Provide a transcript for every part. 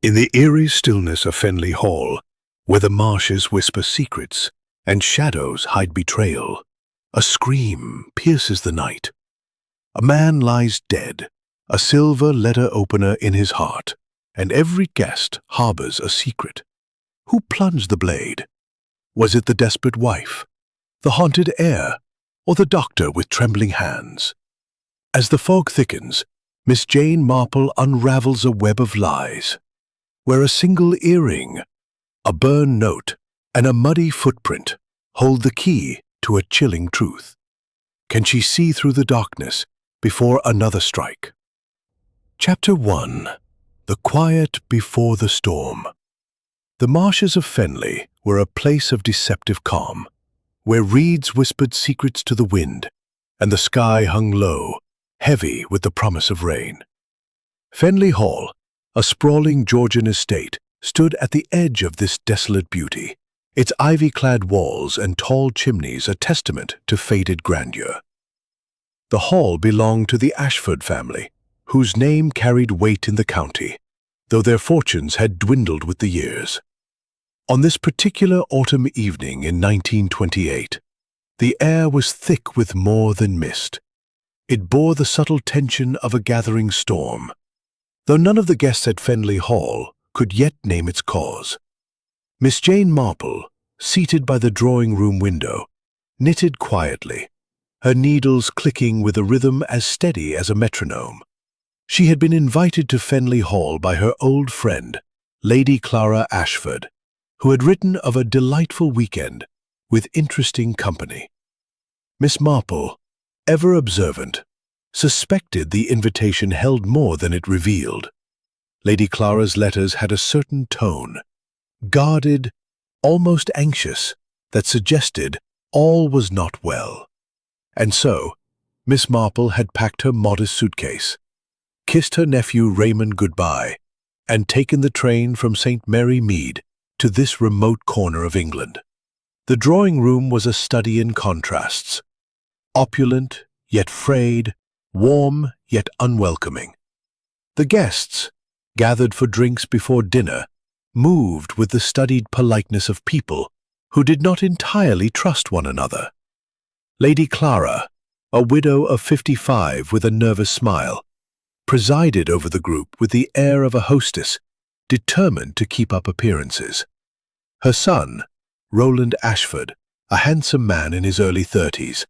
In the eerie stillness of Fenley Hall, where the marshes whisper secrets and shadows hide betrayal, a scream pierces the night. A man lies dead, a silver letter opener in his heart, and every guest harbors a secret. Who plunged the blade? Was it the desperate wife, the haunted heir, or the doctor with trembling hands? As the fog thickens, Miss Jane Marple unravels a web of lies, where a single earring, a burned note, and a muddy footprint hold the key to a chilling truth. Can she see through the darkness before another strike? Chapter 1. The Quiet Before the Storm. The marshes of Fenley were a place of deceptive calm, where reeds whispered secrets to the wind, and the sky hung low, heavy with the promise of rain. Fenley Hall, a sprawling Georgian estate, stood at the edge of this desolate beauty, its ivy-clad walls and tall chimneys a testament to faded grandeur. The hall belonged to the Ashford family, whose name carried weight in the county, though their fortunes had dwindled with the years. On this particular autumn evening in 1928, the air was thick with more than mist. It bore the subtle tension of a gathering storm, though none of the guests at Fenley Hall could yet name its cause. Miss Jane Marple, seated by the drawing-room window, knitted quietly, her needles clicking with a rhythm as steady as a metronome. She had been invited to Fenley Hall by her old friend, Lady Clara Ashford, who had written of a delightful weekend with interesting company. Miss Marple, ever observant, suspected the invitation held more than it revealed. Lady Clara's letters had a certain tone, guarded, almost anxious, that suggested all was not well. And so, Miss Marple had packed her modest suitcase, kissed her nephew Raymond goodbye, and taken the train from St. Mary Mead to this remote corner of England. The drawing-room was a study in contrasts, opulent yet frayed, warm yet unwelcoming. The guests, gathered for drinks before dinner, moved with the studied politeness of people who did not entirely trust one another. Lady Clara, a widow of 55 with a nervous smile, presided over the group with the air of a hostess determined to keep up appearances. Her son, Roland Ashford, a handsome man in his early 30s,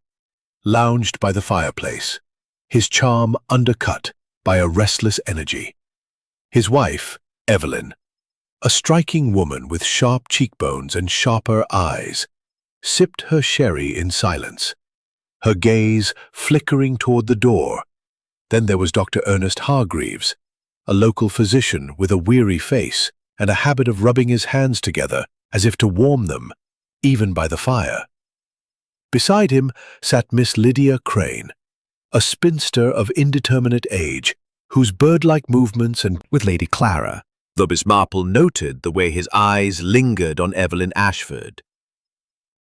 lounged by the fireplace, his charm undercut by a restless energy. His wife, Evelyn, a striking woman with sharp cheekbones and sharper eyes, sipped her sherry in silence, her gaze flickering toward the door. Then there was Dr. Ernest Hargreaves, a local physician with a weary face and a habit of rubbing his hands together as if to warm them, even by the fire. Beside him sat Miss Lydia Crane, a spinster of indeterminate age, whose bird-like movements and with Lady Clara, though Miss Marple noted the way his eyes lingered on Evelyn Ashford.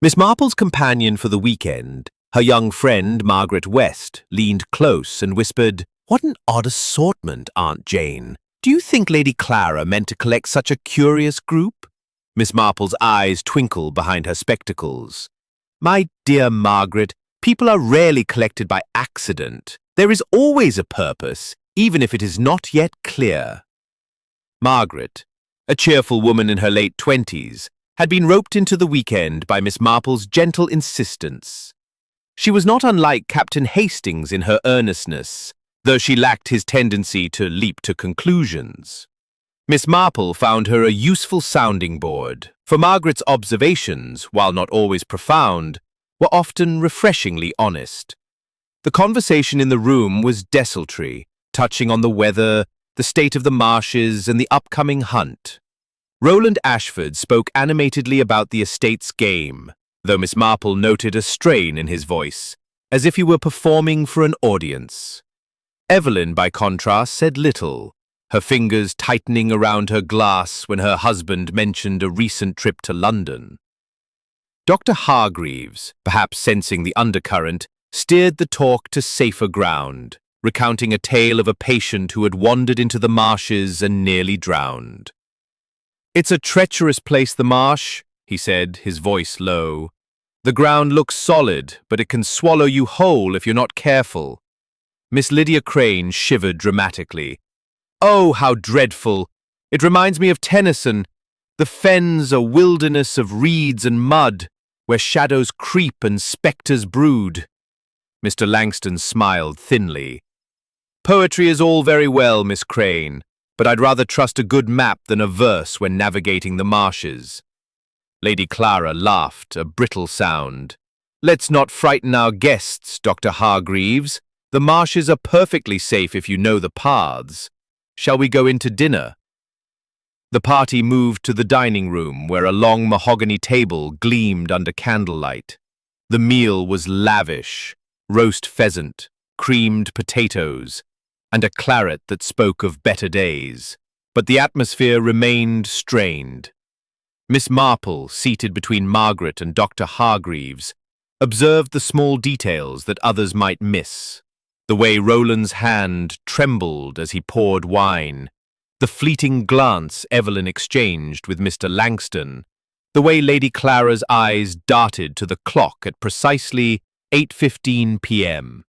Miss Marple's companion for the weekend, her young friend Margaret West, leaned close and whispered, "What an odd assortment, Aunt Jane. Do you think Lady Clara meant to collect such a curious group?" Miss Marple's eyes twinkled behind her spectacles. "My dear Margaret, people are rarely collected by accident. There is always a purpose, even if it is not yet clear." Margaret, a cheerful woman in her late 20s, had been roped into the weekend by Miss Marple's gentle insistence. She was not unlike Captain Hastings in her earnestness, though she lacked his tendency to leap to conclusions. Miss Marple found her a useful sounding board, for Margaret's observations, while not always profound, were often refreshingly honest. The conversation in the room was desultory, touching on the weather, the state of the marshes, and the upcoming hunt. Roland Ashford spoke animatedly about the estate's game, though Miss Marple noted a strain in his voice, as if he were performing for an audience. Evelyn, by contrast, said little, her fingers tightening around her glass when her husband mentioned a recent trip to London. Dr. Hargreaves, perhaps sensing the undercurrent, steered the talk to safer ground, recounting a tale of a patient who had wandered into the marshes and nearly drowned. "It's a treacherous place, the marsh," he said, his voice low. "The ground looks solid, but it can swallow you whole if you're not careful." Miss Lydia Crane shivered dramatically. "Oh, how dreadful! It reminds me of Tennyson. The fen's a wilderness of reeds and mud, where shadows creep and spectres brood." Mr. Langston smiled thinly. "Poetry is all very well, Miss Crane, but I'd rather trust a good map than a verse when navigating the marshes." Lady Clara laughed, a brittle sound. "Let's not frighten our guests, Dr. Hargreaves. The marshes are perfectly safe if you know the paths. Shall we go into dinner?" The party moved to the dining room, where a long mahogany table gleamed under candlelight. The meal was lavish: roast pheasant, creamed potatoes, and a claret that spoke of better days. But the atmosphere remained strained. Miss Marple, seated between Margaret and Dr. Hargreaves, observed the small details that others might miss. The way Roland's hand trembled as he poured wine, the fleeting glance Evelyn exchanged with Mr. Langston, the way Lady Clara's eyes darted to the clock at precisely 8:15 p.m.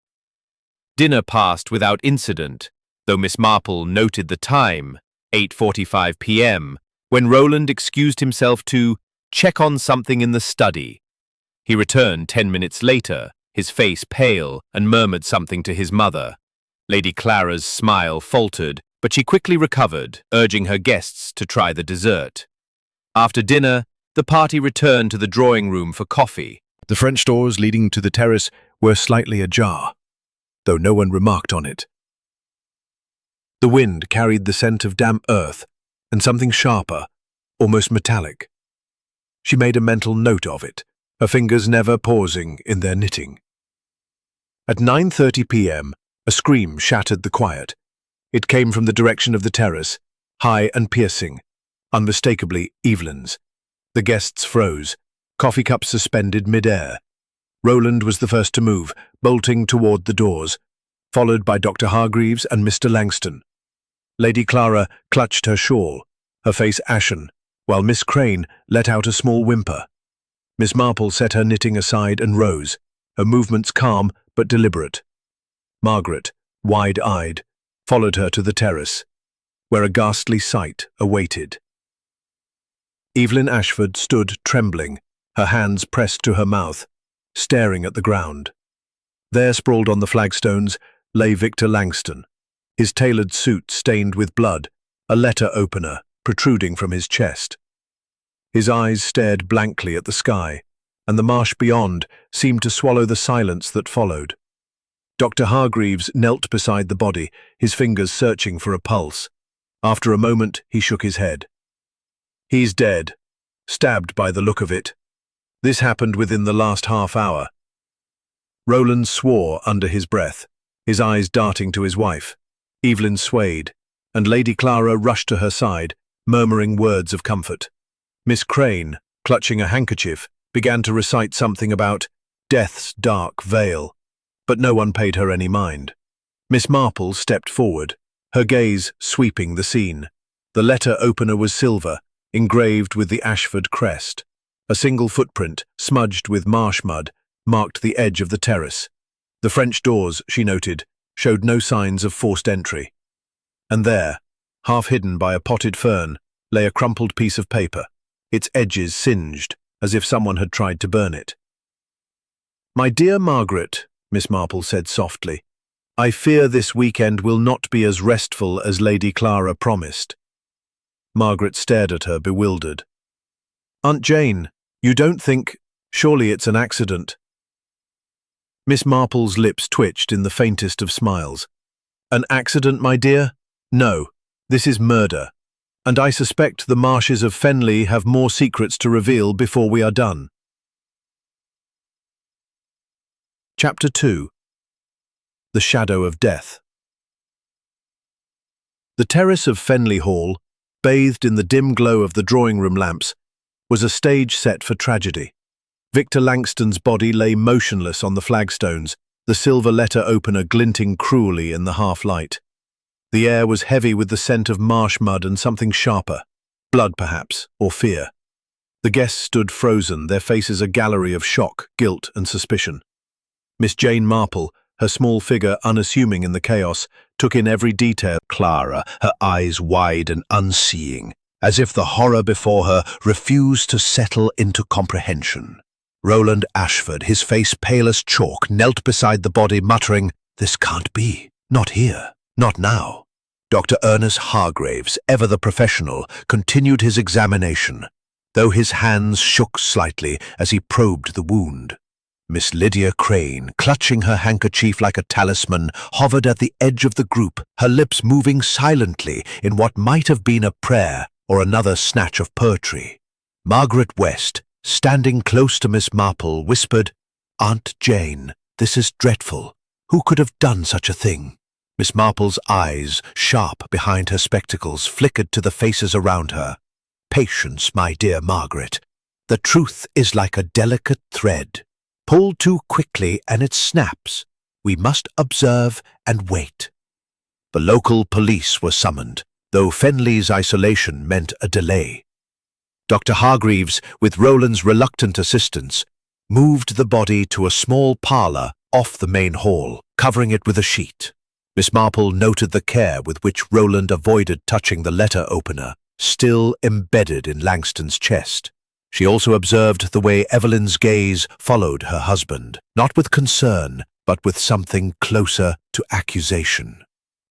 Dinner passed without incident, though Miss Marple noted the time, 8:45 p.m., when Roland excused himself to check on something in the study. He returned 10 minutes later, his face pale, and murmured something to his mother. Lady Clara's smile faltered, but she quickly recovered, urging her guests to try the dessert. After dinner, the party returned to the drawing room for coffee. The French doors leading to the terrace were slightly ajar, though no one remarked on it. The wind carried the scent of damp earth and something sharper, almost metallic. She made a mental note of it, her fingers never pausing in their knitting. At 9:30 p.m., a scream shattered the quiet. It came from the direction of the terrace, high and piercing, unmistakably Evelyn's. The guests froze, coffee cups suspended mid-air. Roland was the first to move, bolting toward the doors, followed by Dr. Hargreaves and Mr. Langston. Lady Clara clutched her shawl, her face ashen, while Miss Crane let out a small whimper. Miss Marple set her knitting aside and rose, her movements calm but deliberate. Margaret, wide-eyed, followed her to the terrace, where a ghastly sight awaited. Evelyn Ashford stood trembling, her hands pressed to her mouth, staring at the ground. There, sprawled on the flagstones, lay Victor Langston, his tailored suit stained with blood, a letter opener protruding from his chest. His eyes stared blankly at the sky, and the marsh beyond seemed to swallow the silence that followed. Dr. Hargreaves knelt beside the body, his fingers searching for a pulse. After a moment, he shook his head. "He's dead, stabbed by the look of it. This happened within the last half hour." Roland swore under his breath, his eyes darting to his wife. Evelyn swayed, and Lady Clara rushed to her side, murmuring words of comfort. Miss Crane, clutching a handkerchief, began to recite something about death's dark veil, but no one paid her any mind. Miss Marple stepped forward, her gaze sweeping the scene. The letter opener was silver, engraved with the Ashford crest. A single footprint, smudged with marsh mud, marked the edge of the terrace. The French doors, she noted, showed no signs of forced entry. And there, half hidden by a potted fern, lay a crumpled piece of paper, its edges singed, as if someone had tried to burn it. "My dear Margaret," Miss Marple said softly, "I fear this weekend will not be as restful as Lady Clara promised." Margaret stared at her, bewildered. "Aunt Jane, you don't think... Surely it's an accident." Miss Marple's lips twitched in the faintest of smiles. "An accident, my dear? No, this is murder. And I suspect the marshes of Fenley have more secrets to reveal before we are done." Chapter 2. The Shadow of Death. The terrace of Fenley Hall, bathed in the dim glow of the drawing-room lamps, was a stage set for tragedy. Victor Langston's body lay motionless on the flagstones, the silver letter opener glinting cruelly in the half-light. The air was heavy with the scent of marsh mud and something sharper, Blood, perhaps, or fear. The guests stood frozen, their faces a gallery of shock, guilt, and suspicion. Miss Jane Marple, her small figure unassuming in the chaos, took in every detail. Clara, her eyes wide and unseeing, as if the horror before her refused to settle into comprehension. Roland Ashford, his face pale as chalk, knelt beside the body, muttering, "This can't be. Not here. Not now." Dr. Ernest Hargraves, ever the professional, continued his examination, though his hands shook slightly as he probed the wound. Miss Lydia Crane, clutching her handkerchief like a talisman, hovered at the edge of the group, her lips moving silently in what might have been a prayer or another snatch of poetry. Margaret West, standing close to Miss Marple, whispered, "Aunt Jane, this is dreadful. Who could have done such a thing?" Miss Marple's eyes, sharp behind her spectacles, flickered to the faces around her. "Patience, my dear Margaret. The truth is like a delicate thread. Pull too quickly and it snaps. We must observe and wait." The local police were summoned, though Fenley's isolation meant a delay. Dr. Hargreaves, with Roland's reluctant assistance, moved the body to a small parlour off the main hall, covering it with a sheet. Miss Marple noted the care with which Roland avoided touching the letter opener, still embedded in Langston's chest. She also observed the way Evelyn's gaze followed her husband, not with concern, but with something closer to accusation.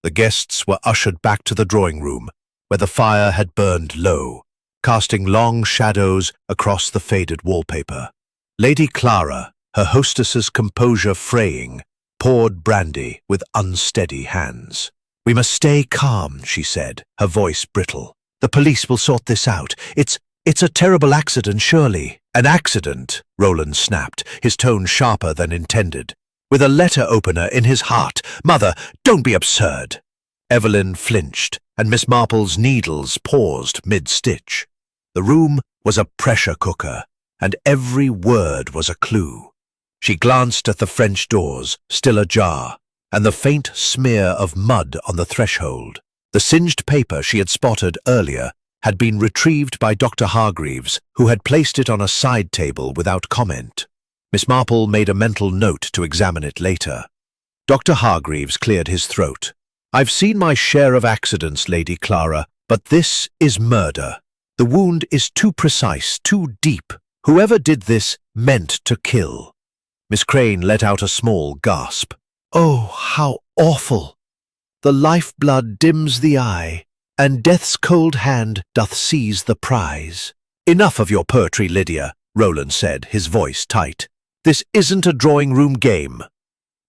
The guests were ushered back to the drawing room, where the fire had burned low, casting long shadows across the faded wallpaper. Lady Clara, her hostess's composure fraying, poured brandy with unsteady hands. "We must stay calm," she said, her voice brittle. "The police will sort this out. It's a terrible accident, surely." "An accident," Roland snapped, his tone sharper than intended. "With a letter opener in his heart. Mother, don't be absurd." Evelyn flinched, and Miss Marple's needles paused mid-stitch. The room was a pressure cooker, and every word was a clue. She glanced at the French doors, still ajar, and the faint smear of mud on the threshold. The singed paper she had spotted earlier had been retrieved by Dr. Hargreaves, who had placed it on a side table without comment. Miss Marple made a mental note to examine it later. Dr. Hargreaves cleared his throat. "I've seen my share of accidents, Lady Clara, but this is murder. The wound is too precise, too deep. Whoever did this meant to kill." Miss Crane let out a small gasp. "Oh, how awful! The lifeblood dims the eye, and death's cold hand doth seize the prize." "Enough of your poetry, Lydia," Roland said, his voice tight. "This isn't a drawing-room game."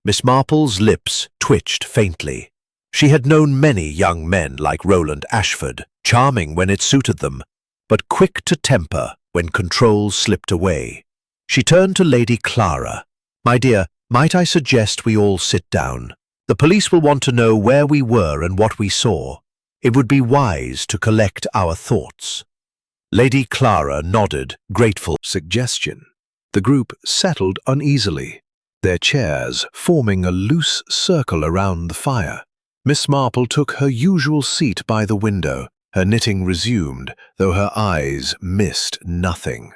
Miss Marple's lips twitched faintly. She had known many young men like Roland Ashford, charming when it suited them, but quick to temper when control slipped away. She turned to Lady Clara. "My dear, might I suggest we all sit down? The police will want to know where we were and what we saw. It would be wise to collect our thoughts." Lady Clara nodded, grateful suggestion. The group settled uneasily, their chairs forming a loose circle around the fire. Miss Marple took her usual seat by the window, her knitting resumed, though her eyes missed nothing.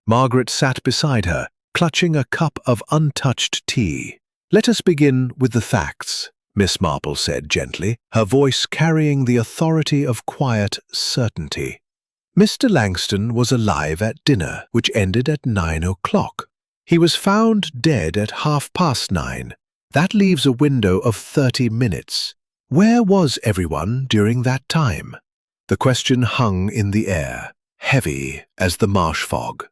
Margaret sat beside her, clutching a cup of untouched tea. "Let us begin with the facts," Miss Marple said gently, her voice carrying the authority of quiet certainty. "Mr. Langston was alive at dinner, which ended at 9 o'clock. He was found dead at 9:30. That leaves a window of 30 minutes. Where was everyone during that time?" The question hung in the air, heavy as the marsh fog.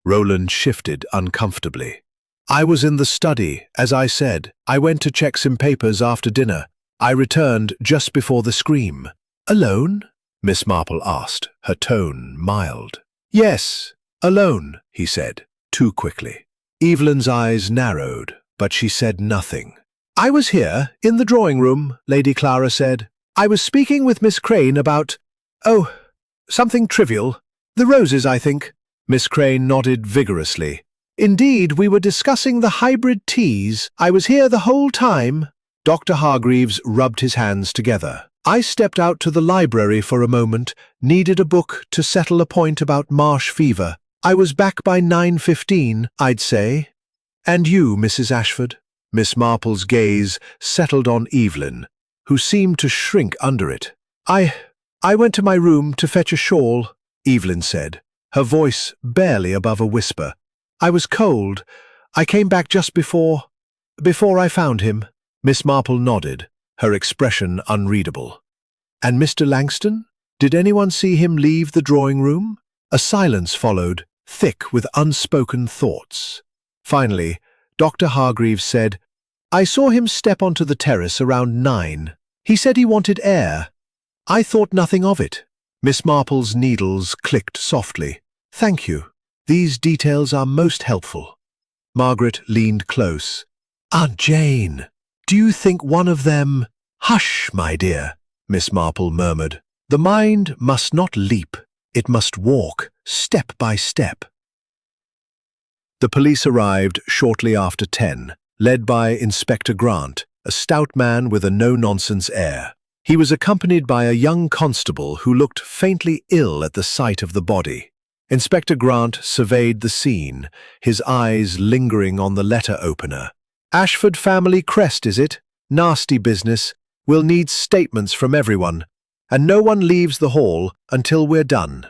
Roland shifted uncomfortably. "I was in the study, as I said. I went to check some papers after dinner. I returned just before the scream." "Alone?" Miss Marple asked, her tone mild. "Yes, alone," he said, too quickly. Evelyn's eyes narrowed, but she said nothing. "I was here, in the drawing room," Lady Clara said. "I was speaking with Miss Crane about, something trivial. The roses, I think." Miss Crane nodded vigorously. "Indeed, we were discussing the hybrid teas. I was here the whole time." Dr. Hargreaves rubbed his hands together. I stepped out to the library for a moment, needed a book to settle a point about marsh fever. I was back by 9:15, I'd say. And you, Mrs. Ashford? Miss Marple's gaze settled on Evelyn, who seemed to shrink under it. I went to my room to fetch a shawl, Evelyn said, her voice barely above a whisper. I was cold. I came back just before I found him. Miss Marple nodded, her expression unreadable. And Mr. Langston? Did anyone see him leave the drawing room? A silence followed, thick with unspoken thoughts. Finally, Dr. Hargreaves said, I saw him step onto the terrace around 9. He said he wanted air. I thought nothing of it. Miss Marple's needles clicked softly. Thank you. These details are most helpful. Margaret leaned close. Aunt Jane, do you think one of them— Hush, my dear, Miss Marple murmured. The mind must not leap. It must walk, step by step. The police arrived shortly after 10, led by Inspector Grant, a stout man with a no-nonsense air. He was accompanied by a young constable who looked faintly ill at the sight of the body. Inspector Grant surveyed the scene, his eyes lingering on the letter opener. Ashford family crest, is it? Nasty business. We'll need statements from everyone. And no one leaves the hall until we're done.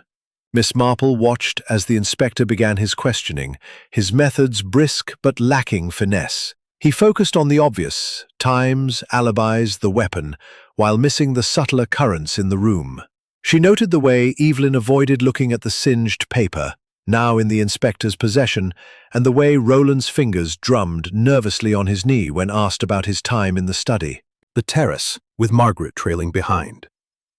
Miss Marple watched as the inspector began his questioning, his methods brisk but lacking finesse. He focused on the obvious, times, alibis, the weapon, while missing the subtler currents in the room. She noted the way Evelyn avoided looking at the singed paper, now in the inspector's possession, and the way Roland's fingers drummed nervously on his knee when asked about his time in the study. The terrace, with Margaret trailing behind.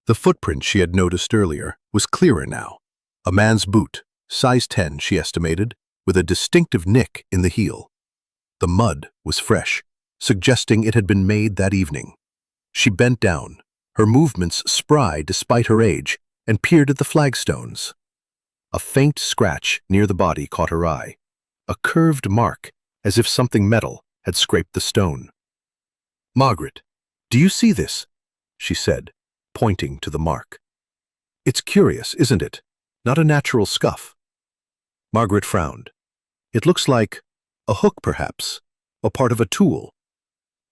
The footprint she had noticed earlier was clearer now. A man's boot, size 10, she estimated, with a distinctive nick in the heel. The mud was fresh, suggesting it had been made that evening. She bent down, her movements spry despite her age, and peered at the flagstones. A faint scratch near the body caught her eye, a curved mark, as if something metal had scraped the stone. Margaret, do you see this? She said, pointing to the mark. It's curious, isn't it? Not a natural scuff. Margaret frowned. It looks like a hook, perhaps, or part of a tool.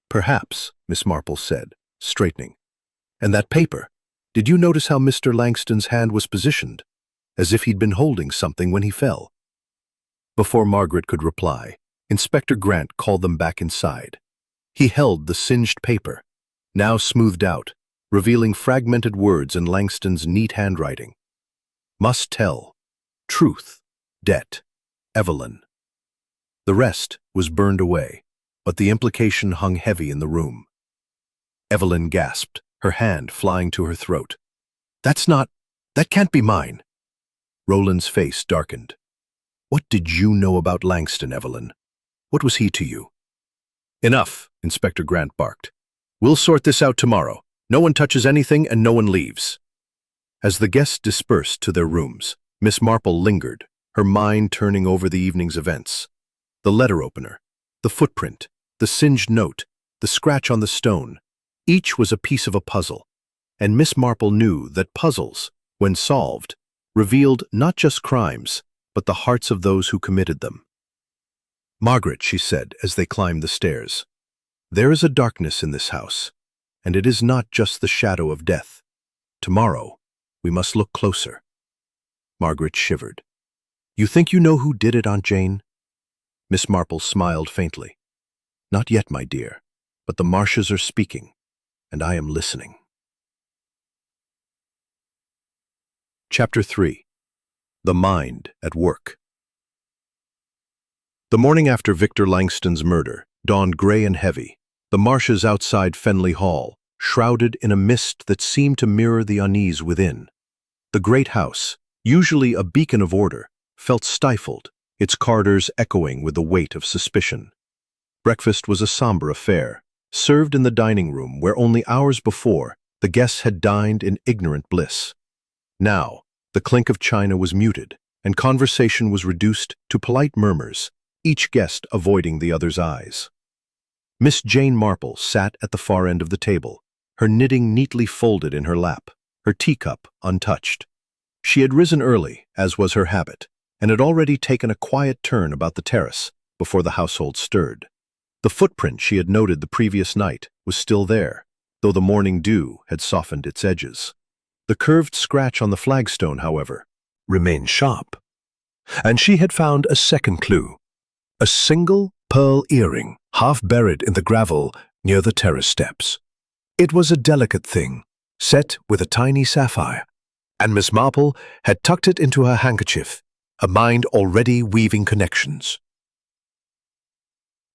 Perhaps, Miss Marple said, straightening. And that paper, did you notice how Mr. Langston's hand was positioned, as if he'd been holding something when he fell? Before Margaret could reply, Inspector Grant called them back inside. He held the singed paper, now smoothed out, revealing fragmented words in Langston's neat handwriting. Must tell. Truth. Debt. Evelyn. The rest was burned away, but the implication hung heavy in the room. Evelyn gasped, her hand flying to her throat. That can't be mine. Roland's face darkened. What did you know about Langston, Evelyn? What was he to you? Enough, Inspector Grant barked. We'll sort this out tomorrow. No one touches anything and no one leaves. As the guests dispersed to their rooms, Miss Marple lingered, her mind turning over the evening's events. The letter opener, the footprint, the singed note, the scratch on the stone, each was a piece of a puzzle, and Miss Marple knew that puzzles, when solved, revealed not just crimes, but the hearts of those who committed them. Margaret, she said as they climbed the stairs, there is a darkness in this house, and it is not just the shadow of death. Tomorrow, we must look closer. Margaret shivered. You think you know who did it, Aunt Jane? Miss Marple smiled faintly. Not yet, my dear, but the marshes are speaking, and I am listening. Chapter 3. The Mind at Work. The morning after Victor Langston's murder dawned gray and heavy, the marshes outside Fenley Hall, shrouded in a mist that seemed to mirror the unease within. The great house, usually a beacon of order, felt stifled, its corridors echoing with the weight of suspicion. Breakfast was a somber affair, served in the dining room where only hours before the guests had dined in ignorant bliss. Now, the clink of china was muted, and conversation was reduced to polite murmurs, each guest avoiding the other's eyes. Miss Jane Marple sat at the far end of the table, her knitting neatly folded in her lap, her teacup untouched. She had risen early, as was her habit, and had already taken a quiet turn about the terrace before the household stirred. The footprint she had noted the previous night was still there, though the morning dew had softened its edges. The curved scratch on the flagstone, however, remained sharp. And she had found a second clue, a single pearl earring half buried in the gravel near the terrace steps. It was a delicate thing, set with a tiny sapphire, and Miss Marple had tucked it into her handkerchief, her mind already weaving connections.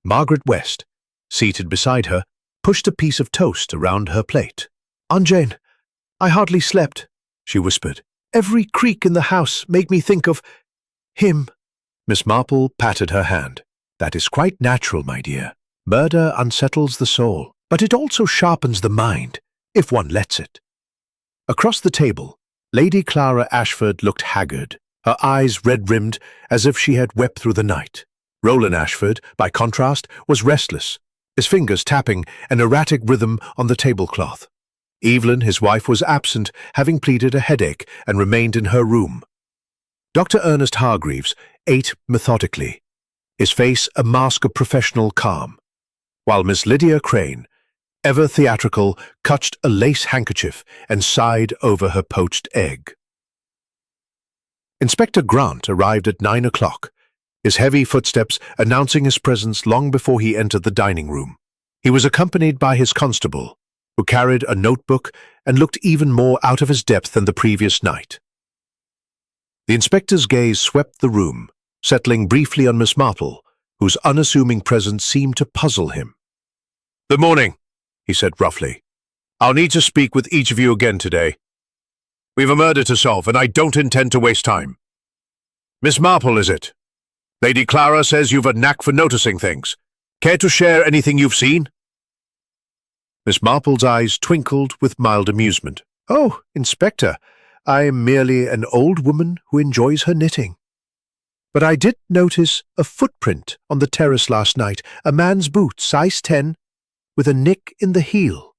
Margaret West, seated beside her, pushed a piece of toast around her plate. "Aunt Jane, I hardly slept," she whispered. "Every creak in the house made me think of him." Miss Marple patted her hand. "That is quite natural, my dear. Murder unsettles the soul, but it also sharpens the mind, if one lets it." Across the table, Lady Clara Ashford looked haggard, her eyes red-rimmed as if she had wept through the night. Roland Ashford, by contrast, was restless, his fingers tapping an erratic rhythm on the tablecloth. Evelyn, his wife, was absent, having pleaded a headache and remained in her room. Dr. Ernest Hargreaves ate methodically, his face a mask of professional calm, while Miss Lydia Crane, ever theatrical, clutched a lace handkerchief and sighed over her poached egg. Inspector Grant arrived at 9 o'clock, his heavy footsteps announcing his presence long before he entered the dining room. He was accompanied by his constable, who carried a notebook and looked even more out of his depth than the previous night. The inspector's gaze swept the room, settling briefly on Miss Marple, whose unassuming presence seemed to puzzle him. "Good morning," he said roughly. "I'll need to speak with each of you again today. We've a murder to solve, and I don't intend to waste time. Miss Marple, is it? Lady Clara says you've a knack for noticing things. Care to share anything you've seen?" Miss Marple's eyes twinkled with mild amusement. "Oh, Inspector, I am merely an old woman who enjoys her knitting. But I did notice a footprint on the terrace last night, a man's boot, size 10, with a nick in the heel,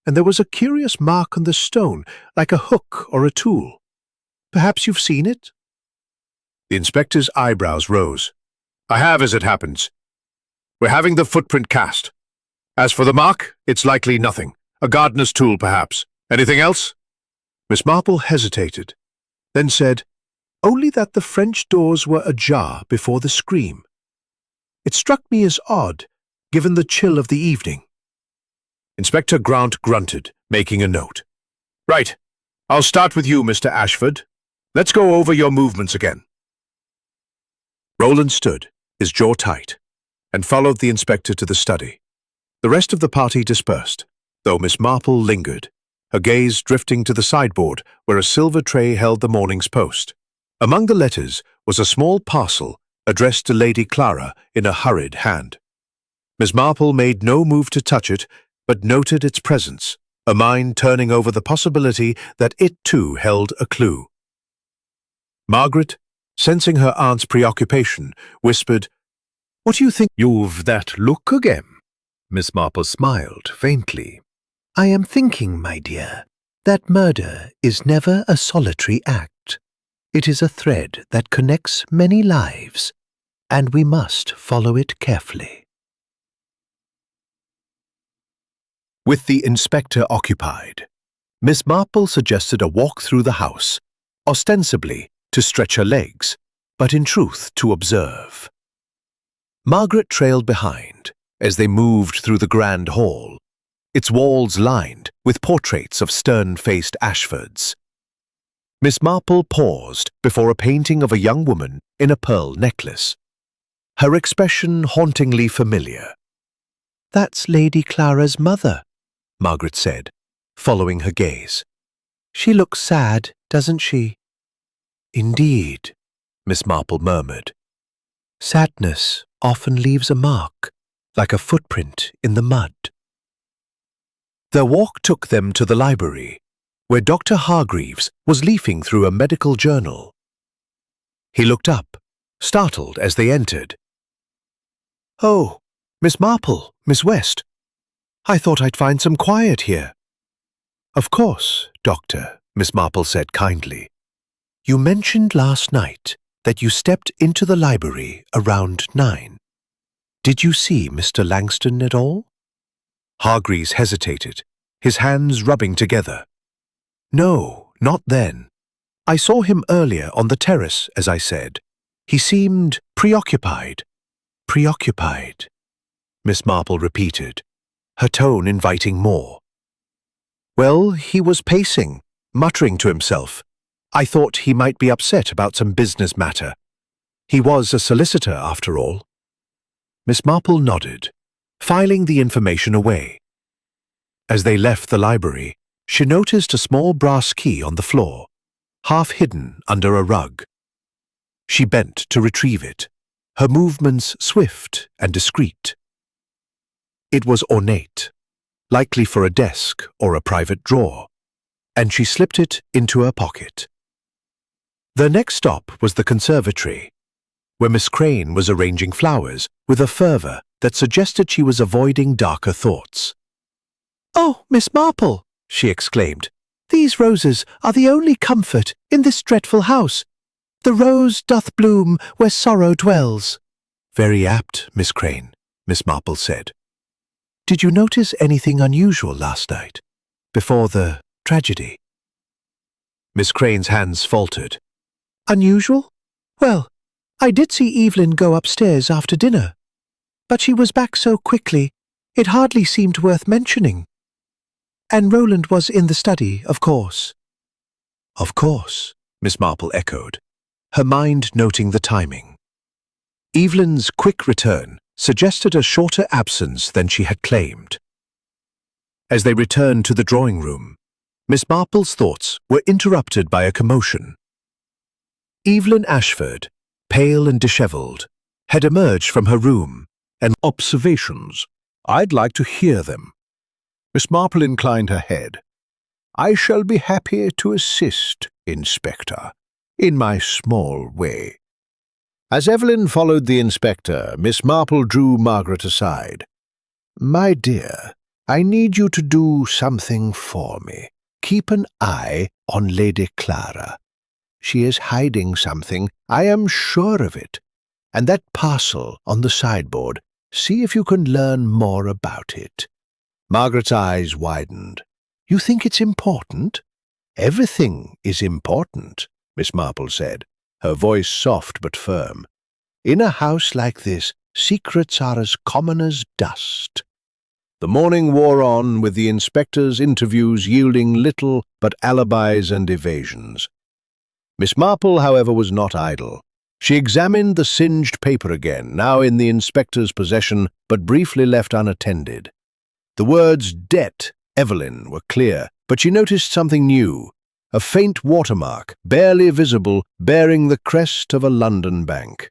and there was a curious mark on the stone, like a hook or a tool. Perhaps you've seen it?" The inspector's eyebrows rose. "I have, as it happens. We're having the footprint cast. As for the mark, it's likely nothing. A gardener's tool, perhaps. Anything else?" Miss Marple hesitated, then said, "Only that the French doors were ajar before the scream. It struck me as odd, given the chill of the evening." Inspector Grant grunted, making a note. "Right. I'll start with you, Mr. Ashford. Let's go over your movements again." Roland stood, his jaw tight, and followed the inspector to the study. The rest of the party dispersed, though Miss Marple lingered, her gaze drifting to the sideboard where a silver tray held the morning's post. Among the letters was a small parcel addressed to Lady Clara in a hurried hand. Miss Marple made no move to touch it, but noted its presence, her mind turning over the possibility that it too held a clue. Margaret, sensing her aunt's preoccupation, whispered, "What do you think?" "You've that look again." Miss Marple smiled faintly. "I am thinking, my dear, that murder is never a solitary act. It is a thread that connects many lives, and we must follow it carefully." With the inspector occupied, Miss Marple suggested a walk through the house, ostensibly to stretch her legs, but in truth to observe. Margaret trailed behind as they moved through the grand hall, its walls lined with portraits of stern-faced Ashfords. Miss Marple paused before a painting of a young woman in a pearl necklace, her expression hauntingly familiar. "That's Lady Clara's mother," Margaret said, following her gaze. "She looks sad, doesn't she?" "Indeed," Miss Marple murmured. "Sadness often leaves a mark, like a footprint in the mud." Their walk took them to the library, where Dr. Hargreaves was leafing through a medical journal. He looked up, startled as they entered. "Oh, Miss Marple, Miss West. I thought I'd find some quiet here." Of course, Doctor, Miss Marple said kindly. You mentioned last night that you stepped into the library around 9. Did you see Mr. Langston at all? Hargreaves hesitated, his hands rubbing together. No, not then. I saw him earlier on the terrace, as I said. He seemed preoccupied. Preoccupied, Miss Marple repeated, her tone inviting more. Well, he was pacing, muttering to himself. I thought he might be upset about some business matter. He was a solicitor, after all. Miss Marple nodded, filing the information away. As they left the library, she noticed a small brass key on the floor, half hidden under a rug. She bent to retrieve it, her movements swift and discreet. It was ornate, likely for a desk or a private drawer, and she slipped it into her pocket. Their next stop was the conservatory, where Miss Crane was arranging flowers with a fervour that suggested she was avoiding darker thoughts. "Oh, Miss Marple," she exclaimed, "these roses are the only comfort in this dreadful house. The rose doth bloom where sorrow dwells." "Very apt, Miss Crane," Miss Marple said. "Did you notice anything unusual last night, before the tragedy?" Miss Crane's hands faltered. "Unusual? Well, I did see Evelyn go upstairs after dinner, but she was back so quickly it hardly seemed worth mentioning. And Roland was in the study, of course." "Of course," Miss Marple echoed, her mind noting the timing. Evelyn's quick return suggested a shorter absence than she had claimed. As they returned to the drawing room, Miss Marple's thoughts were interrupted by a commotion. Evelyn Ashford, pale and dishevelled, had emerged from her room, and Observations. I'd like to hear them. Miss Marple inclined her head. I shall be happy to assist, Inspector, in my small way. As Evelyn followed the inspector, Miss Marple drew Margaret aside. My dear, I need you to do something for me. Keep an eye on Lady Clara. She is hiding something, I am sure of it. And that parcel on the sideboard, see if you can learn more about it. Margaret's eyes widened. You think it's important? Everything is important, Miss Marple said, her voice soft but firm. In a house like this, secrets are as common as dust. The morning wore on, with the inspector's interviews yielding little but alibis and evasions. Miss Marple, however, was not idle. She examined the singed paper again, now in the inspector's possession, but briefly left unattended. The words "Debt, Evelyn" were clear, but she noticed something new, a faint watermark, barely visible, bearing the crest of a London bank.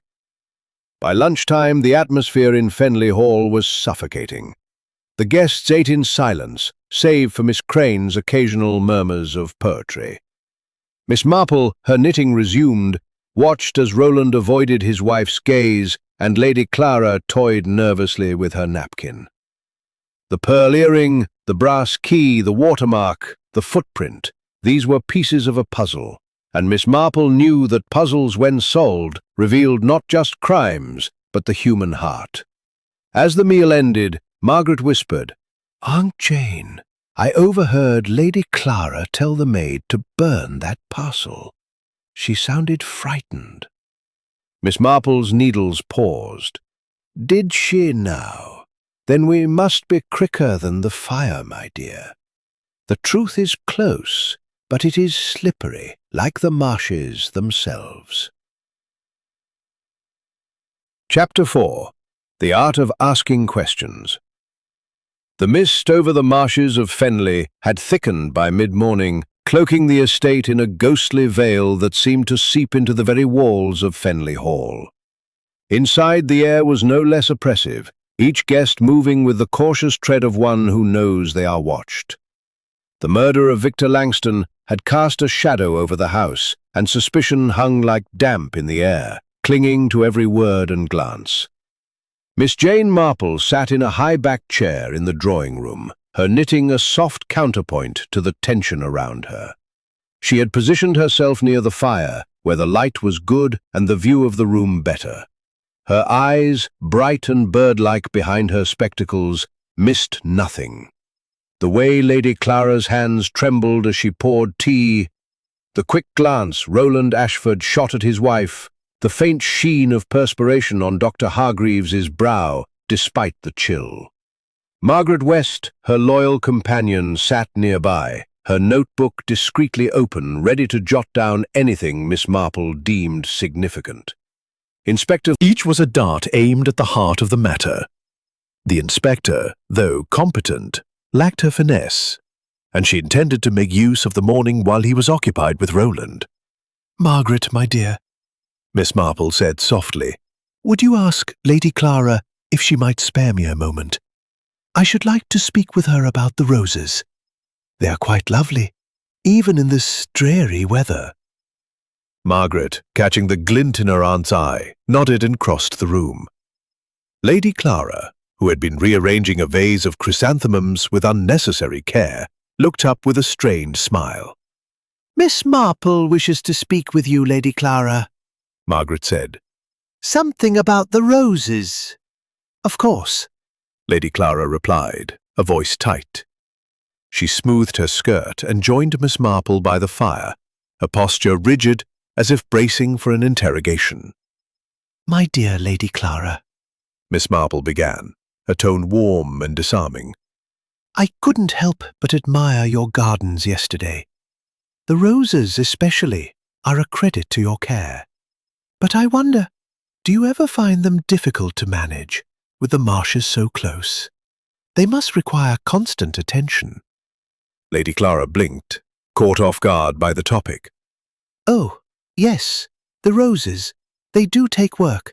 By lunchtime, the atmosphere in Fenley Hall was suffocating. The guests ate in silence, save for Miss Crane's occasional murmurs of poetry. Miss Marple, her knitting resumed, watched as Roland avoided his wife's gaze and Lady Clara toyed nervously with her napkin. The pearl earring, the brass key, the watermark, the footprint, these were pieces of a puzzle, and Miss Marple knew that puzzles, when solved, revealed not just crimes, but the human heart. As the meal ended, Margaret whispered, "Aunt Jane, I overheard Lady Clara tell the maid to burn that parcel. She sounded frightened." Miss Marple's needles paused. "Did she now? Then we must be quicker than the fire, my dear. The truth is close, but it is slippery, like the marshes themselves." Chapter 4. The Art of Asking Questions. The mist over the marshes of Fenley had thickened by mid-morning, cloaking the estate in a ghostly veil that seemed to seep into the very walls of Fenley Hall. Inside, the air was no less oppressive, each guest moving with the cautious tread of one who knows they are watched. The murder of Victor Langston had cast a shadow over the house, and suspicion hung like damp in the air, clinging to every word and glance. Miss Jane Marple sat in a high-backed chair in the drawing-room, her knitting a soft counterpoint to the tension around her. She had positioned herself near the fire, where the light was good and the view of the room better. Her eyes, bright and bird-like behind her spectacles, missed nothing. The way Lady Clara's hands trembled as she poured tea, the quick glance Roland Ashford shot at his wife, the faint sheen of perspiration on Dr. Hargreaves's brow, despite the chill. Margaret West, her loyal companion, sat nearby, her notebook discreetly open, ready to jot down anything Miss Marple deemed significant. Each was a dart aimed at the heart of the matter. The inspector, though competent, lacked her finesse, and she intended to make use of the morning while he was occupied with Roland. Margaret, my dear, Miss Marple said softly, would you ask Lady Clara if she might spare me a moment? I should like to speak with her about the roses. They are quite lovely, even in this dreary weather. Margaret, catching the glint in her aunt's eye, nodded and crossed the room. Lady Clara, who had been rearranging a vase of chrysanthemums with unnecessary care, looked up with a strained smile. Miss Marple wishes to speak with you, Lady Clara, Margaret said. Something about the roses. Of course, Lady Clara replied, a voice tight. She smoothed her skirt and joined Miss Marple by the fire, her posture rigid as if bracing for an interrogation. My dear Lady Clara, Miss Marple began, her tone warm and disarming. I couldn't help but admire your gardens yesterday. The roses especially are a credit to your care. But I wonder, do you ever find them difficult to manage, with the marshes so close? They must require constant attention. Lady Clara blinked, caught off guard by the topic. Oh, yes, the roses. They do take work.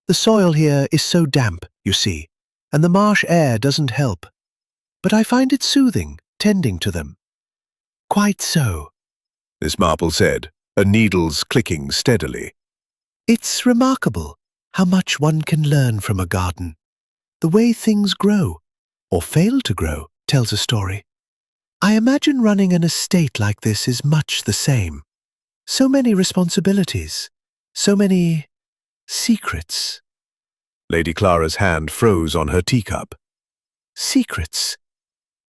The soil here is so damp, you see, and the marsh air doesn't help. But I find it soothing, tending to them. Quite so, Miss Marple said, her needles clicking steadily. It's remarkable how much one can learn from a garden. The way things grow, or fail to grow, tells a story. I imagine running an estate like this is much the same. So many responsibilities, so many secrets. Lady Clara's hand froze on her teacup. Secrets?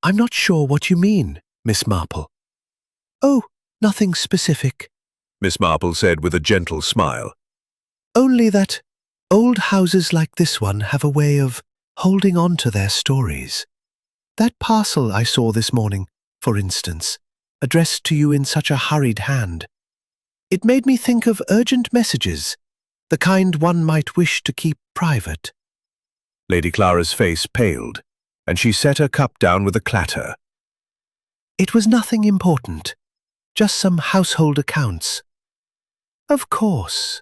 I'm not sure what you mean, Miss Marple. Oh, nothing specific, Miss Marple said with a gentle smile. Only that old houses like this one have a way of holding on to their stories. That parcel I saw this morning, for instance, addressed to you in such a hurried hand. It made me think of urgent messages, the kind one might wish to keep private. Lady Clara's face paled, and she set her cup down with a clatter. It was nothing important, just some household accounts. Of course,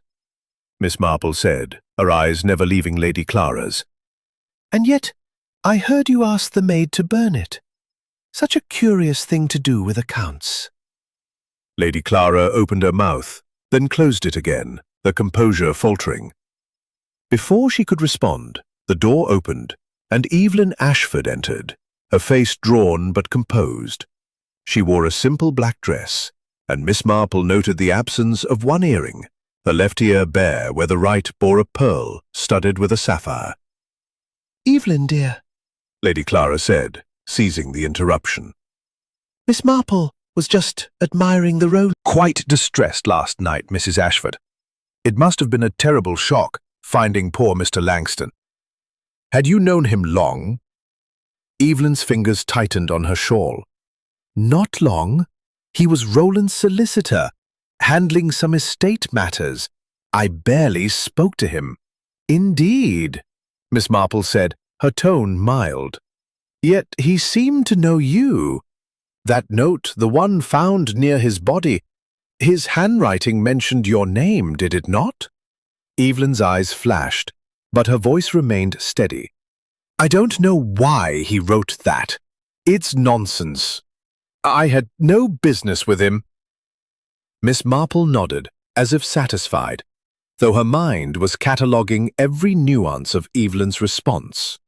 Miss Marple said, her eyes never leaving Lady Clara's. And yet, I heard you ask the maid to burn it. Such a curious thing to do with accounts. Lady Clara opened her mouth, then closed it again, her composure faltering. Before she could respond, the door opened, and Evelyn Ashford entered, her face drawn but composed. She wore a simple black dress, and Miss Marple noted the absence of one earring, her left ear bare where the right bore a pearl studded with a sapphire. Evelyn, dear, Lady Clara said, seizing the interruption. Miss Marple was just admiring the rose. Quite distressed last night, Mrs. Ashford. It must have been a terrible shock, finding poor Mr. Langston. Had you known him long? Evelyn's fingers tightened on her shawl. Not long. He was Roland's solicitor, handling some estate matters. I barely spoke to him. Indeed, Miss Marple said, her tone mild. Yet he seemed to know you. That note, the one found near his body, his handwriting mentioned your name, did it not? Evelyn's eyes flashed, but her voice remained steady. I don't know why he wrote that. It's nonsense. I had no business with him. Miss Marple nodded, as if satisfied, though her mind was cataloguing every nuance of Evelyn's response.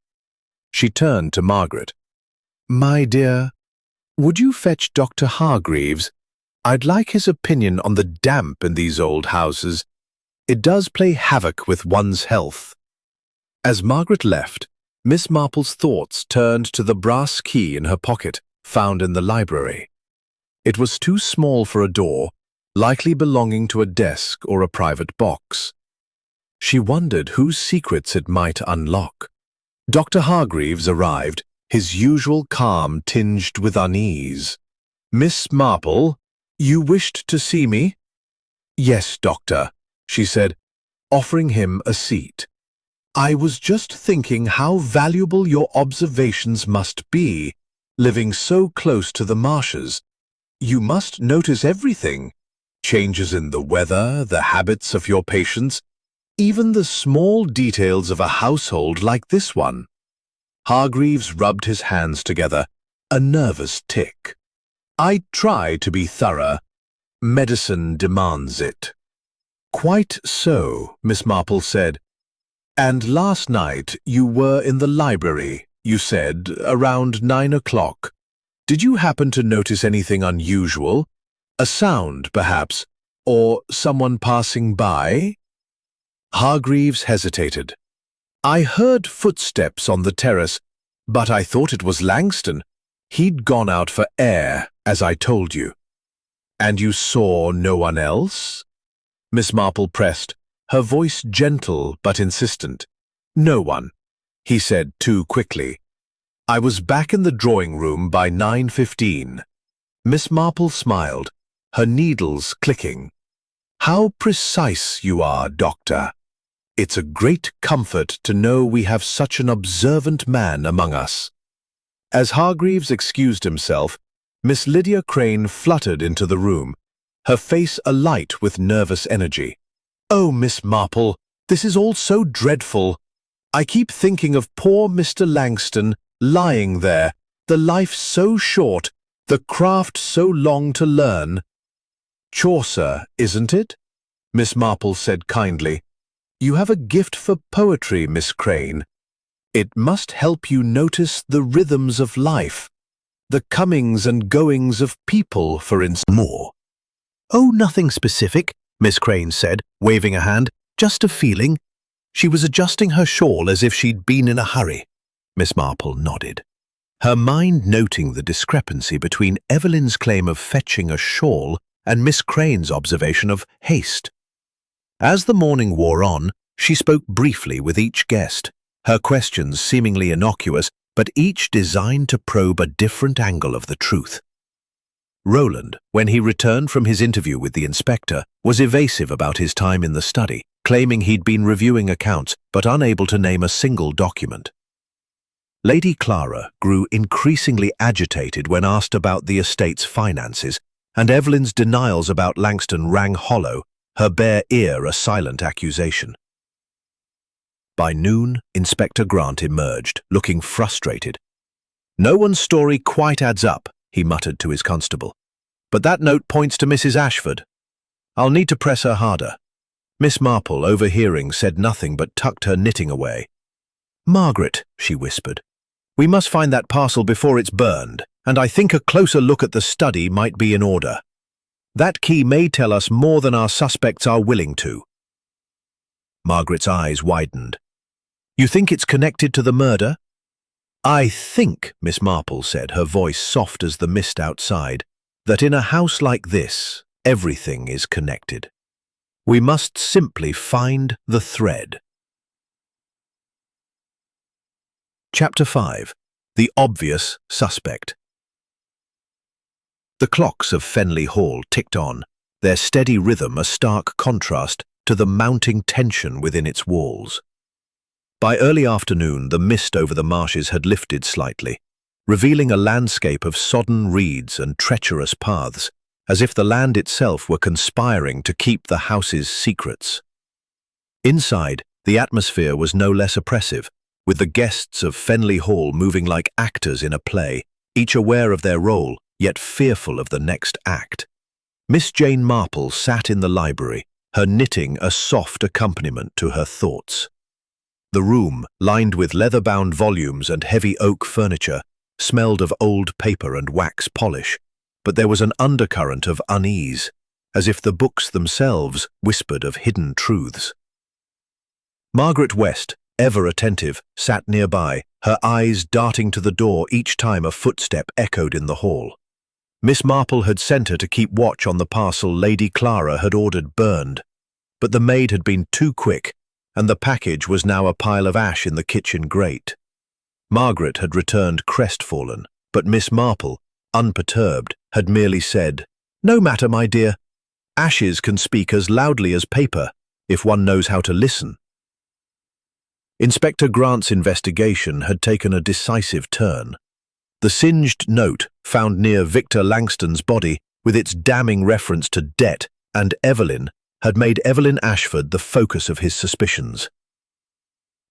She turned to Margaret. My dear, would you fetch Dr. Hargreaves? I'd like his opinion on the damp in these old houses. It does play havoc with one's health." As Margaret left, Miss Marple's thoughts turned to the brass key in her pocket, found in the library. It was too small for a door, likely belonging to a desk or a private box. She wondered whose secrets it might unlock. Dr. Hargreaves arrived, his usual calm tinged with unease. "Miss Marple, you wished to see me?" "Yes, doctor," she said, offering him a seat. "I was just thinking how valuable your observations must be, living so close to the marshes. You must notice everything. Changes in the weather, the habits of your patients, even the small details of a household like this one." Hargreaves rubbed his hands together, a nervous tic. "I try to be thorough. Medicine demands it." "Quite so," Miss Marple said. "And last night you were in the library, you said, around 9 o'clock. Did you happen to notice anything unusual? A sound, perhaps, or someone passing by?" Hargreaves hesitated. "I heard footsteps on the terrace, but I thought it was Langston. He'd gone out for air, as I told you." "And you saw no one else?" Miss Marple pressed, her voice gentle but insistent. "No one," he said too quickly. "I was back in the drawing room by 9:15. Miss Marple smiled, her needles clicking. "How precise you are, Doctor. It's a great comfort to know we have such an observant man among us." As Hargreaves excused himself, Miss Lydia Crane fluttered into the room, her face alight with nervous energy. "Oh, Miss Marple, this is all so dreadful. I keep thinking of poor Mr. Langston lying there, the life so short, the craft so long to learn." "Chaucer, isn't it?" Miss Marple said kindly. "You have a gift for poetry, Miss Crane. It must help you notice the rhythms of life, the comings and goings of people, for instance." More. "Oh, nothing specific," Miss Crane said, waving a hand. "Just a feeling." She was adjusting her shawl as if she'd been in a hurry. Miss Marple nodded, her mind noting the discrepancy between Evelyn's claim of fetching a shawl and Miss Crane's observation of haste. As the morning wore on, she spoke briefly with each guest, her questions seemingly innocuous, but each designed to probe a different angle of the truth. Roland, when he returned from his interview with the inspector, was evasive about his time in the study, claiming he'd been reviewing accounts but unable to name a single document. Lady Clara grew increasingly agitated when asked about the estate's finances, and Evelyn's denials about Langston rang hollow, her bare ear a silent accusation. By noon, Inspector Grant emerged, looking frustrated. "No one's story quite adds up," he muttered to his constable. "But that note points to Mrs. Ashford. I'll need to press her harder." Miss Marple, overhearing, said nothing but tucked her knitting away. "Margaret," she whispered, "we must find that parcel before it's burned, and I think a closer look at the study might be in order. That key may tell us more than our suspects are willing to." Margaret's eyes widened. "You think it's connected to the murder?" "I think," Miss Marple said, her voice soft as the mist outside, "that in a house like this, everything is connected. We must simply find the thread." Chapter 5. The Obvious Suspect. The clocks of Fenley Hall ticked on, their steady rhythm a stark contrast to the mounting tension within its walls. By early afternoon, the mist over the marshes had lifted slightly, revealing a landscape of sodden reeds and treacherous paths, as if the land itself were conspiring to keep the house's secrets. Inside, the atmosphere was no less oppressive, with the guests of Fenley Hall moving like actors in a play, each aware of their role, yet fearful of the next act. Miss Jane Marple sat in the library, her knitting a soft accompaniment to her thoughts. The room, lined with leather-bound volumes and heavy oak furniture, smelled of old paper and wax polish, but there was an undercurrent of unease, as if the books themselves whispered of hidden truths. Margaret West, ever attentive, sat nearby, her eyes darting to the door each time a footstep echoed in the hall. Miss Marple had sent her to keep watch on the parcel Lady Clara had ordered burned, but the maid had been too quick, and the package was now a pile of ash in the kitchen grate. Margaret had returned crestfallen, but Miss Marple, unperturbed, had merely said, "No matter, my dear. Ashes can speak as loudly as paper, if one knows how to listen." Inspector Grant's investigation had taken a decisive turn. The singed note found near Victor Langston's body, with its damning reference to debt and Evelyn, had made Evelyn Ashford the focus of his suspicions.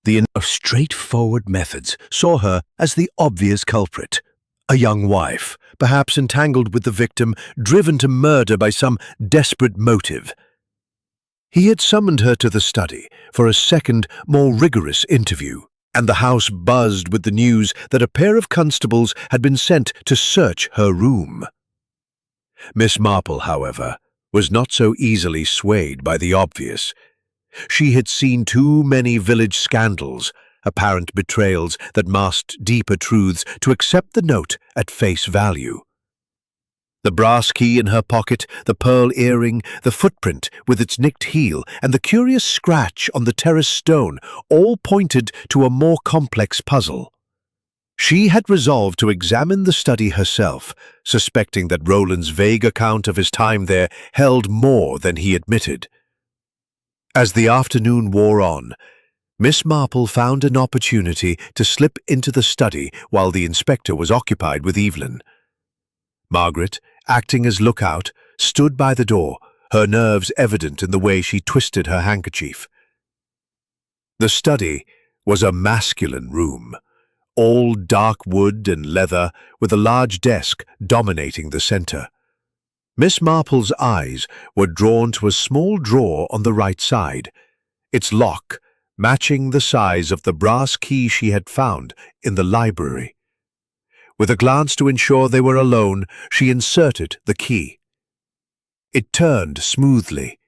The straightforward methods saw her as the obvious culprit, a young wife, perhaps entangled with the victim, driven to murder by some desperate motive. He had summoned her to the study for a second, more rigorous interview, and the house buzzed with the news that a pair of constables had been sent to search her room. Miss Marple, however, was not so easily swayed by the obvious. She had seen too many village scandals, apparent betrayals that masked deeper truths, to accept the note at face value. The brass key in her pocket, the pearl earring, the footprint with its nicked heel, and the curious scratch on the terrace stone all pointed to a more complex puzzle. She had resolved to examine the study herself, suspecting that Roland's vague account of his time there held more than he admitted. As the afternoon wore on, Miss Marple found an opportunity to slip into the study while the inspector was occupied with Evelyn. Margaret, acting as lookout, stood by the door, her nerves evident in the way she twisted her handkerchief. The study was a masculine room, all dark wood and leather, with a large desk dominating the center. Miss Marple's eyes were drawn to a small drawer on the right side, its lock matching the size of the brass key she had found in the library. With a glance to ensure they were alone, she inserted the key. It turned smoothly,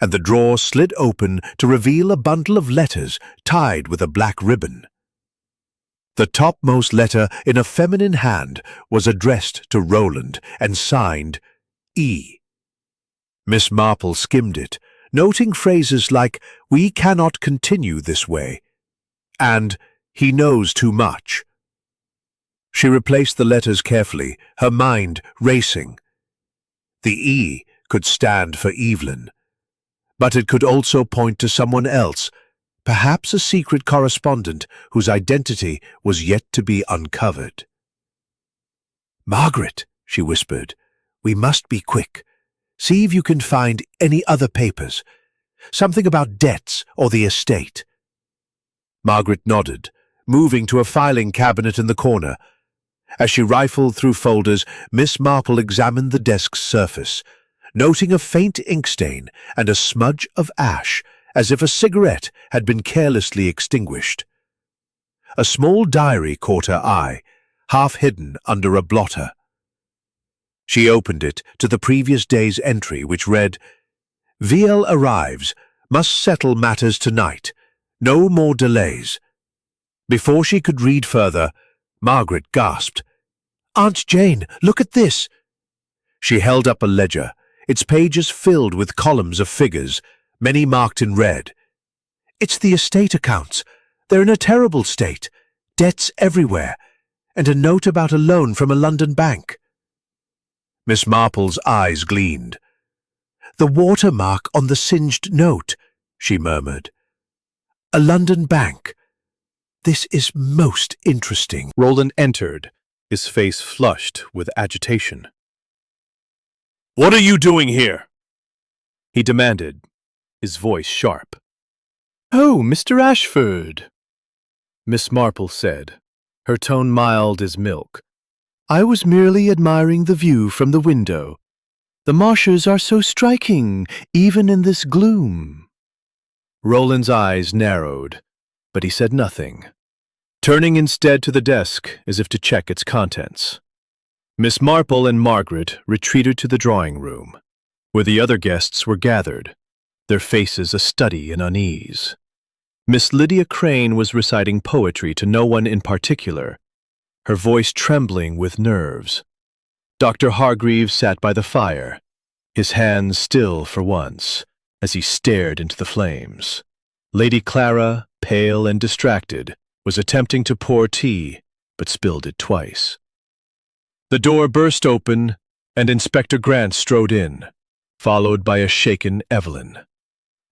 and the drawer slid open to reveal a bundle of letters tied with a black ribbon. The topmost letter in a feminine hand was addressed to Roland and signed E. Miss Marple skimmed it, noting phrases like, "We cannot continue this way," and "He knows too much." She replaced the letters carefully, her mind racing. The E could stand for Evelyn, but it could also point to someone else, perhaps a secret correspondent whose identity was yet to be uncovered. "Margaret," she whispered, "we must be quick. See if you can find any other papers. Something about debts or the estate." Margaret nodded, moving to a filing cabinet in the corner. As she rifled through folders, Miss Marple examined the desk's surface, noting a faint ink stain and a smudge of ash, as if a cigarette had been carelessly extinguished. A small diary caught her eye, half hidden under a blotter. She opened it to the previous day's entry, which read, "VL arrives, must settle matters tonight. No more delays." Before she could read further, Margaret gasped, "Aunt Jane, look at this!" She held up a ledger, its pages filled with columns of figures, many marked in red. "It's the estate accounts. They're in a terrible state. Debts everywhere, and a note about a loan from a London bank." Miss Marple's eyes gleamed. "The watermark on the singed note," she murmured. "A London bank. This is most interesting." Roland entered, his face flushed with agitation. "What are you doing here?" he demanded, his voice sharp. "Oh, Mr. Ashford," Miss Marple said, her tone mild as milk. "I was merely admiring the view from the window. The marshes are so striking, even in this gloom." Roland's eyes narrowed, but he said nothing. turning instead to the desk as if to check its contents. Miss Marple and Margaret retreated to the drawing room, where the other guests were gathered, their faces a study in unease. Miss Lydia Crane was reciting poetry to no one in particular, her voice trembling with nerves. Dr. Hargreaves sat by the fire, his hands still for once, as he stared into the flames. Lady Clara, pale and distracted, was attempting to pour tea, but spilled it twice. The door burst open, and Inspector Grant strode in, followed by a shaken Evelyn.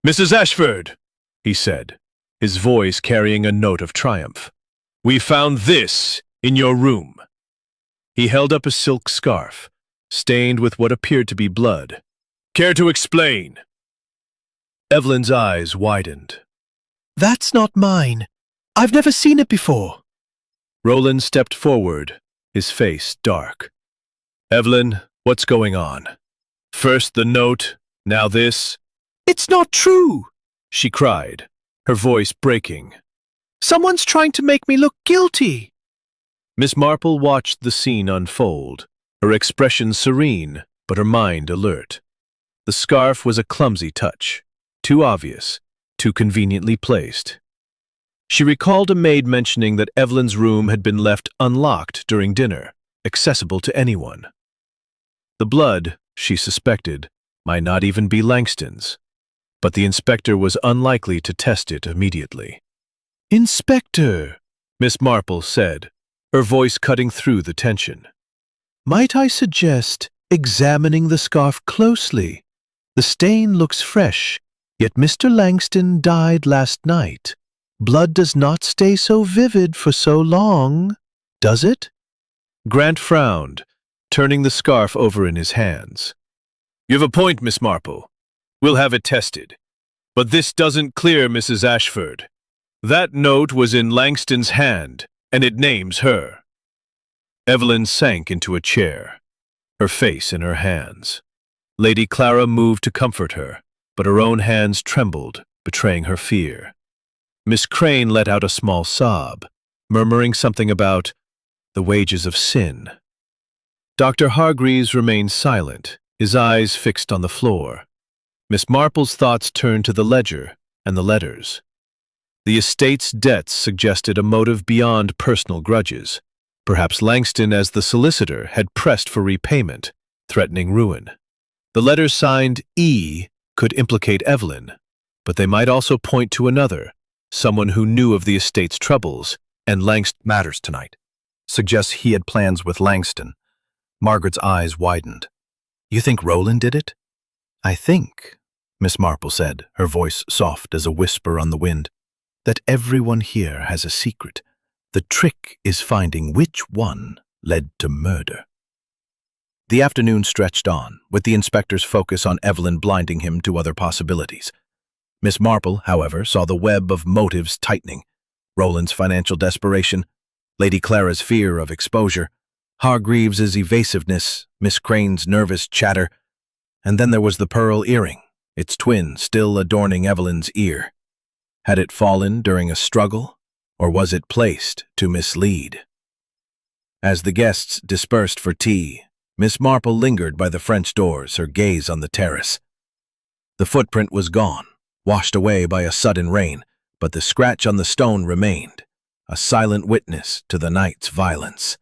"Mrs. Ashford," he said, his voice carrying a note of triumph. "We found this in your room." He held up a silk scarf, stained with what appeared to be blood. "Care to explain?" Evelyn's eyes widened. That's not mine. I've never seen it before. Roland stepped forward, his face dark. "Evelyn, what's going on? First the note, now this." It's not true, she cried, her voice breaking. Someone's trying to make me look guilty. Miss Marple watched the scene unfold, her expression serene, but her mind alert. The scarf was a clumsy touch, too obvious, too conveniently placed. She recalled a maid mentioning that Evelyn's room had been left unlocked during dinner, accessible to anyone. The blood, she suspected, might not even be Langston's, but the inspector was unlikely to test it immediately. "Inspector," Miss Marple said, her voice cutting through the tension. "Might I suggest examining the scarf closely? The stain looks fresh, yet Mr. Langston died last night. Blood does not stay so vivid for so long, does it?" Grant frowned, turning the scarf over in his hands. "You have a point, Miss Marple. We'll have it tested. But this doesn't clear Mrs. Ashford. That note was in Langston's hand, and it names her." Evelyn sank into a chair, her face in her hands. Lady Clara moved to comfort her, but her own hands trembled, betraying her fear. Miss Crane let out a small sob, murmuring something about the wages of sin. Dr. Hargreaves remained silent, his eyes fixed on the floor. Miss Marple's thoughts turned to the ledger and the letters. The estate's debts suggested a motive beyond personal grudges. Perhaps Langston, as the solicitor, had pressed for repayment, threatening ruin. The letters signed E could implicate Evelyn, but they might also point to another, someone who knew of the estate's troubles, and Langston Matters tonight. Suggests he had plans with Langston. Margaret's eyes widened. "You think Roland did it?" "I think," Miss Marple said, her voice soft as a whisper on the wind, "that everyone here has a secret. The trick is finding which one led to murder." The afternoon stretched on, with the inspector's focus on Evelyn blinding him to other possibilities. Miss Marple, however, saw the web of motives tightening. Roland's financial desperation, Lady Clara's fear of exposure, Hargreaves's evasiveness, Miss Crane's nervous chatter, and then there was the pearl earring, its twin still adorning Evelyn's ear. Had it fallen during a struggle, or was it placed to mislead? As the guests dispersed for tea, Miss Marple lingered by the French doors, her gaze on the terrace. The footprint was gone, washed away by a sudden rain, but the scratch on the stone remained, a silent witness to the night's violence.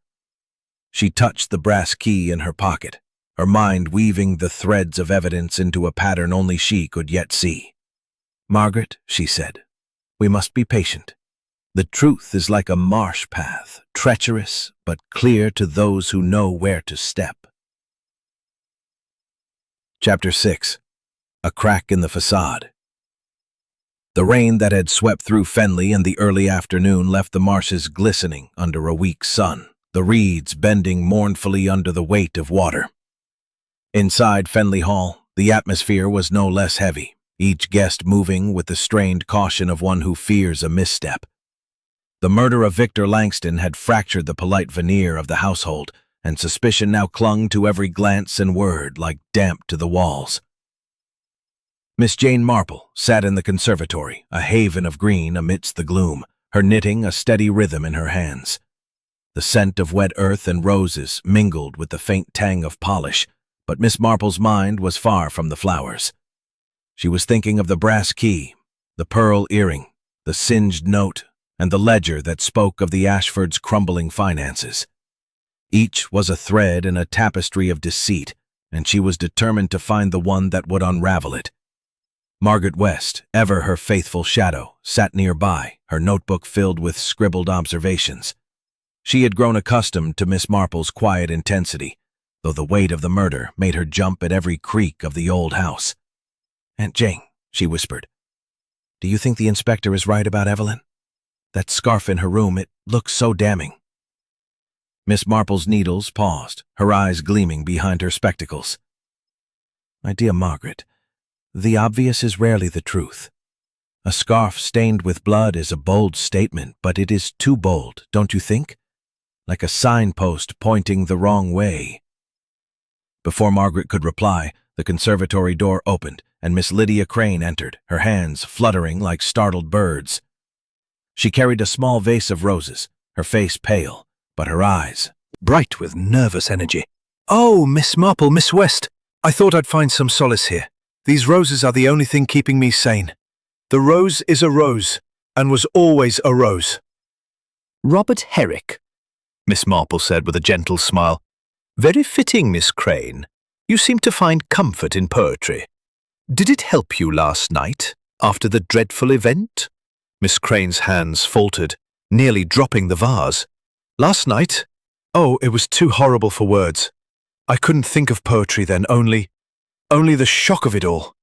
She touched the brass key in her pocket, her mind weaving the threads of evidence into a pattern only she could yet see. "Margaret," she said, "we must be patient. The truth is like a marsh path, treacherous but clear to those who know where to step." Chapter 6. A Crack in the Facade. The rain that had swept through Fenley in the early afternoon left the marshes glistening under a weak sun, the reeds bending mournfully under the weight of water. Inside Fenley Hall, the atmosphere was no less heavy, each guest moving with the strained caution of one who fears a misstep. The murder of Victor Langston had fractured the polite veneer of the household, and suspicion now clung to every glance and word like damp to the walls. Miss Jane Marple sat in the conservatory, a haven of green amidst the gloom, her knitting a steady rhythm in her hands. The scent of wet earth and roses mingled with the faint tang of polish, but Miss Marple's mind was far from the flowers. She was thinking of the brass key, the pearl earring, the singed note, and the ledger that spoke of the Ashfords' crumbling finances. Each was a thread in a tapestry of deceit, and she was determined to find the one that would unravel it. Margaret West, ever her faithful shadow, sat nearby, her notebook filled with scribbled observations. She had grown accustomed to Miss Marple's quiet intensity, though the weight of the murder made her jump at every creak of the old house. "Aunt Jane," she whispered, "do you think the inspector is right about Evelyn? That scarf in her room, it looks so damning." Miss Marple's needles paused, her eyes gleaming behind her spectacles. "My dear Margaret, the obvious is rarely the truth. A scarf stained with blood is a bold statement, but it is too bold, don't you think? Like a signpost pointing the wrong way." Before Margaret could reply, the conservatory door opened, and Miss Lydia Crane entered, her hands fluttering like startled birds. She carried a small vase of roses, her face pale, but her eyes bright with nervous energy. "Oh, Miss Marple, Miss West, I thought I'd find some solace here. These roses are the only thing keeping me sane. The rose is a rose, and was always a rose." "Robert Herrick," Miss Marple said with a gentle smile. "Very fitting, Miss Crane. You seem to find comfort in poetry. Did it help you last night, after the dreadful event?" Miss Crane's hands faltered, nearly dropping the vase. "Last night? Oh, it was too horrible for words. I couldn't think of poetry then, only the shock of it all."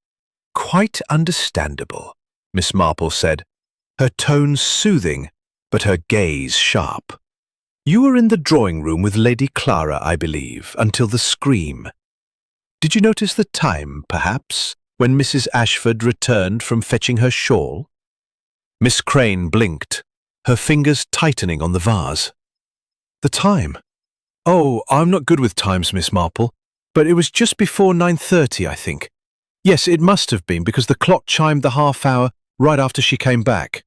"Quite understandable," Miss Marple said, her tone soothing, but her gaze sharp. "You were in the drawing room with Lady Clara, I believe, until the scream. Did you notice the time, perhaps, when Mrs. Ashford returned from fetching her shawl?" Miss Crane blinked, her fingers tightening on the vase. "The time? Oh, I'm not good with times, Miss Marple, but it was just before 9:30, I think. Yes, it must have been, because the clock chimed the half hour right after she came back."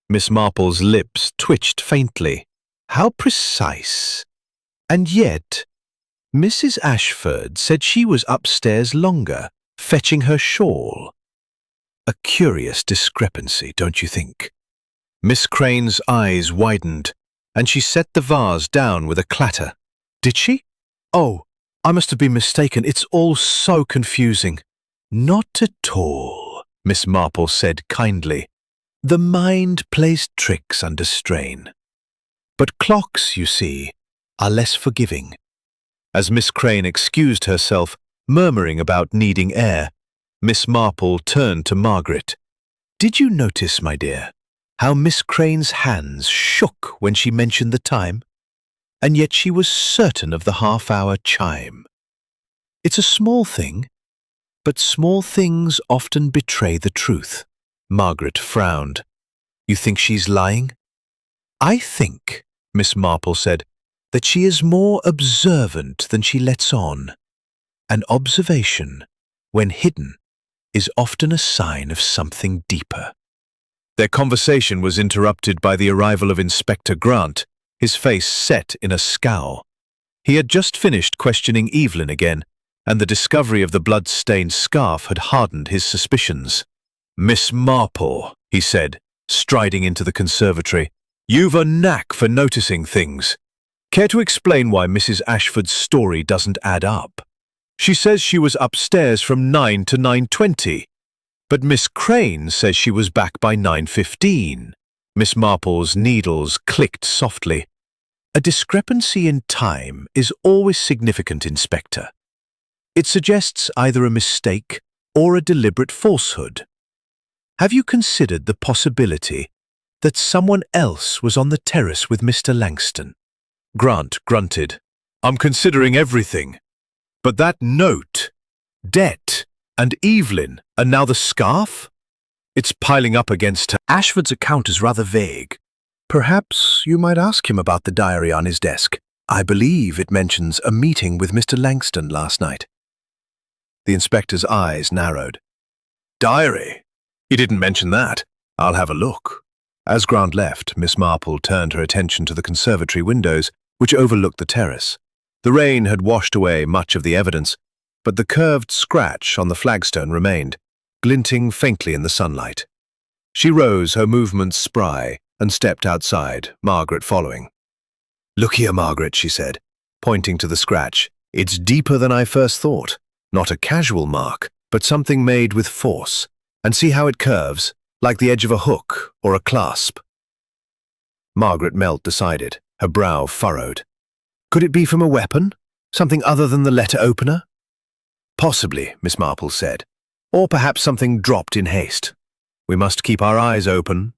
Miss Marple's lips twitched faintly. How precise. And yet, Mrs. Ashford said she was upstairs longer, fetching her shawl. A curious discrepancy, don't you think? Miss Crane's eyes widened, and she set the vase down with a clatter. "Did she? Oh, I must have been mistaken. It's all so confusing." "Not at all," Miss Marple said kindly. "The mind plays tricks under strain. But clocks, you see, are less forgiving." As Miss Crane excused herself, murmuring about needing air, Miss Marple turned to Margaret. "Did you notice, my dear, how Miss Crane's hands shook when she mentioned the time? And yet she was certain of the half-hour chime. It's a small thing, but small things often betray the truth." Margaret frowned. "You think she's lying?" "I think," Miss Marple said, "that she is more observant than she lets on. An observation, when hidden, is often a sign of something deeper." Their conversation was interrupted by the arrival of Inspector Grant, his face set in a scowl. He had just finished questioning Evelyn again, and the discovery of the blood-stained scarf had hardened his suspicions. "Miss Marple," he said, striding into the conservatory, "you've a knack for noticing things. Care to explain why Mrs. Ashford's story doesn't add up? She says she was upstairs from 9 to 9:20, but Miss Crane says she was back by 9:15. Miss Marple's needles clicked softly. "A discrepancy in time is always significant, Inspector. It suggests either a mistake or a deliberate falsehood. Have you considered the possibility that someone else was on the terrace with Mr. Langston?" Grant grunted. "I'm considering everything. But that note, debt, and Evelyn, and now the scarf? It's piling up against her." "Ashford's account is rather vague. Perhaps you might ask him about the diary on his desk. I believe it mentions a meeting with Mr. Langston last night." The inspector's eyes narrowed. "Diary? He didn't mention that. I'll have a look." As Grant left, Miss Marple turned her attention to the conservatory windows, which overlooked the terrace. The rain had washed away much of the evidence, but the curved scratch on the flagstone remained, glinting faintly in the sunlight. She rose, her movements spry, and stepped outside, Margaret following. "Look here, Margaret," she said, pointing to the scratch. "It's deeper than I first thought. Not a casual mark, but something made with force. And see how it curves, like the edge of a hook or a clasp." Margaret Melt decided, her brow furrowed. Could it be from a weapon? Something other than the letter opener? "Possibly," Miss Marple said. "Or perhaps something dropped in haste. We must keep our eyes open."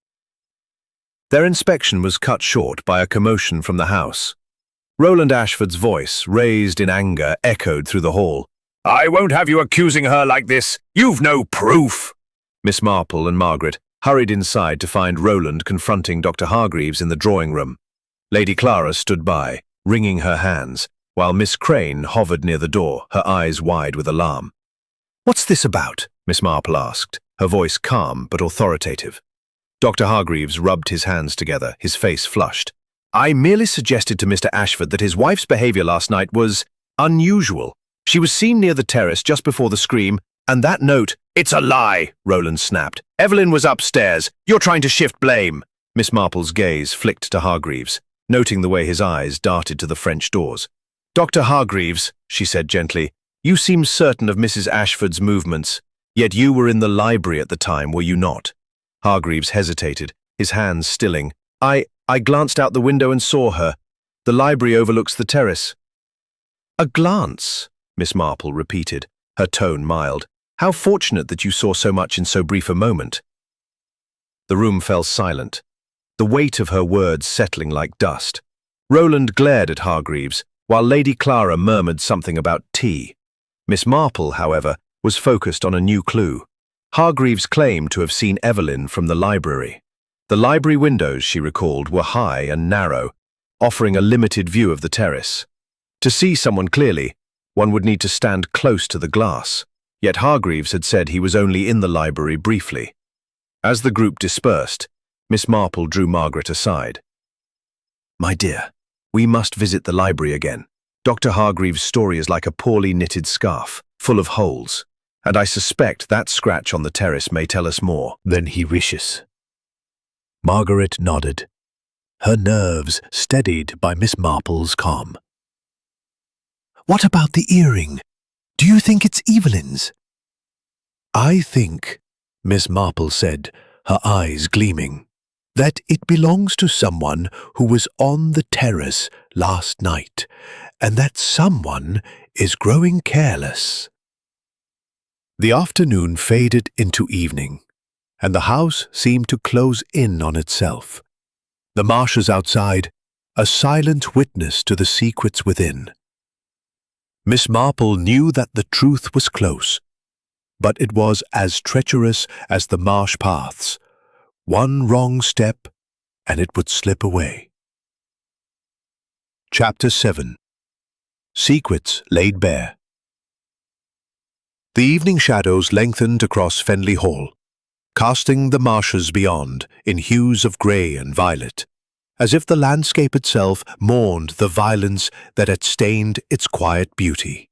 Their inspection was cut short by a commotion from the house. Roland Ashford's voice, raised in anger, echoed through the hall. "I won't have you accusing her like this. You've no proof." Miss Marple and Margaret hurried inside to find Roland confronting Dr. Hargreaves in the drawing room. Lady Clara stood by, wringing her hands, while Miss Crane hovered near the door, her eyes wide with alarm. "What's this about?" Miss Marple asked, her voice calm but authoritative. Dr. Hargreaves rubbed his hands together, his face flushed. "I merely suggested to Mr. Ashford that his wife's behavior last night was unusual. She was seen near the terrace just before the scream, and that note—" "It's a lie," Roland snapped. "Evelyn was upstairs. You're trying to shift blame." Miss Marple's gaze flicked to Hargreaves, noting the way his eyes darted to the French doors. "Dr. Hargreaves," she said gently, "you seem certain of Mrs. Ashford's movements, yet you were in the library at the time, were you not?" Hargreaves hesitated, his hands stilling. I glanced out the window and saw her. The library overlooks the terrace." "A glance," Miss Marple repeated, her tone mild. "How fortunate that you saw so much in so brief a moment." The room fell silent, the weight of her words settling like dust. Roland glared at Hargreaves, while Lady Clara murmured something about tea. Miss Marple, however, was focused on a new clue. Hargreaves claimed to have seen Evelyn from the library. The library windows, she recalled, were high and narrow, offering a limited view of the terrace. To see someone clearly, one would need to stand close to the glass, yet Hargreaves had said he was only in the library briefly. As the group dispersed, Miss Marple drew Margaret aside. "My dear, we must visit the library again. Dr. Hargreaves' story is like a poorly knitted scarf, full of holes, and I suspect that scratch on the terrace may tell us more than he wishes." Margaret nodded, her nerves steadied by Miss Marple's calm. What about the earring? Do you think it's Evelyn's? "I think," Miss Marple said, her eyes gleaming, "that it belongs to someone who was on the terrace last night, and that someone is growing careless." The afternoon faded into evening, and the house seemed to close in on itself. The marshes outside, a silent witness to the secrets within. Miss Marple knew that the truth was close, but it was as treacherous as the marsh paths. One wrong step, and it would slip away. Chapter 7. Secrets Laid Bare. The evening shadows lengthened across Fenley Hall, casting the marshes beyond in hues of grey and violet, as if the landscape itself mourned the violence that had stained its quiet beauty.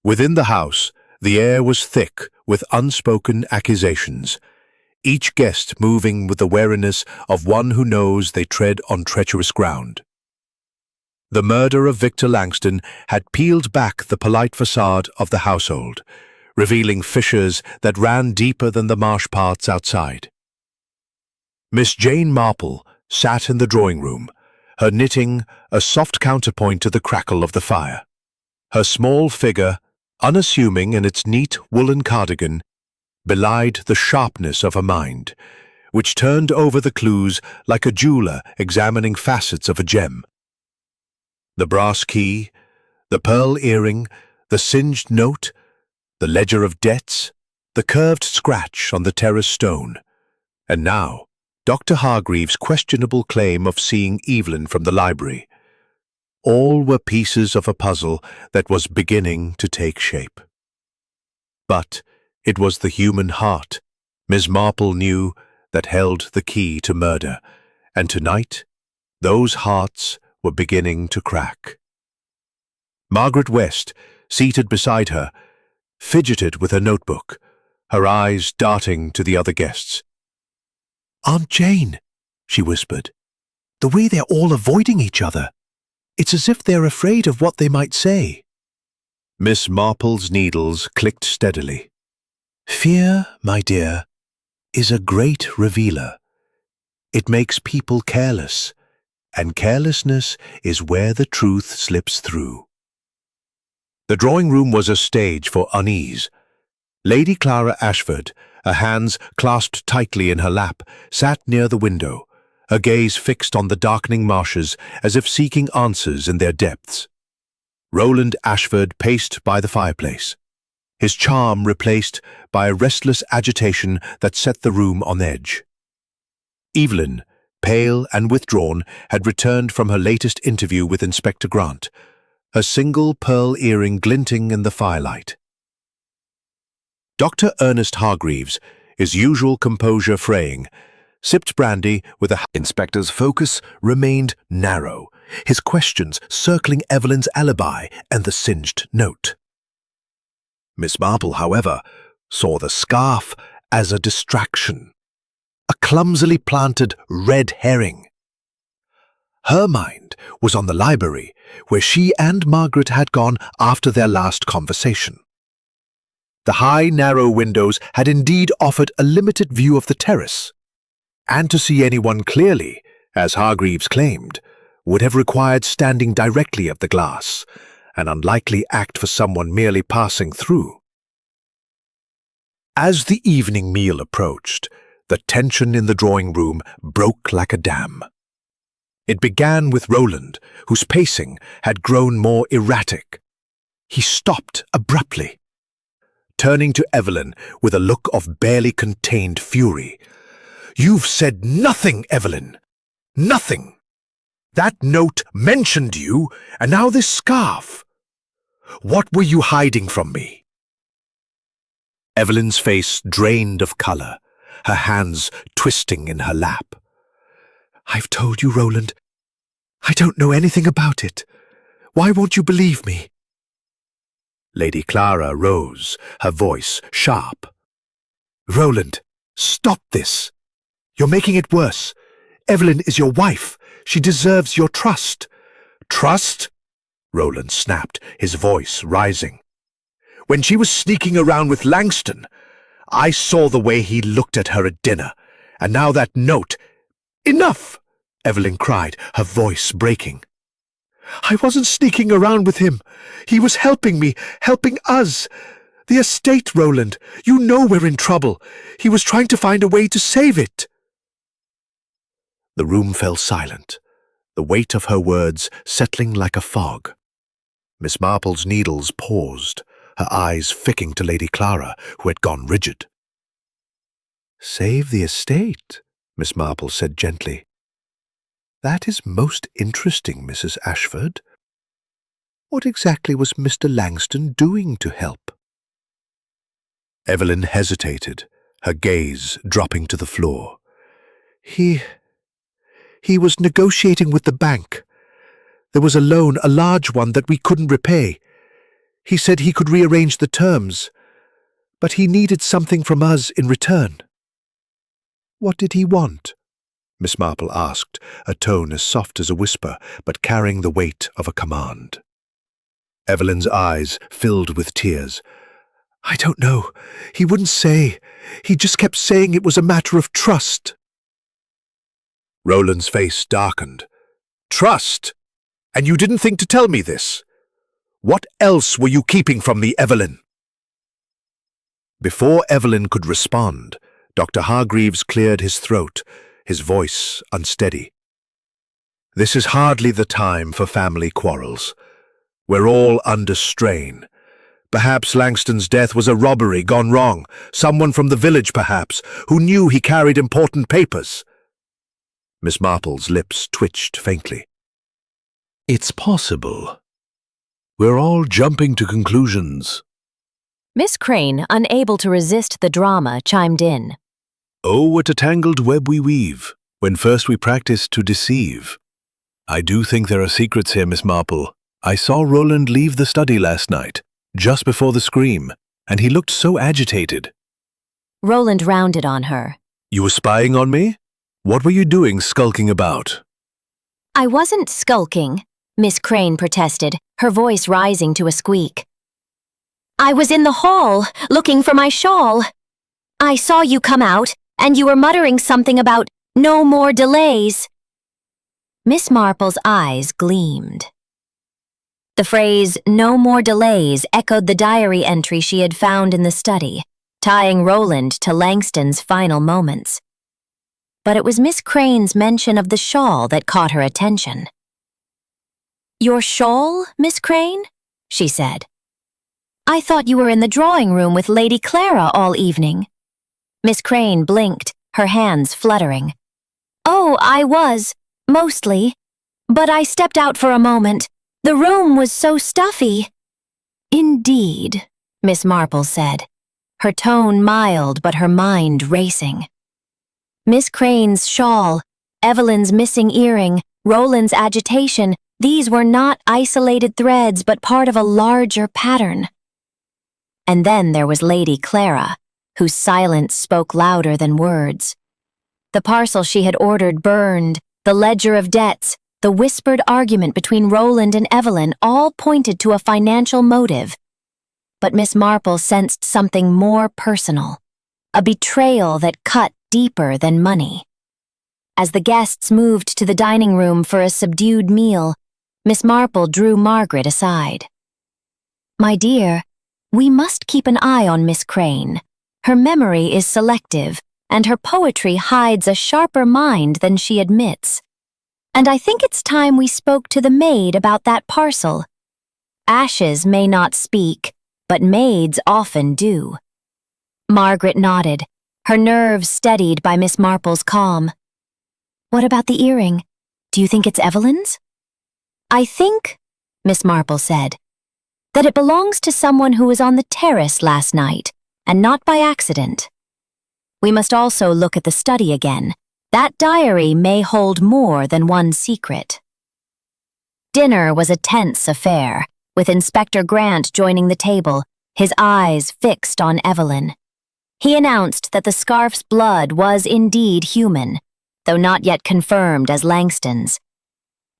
Within the house, the air was thick with unspoken accusations, each guest moving with the wariness of one who knows they tread on treacherous ground. The murder of Victor Langston had peeled back the polite facade of the household, revealing fissures that ran deeper than the marsh paths outside. Miss Jane Marple sat in the drawing-room, her knitting a soft counterpoint to the crackle of the fire. Her small figure, unassuming in its neat woolen cardigan, belied the sharpness of her mind, which turned over the clues like a jeweler examining facets of a gem. The brass key, the pearl earring, the singed note, the ledger of debts, the curved scratch on the terrace stone, and now Dr. Hargreaves' questionable claim of seeing Evelyn from the library. All were pieces of a puzzle that was beginning to take shape. But it was the human heart, Miss Marple knew, that held the key to murder, and tonight, those hearts were beginning to crack. Margaret West, seated beside her, fidgeted with her notebook, her eyes darting to the other guests. "Aunt Jane," she whispered, "the way they're all avoiding each other. It's as if they're afraid of what they might say." Miss Marple's needles clicked steadily. "Fear, my dear, is a great revealer. It makes people careless, and carelessness is where the truth slips through." The drawing room was a stage for unease. Lady Clara Ashford, her hands clasped tightly in her lap, sat near the window, her gaze fixed on the darkening marshes as if seeking answers in their depths. Roland Ashford paced by the fireplace, his charm replaced by a restless agitation that set the room on edge. Evelyn, pale and withdrawn, had returned from her latest interview with Inspector Grant, her single pearl earring glinting in the firelight. Dr. Ernest Hargreaves, his usual composure fraying, sipped brandy with a... Inspector's focus remained narrow, his questions circling Evelyn's alibi and the singed note. Miss Marple, however, saw the scarf as a distraction, a clumsily planted red herring. Her mind was on the library, where she and Margaret had gone after their last conversation. The high, narrow windows had indeed offered a limited view of the terrace, and to see anyone clearly, as Hargreaves claimed, would have required standing directly at the glass, an unlikely act for someone merely passing through. As the evening meal approached, the tension in the drawing room broke like a dam. It began with Roland, whose pacing had grown more erratic. He stopped abruptly, turning to Evelyn with a look of barely contained fury. "You've said nothing, Evelyn. Nothing. That note mentioned you, and now this scarf. What were you hiding from me?" Evelyn's face drained of color, her hands twisting in her lap. "I've told you, Roland. I don't know anything about it. Why won't you believe me?" Lady Clara rose, her voice sharp. "Roland, stop this. You're making it worse. Evelyn is your wife. She deserves your trust." "Trust?" Roland snapped, his voice rising. "When she was sneaking around with Langston, I saw the way he looked at her at dinner, and now that note—" "Enough!" Evelyn cried, her voice breaking. "I wasn't sneaking around with him. He was helping me, helping us. The estate, Roland. You know we're in trouble. He was trying to find a way to save it." The room fell silent, the weight of her words settling like a fog. Miss Marple's needles paused, her eyes ficking to Lady Clara, who had gone rigid. "Save the estate," Miss Marple said gently. "That is most interesting, Mrs. Ashford. What exactly was Mr. Langston doing to help?" Evelyn hesitated, her gaze dropping to the floor. He was negotiating with the bank. There was a loan, a large one, that we couldn't repay. He said he could rearrange the terms, but he needed something from us in return." "What did he want?" Miss Marple asked, a tone as soft as a whisper, but carrying the weight of a command. Evelyn's eyes filled with tears. "I don't know. He wouldn't say. He just kept saying it was a matter of trust." Roland's face darkened. "Trust? And you didn't think to tell me this? What else were you keeping from me, Evelyn?" Before Evelyn could respond, Dr. Hargreaves cleared his throat, his voice unsteady. "This is hardly the time for family quarrels. We're all under strain. Perhaps Langston's death was a robbery gone wrong, someone from the village perhaps, who knew he carried important papers." Miss Marple's lips twitched faintly. "It's possible. We're all jumping to conclusions." Miss Crane, unable to resist the drama, chimed in. Oh, what a tangled web we weave, when first we practice to deceive. I do think there are secrets here, Miss Marple. I saw Roland leave the study last night, just before the scream, and he looked so agitated. Roland rounded on her. You were spying on me? What were you doing skulking about? I wasn't skulking, Miss Crane protested, her voice rising to a squeak. I was in the hall, looking for my shawl. I saw you come out, and you were muttering something about no more delays. Miss Marple's eyes gleamed. The phrase, no more delays, echoed the diary entry she had found in the study, tying Roland to Langston's final moments. But it was Miss Crane's mention of the shawl that caught her attention. Your shawl, Miss Crane? She said. I thought you were in the drawing room with Lady Clara all evening. Miss Crane blinked, her hands fluttering. Oh, I was, mostly. But I stepped out for a moment. The room was so stuffy. Indeed, Miss Marple said, her tone mild but her mind racing. Miss Crane's shawl, Evelyn's missing earring, Roland's agitation, these were not isolated threads but part of a larger pattern. And then there was Lady Clara, whose silence spoke louder than words. The parcel she had ordered burned, the ledger of debts, the whispered argument between Roland and Evelyn all pointed to a financial motive. But Miss Marple sensed something more personal, a betrayal that cut deeper than money. As the guests moved to the dining room for a subdued meal, Miss Marple drew Margaret aside. My dear, we must keep an eye on Miss Crane. Her memory is selective, and her poetry hides a sharper mind than she admits. And I think it's time we spoke to the maid about that parcel. Ashes may not speak, but maids often do. Margaret nodded, her nerves steadied by Miss Marple's calm. What about the earring? Do you think it's Evelyn's? I think, Miss Marple said, that it belongs to someone who was on the terrace last night, and not by accident. We must also look at the study again. That diary may hold more than one secret. Dinner was a tense affair, with Inspector Grant joining the table, his eyes fixed on Evelyn. He announced that the scarf's blood was indeed human, though not yet confirmed as Langston's.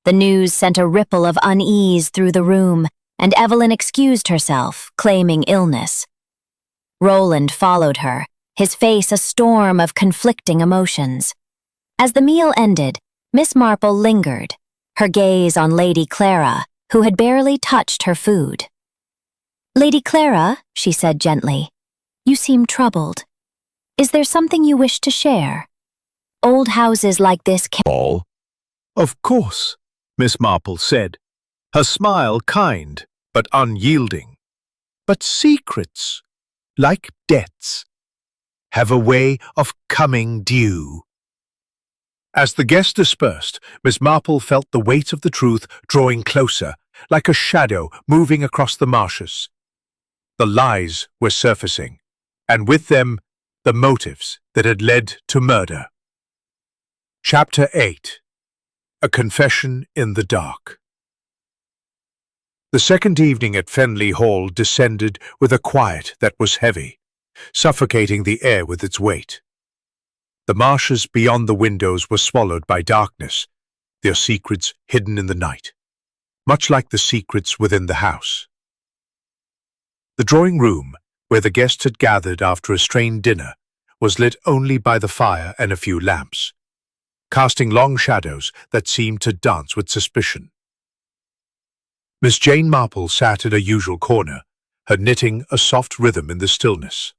The news sent a ripple of unease through the room, and Evelyn excused herself, claiming illness. Roland followed her, his face a storm of conflicting emotions. As the meal ended, Miss Marple lingered, her gaze on Lady Clara, who had barely touched her food. Lady Clara, she said gently, you seem troubled. Is there something you wish to share? Old houses like this can— All? Of course, Miss Marple said, her smile kind but unyielding. But secrets, like debts, have a way of coming due. As the guests dispersed, Miss Marple felt the weight of the truth drawing closer, like a shadow moving across the marshes. The lies were surfacing, and with them, the motives that had led to murder. Chapter 8. A Confession in the Dark. The second evening at Fenley Hall descended with a quiet that was heavy, suffocating the air with its weight. The marshes beyond the windows were swallowed by darkness, their secrets hidden in the night, much like the secrets within the house. The drawing room, where the guests had gathered after a strained dinner, was lit only by the fire and a few lamps, casting long shadows that seemed to dance with suspicion. Miss Jane Marple sat in her usual corner, her knitting a soft rhythm in the stillness.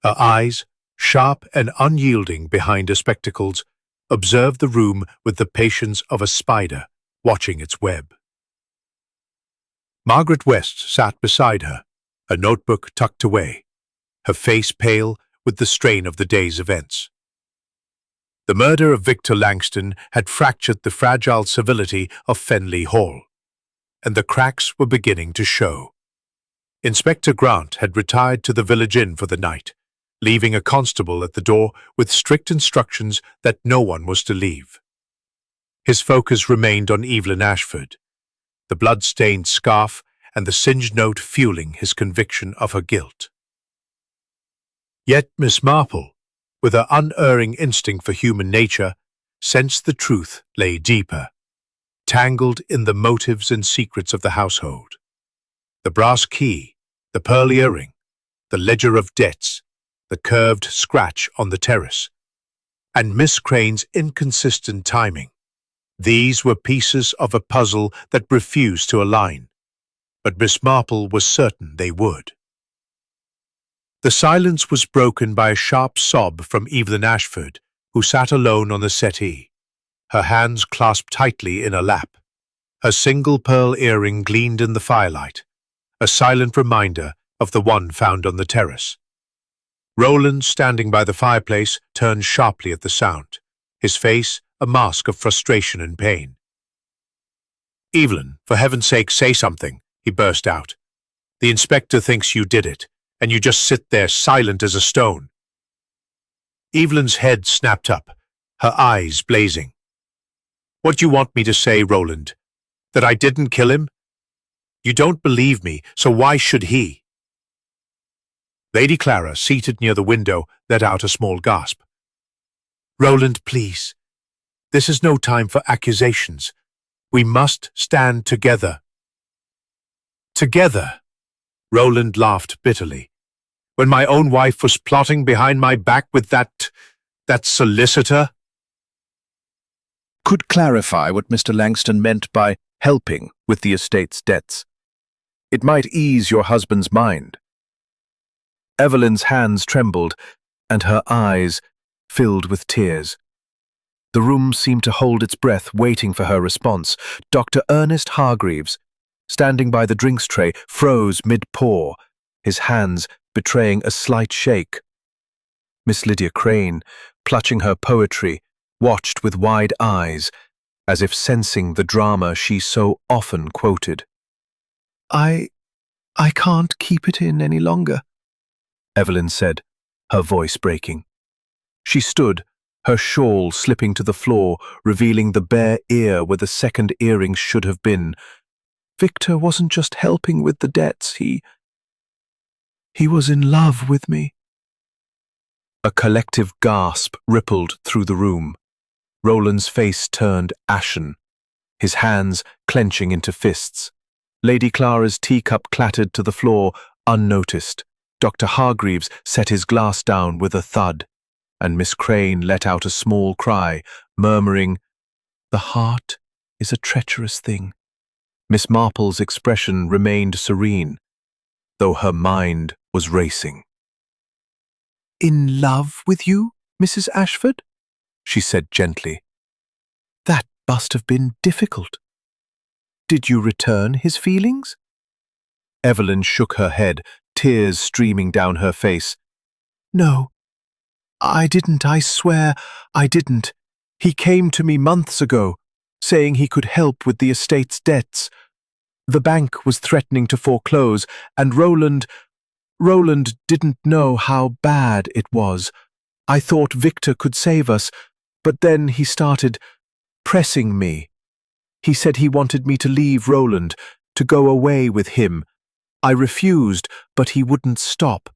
Her eyes, sharp and unyielding behind her spectacles, observed the room with the patience of a spider watching its web. Margaret West sat beside her, her notebook tucked away, her face pale with the strain of the day's events. The murder of Victor Langston had fractured the fragile civility of Fenley Hall, and the cracks were beginning to show. Inspector Grant had retired to the village inn for the night, leaving a constable at the door with strict instructions that no one was to leave. His focus remained on Evelyn Ashford, the blood-stained scarf and the singed note fueling his conviction of her guilt. Yet Miss Marple, with her unerring instinct for human nature, sensed the truth lay deeper, tangled in the motives and secrets of the household. The brass key, the pearl earring, the ledger of debts, the curved scratch on the terrace, and Miss Crane's inconsistent timing. These were pieces of a puzzle that refused to align, but Miss Marple was certain they would. The silence was broken by a sharp sob from Evelyn Ashford, who sat alone on the settee, her hands clasped tightly in her lap. Her single pearl earring gleamed in the firelight, a silent reminder of the one found on the terrace. Roland, standing by the fireplace, turned sharply at the sound, his face a mask of frustration and pain. "Evelyn, for heaven's sake, say something," he burst out. "The inspector thinks you did it, and you just sit there silent as a stone." Evelyn's head snapped up, her eyes blazing. "What do you want me to say, Roland? That I didn't kill him? You don't believe me, so why should he?" Lady Clara, seated near the window, let out a small gasp. "Roland, please. This is no time for accusations. We must stand together." "Together?" Roland laughed bitterly. "When my own wife was plotting behind my back with that solicitor?" Could clarify what Mr. Langston meant by helping with the estate's debts. It might ease your husband's mind. Evelyn's hands trembled, and her eyes filled with tears. The room seemed to hold its breath, waiting for her response. Dr. Ernest Hargreaves, standing by the drinks tray, froze mid-pour, his hands betraying a slight shake. Miss Lydia Crane, clutching her poetry, watched with wide eyes, as if sensing the drama she so often quoted. I can't keep it in any longer," Evelyn said, her voice breaking. She stood, her shawl slipping to the floor, revealing the bare ear where the second earring should have been. "Victor wasn't just helping with the debts, he was in love with me." A collective gasp rippled through the room. Roland's face turned ashen, his hands clenching into fists. Lady Clara's teacup clattered to the floor, unnoticed. Dr. Hargreaves set his glass down with a thud, and Miss Crane let out a small cry, murmuring, "The heart is a treacherous thing." Miss Marple's expression remained serene, though her mind was racing. "In love with you, Mrs. Ashford?" she said gently. "That must have been difficult. Did you return his feelings?" Evelyn shook her head, tears streaming down her face. "No, I didn't, I swear I didn't. He came to me months ago, saying he could help with the estate's debts. The bank was threatening to foreclose, and Roland didn't know how bad it was. I thought Victor could save us, but then he started pressing me. He said he wanted me to leave Roland, to go away with him. I refused, but he wouldn't stop.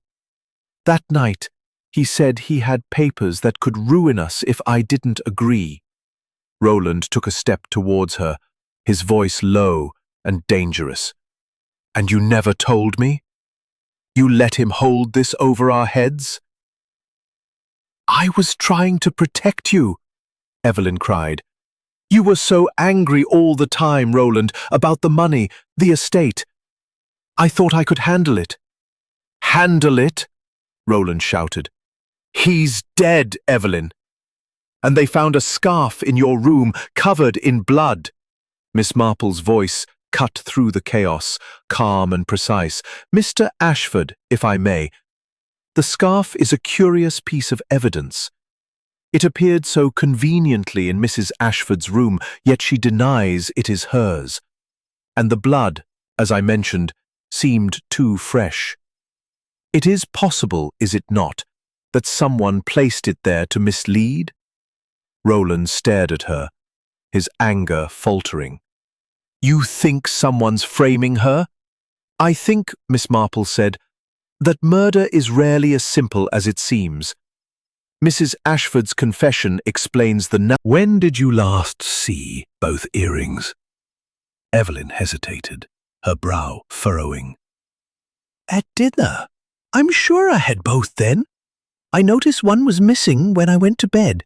That night, he said he had papers that could ruin us if I didn't agree." Roland took a step towards her, his voice low and dangerous. "And you never told me? You let him hold this over our heads?" "I was trying to protect you," Evelyn cried. "You were so angry all the time, Roland, about the money, the estate. I thought I could handle it." "Handle it?" Roland shouted. "He's dead, Evelyn. And they found a scarf in your room covered in blood." Miss Marple's voice cut through the chaos, calm and precise. "Mr. Ashford, if I may, the scarf is a curious piece of evidence. It appeared so conveniently in Mrs. Ashford's room, yet she denies it is hers. And the blood, as I mentioned, seemed too fresh. It is possible, is it not, that someone placed it there to mislead? Roland stared at her, his anger faltering. You think someone's framing her? I think, Miss Marple said, that murder is rarely as simple as it seems. Mrs. Ashford's confession explains the When did you last see both earrings? Evelyn hesitated, her brow furrowing. At dinner. I'm sure I had both then. I noticed one was missing when I went to bed.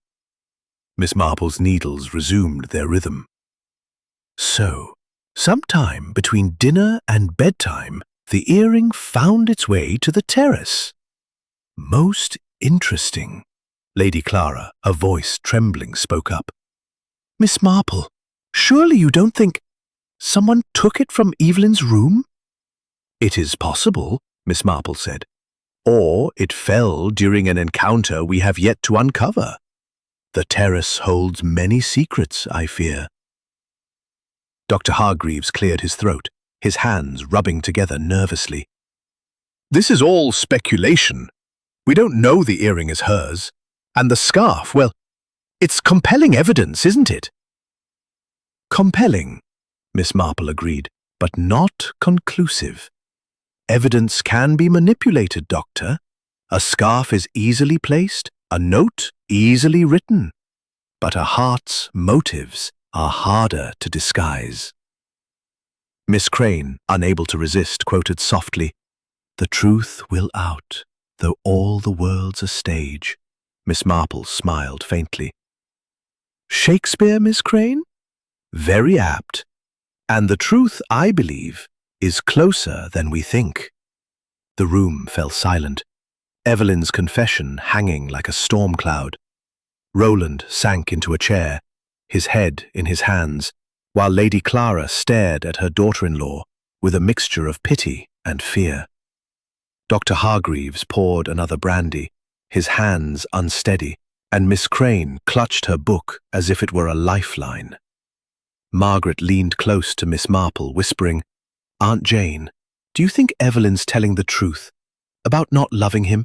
Miss Marple's needles resumed their rhythm. So, sometime between dinner and bedtime, the earring found its way to the terrace. Most interesting. Lady Clara, her voice trembling, spoke up. Miss Marple, surely you don't think someone took it from Evelyn's room? It is possible, Miss Marple said. Or it fell during an encounter we have yet to uncover. The terrace holds many secrets, I fear. Dr. Hargreaves cleared his throat, his hands rubbing together nervously. This is all speculation. We don't know the earring is hers. And the scarf, well, it's compelling evidence, isn't it? Compelling, Miss Marple agreed, but not conclusive. Evidence can be manipulated, Doctor. A scarf is easily placed, a note easily written. But a heart's motives are harder to disguise. Miss Crane, unable to resist, quoted softly, The truth will out, though all the world's a stage. Miss Marple smiled faintly. Shakespeare, Miss Crane? Very apt. And the truth, I believe, is closer than we think. The room fell silent, Evelyn's confession hanging like a storm cloud. Roland sank into a chair, his head in his hands, while Lady Clara stared at her daughter-in-law with a mixture of pity and fear. Dr. Hargreaves poured another brandy, his hands unsteady, and Miss Crane clutched her book as if it were a lifeline. Margaret leaned close to Miss Marple, whispering, Aunt Jane, do you think Evelyn's telling the truth about not loving him?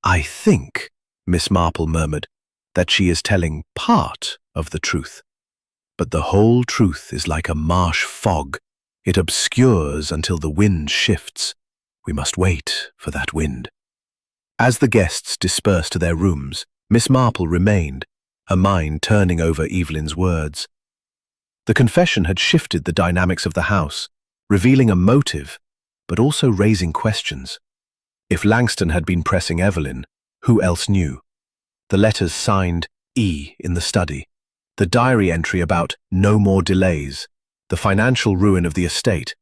I think, Miss Marple murmured, that she is telling part of the truth. But the whole truth is like a marsh fog. It obscures until the wind shifts. We must wait for that wind. As the guests dispersed to their rooms, Miss Marple remained, her mind turning over Evelyn's words. The confession had shifted the dynamics of the house, revealing a motive, but also raising questions. If Langston had been pressing Evelyn, who else knew? The letters signed E in the study, the diary entry about no more delays, the financial ruin of the estate,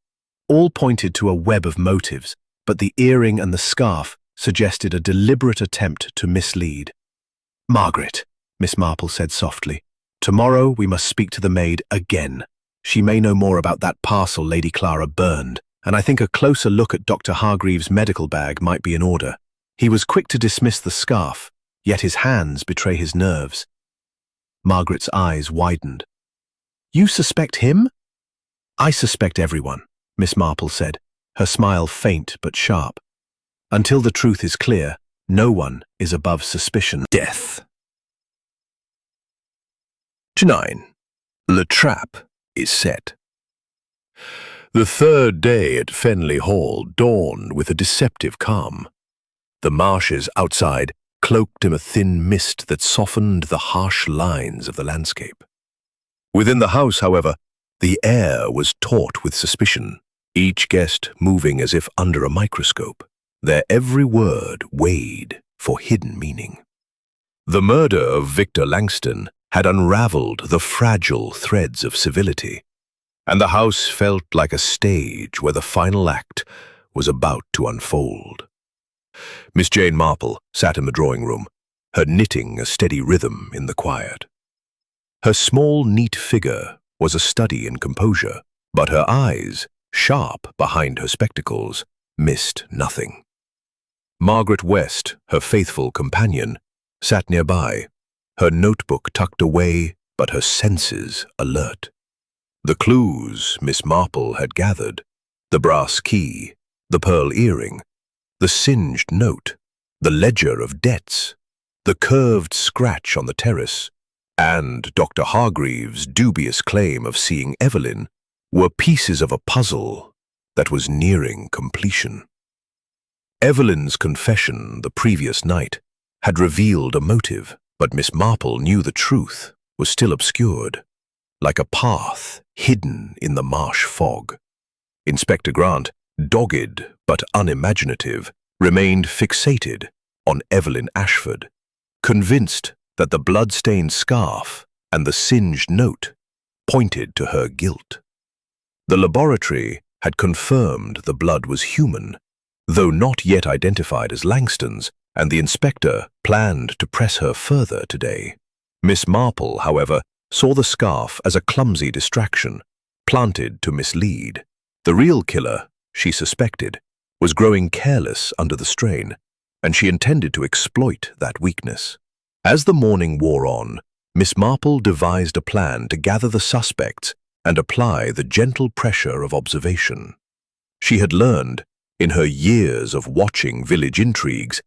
all pointed to a web of motives, but the earring and the scarf suggested a deliberate attempt to mislead. Margaret, Miss Marple said softly, tomorrow we must speak to the maid again. She may know more about that parcel Lady Clara burned, and I think a closer look at Dr. Hargreaves' medical bag might be in order. He was quick to dismiss the scarf, yet his hands betray his nerves. Margaret's eyes widened. You suspect him? I suspect everyone, Miss Marple said, her smile faint but sharp. Until the truth is clear, no one is above suspicion. Death. 9. The trap is set. The third day at Fenley Hall dawned with a deceptive calm. The marshes outside cloaked in a thin mist that softened the harsh lines of the landscape. Within the house, however, the air was taut with suspicion, each guest moving as if under a microscope, their every word weighed for hidden meaning. The murder of Victor Langston had unraveled the fragile threads of civility, and the house felt like a stage where the final act was about to unfold. Miss Jane Marple sat in the drawing-room, her knitting a steady rhythm in the quiet. Her small, neat figure was a study in composure, but her eyes, sharp behind her spectacles, missed nothing. Margaret West, her faithful companion, sat nearby, her notebook tucked away but her senses alert. The clues Miss Marple had gathered, the brass key, the pearl earring, the singed note, the ledger of debts, the curved scratch on the terrace, and Dr. Hargreaves' dubious claim of seeing Evelyn were pieces of a puzzle that was nearing completion. Evelyn's confession the previous night had revealed a motive, but Miss Marple knew the truth was still obscured, like a path hidden in the marsh fog. Inspector Grant, dogged but unimaginative, remained fixated on Evelyn Ashford, convinced that the blood-stained scarf and the singed note pointed to her guilt. The laboratory had confirmed the blood was human, though not yet identified as Langston's, and the inspector planned to press her further today. Miss Marple, however, saw the scarf as a clumsy distraction, planted to mislead. The real killer, she suspected, was growing careless under the strain, and she intended to exploit that weakness. As the morning wore on, Miss Marple devised a plan to gather the suspects and apply the gentle pressure of observation. She had learned, in her years of watching village intrigues,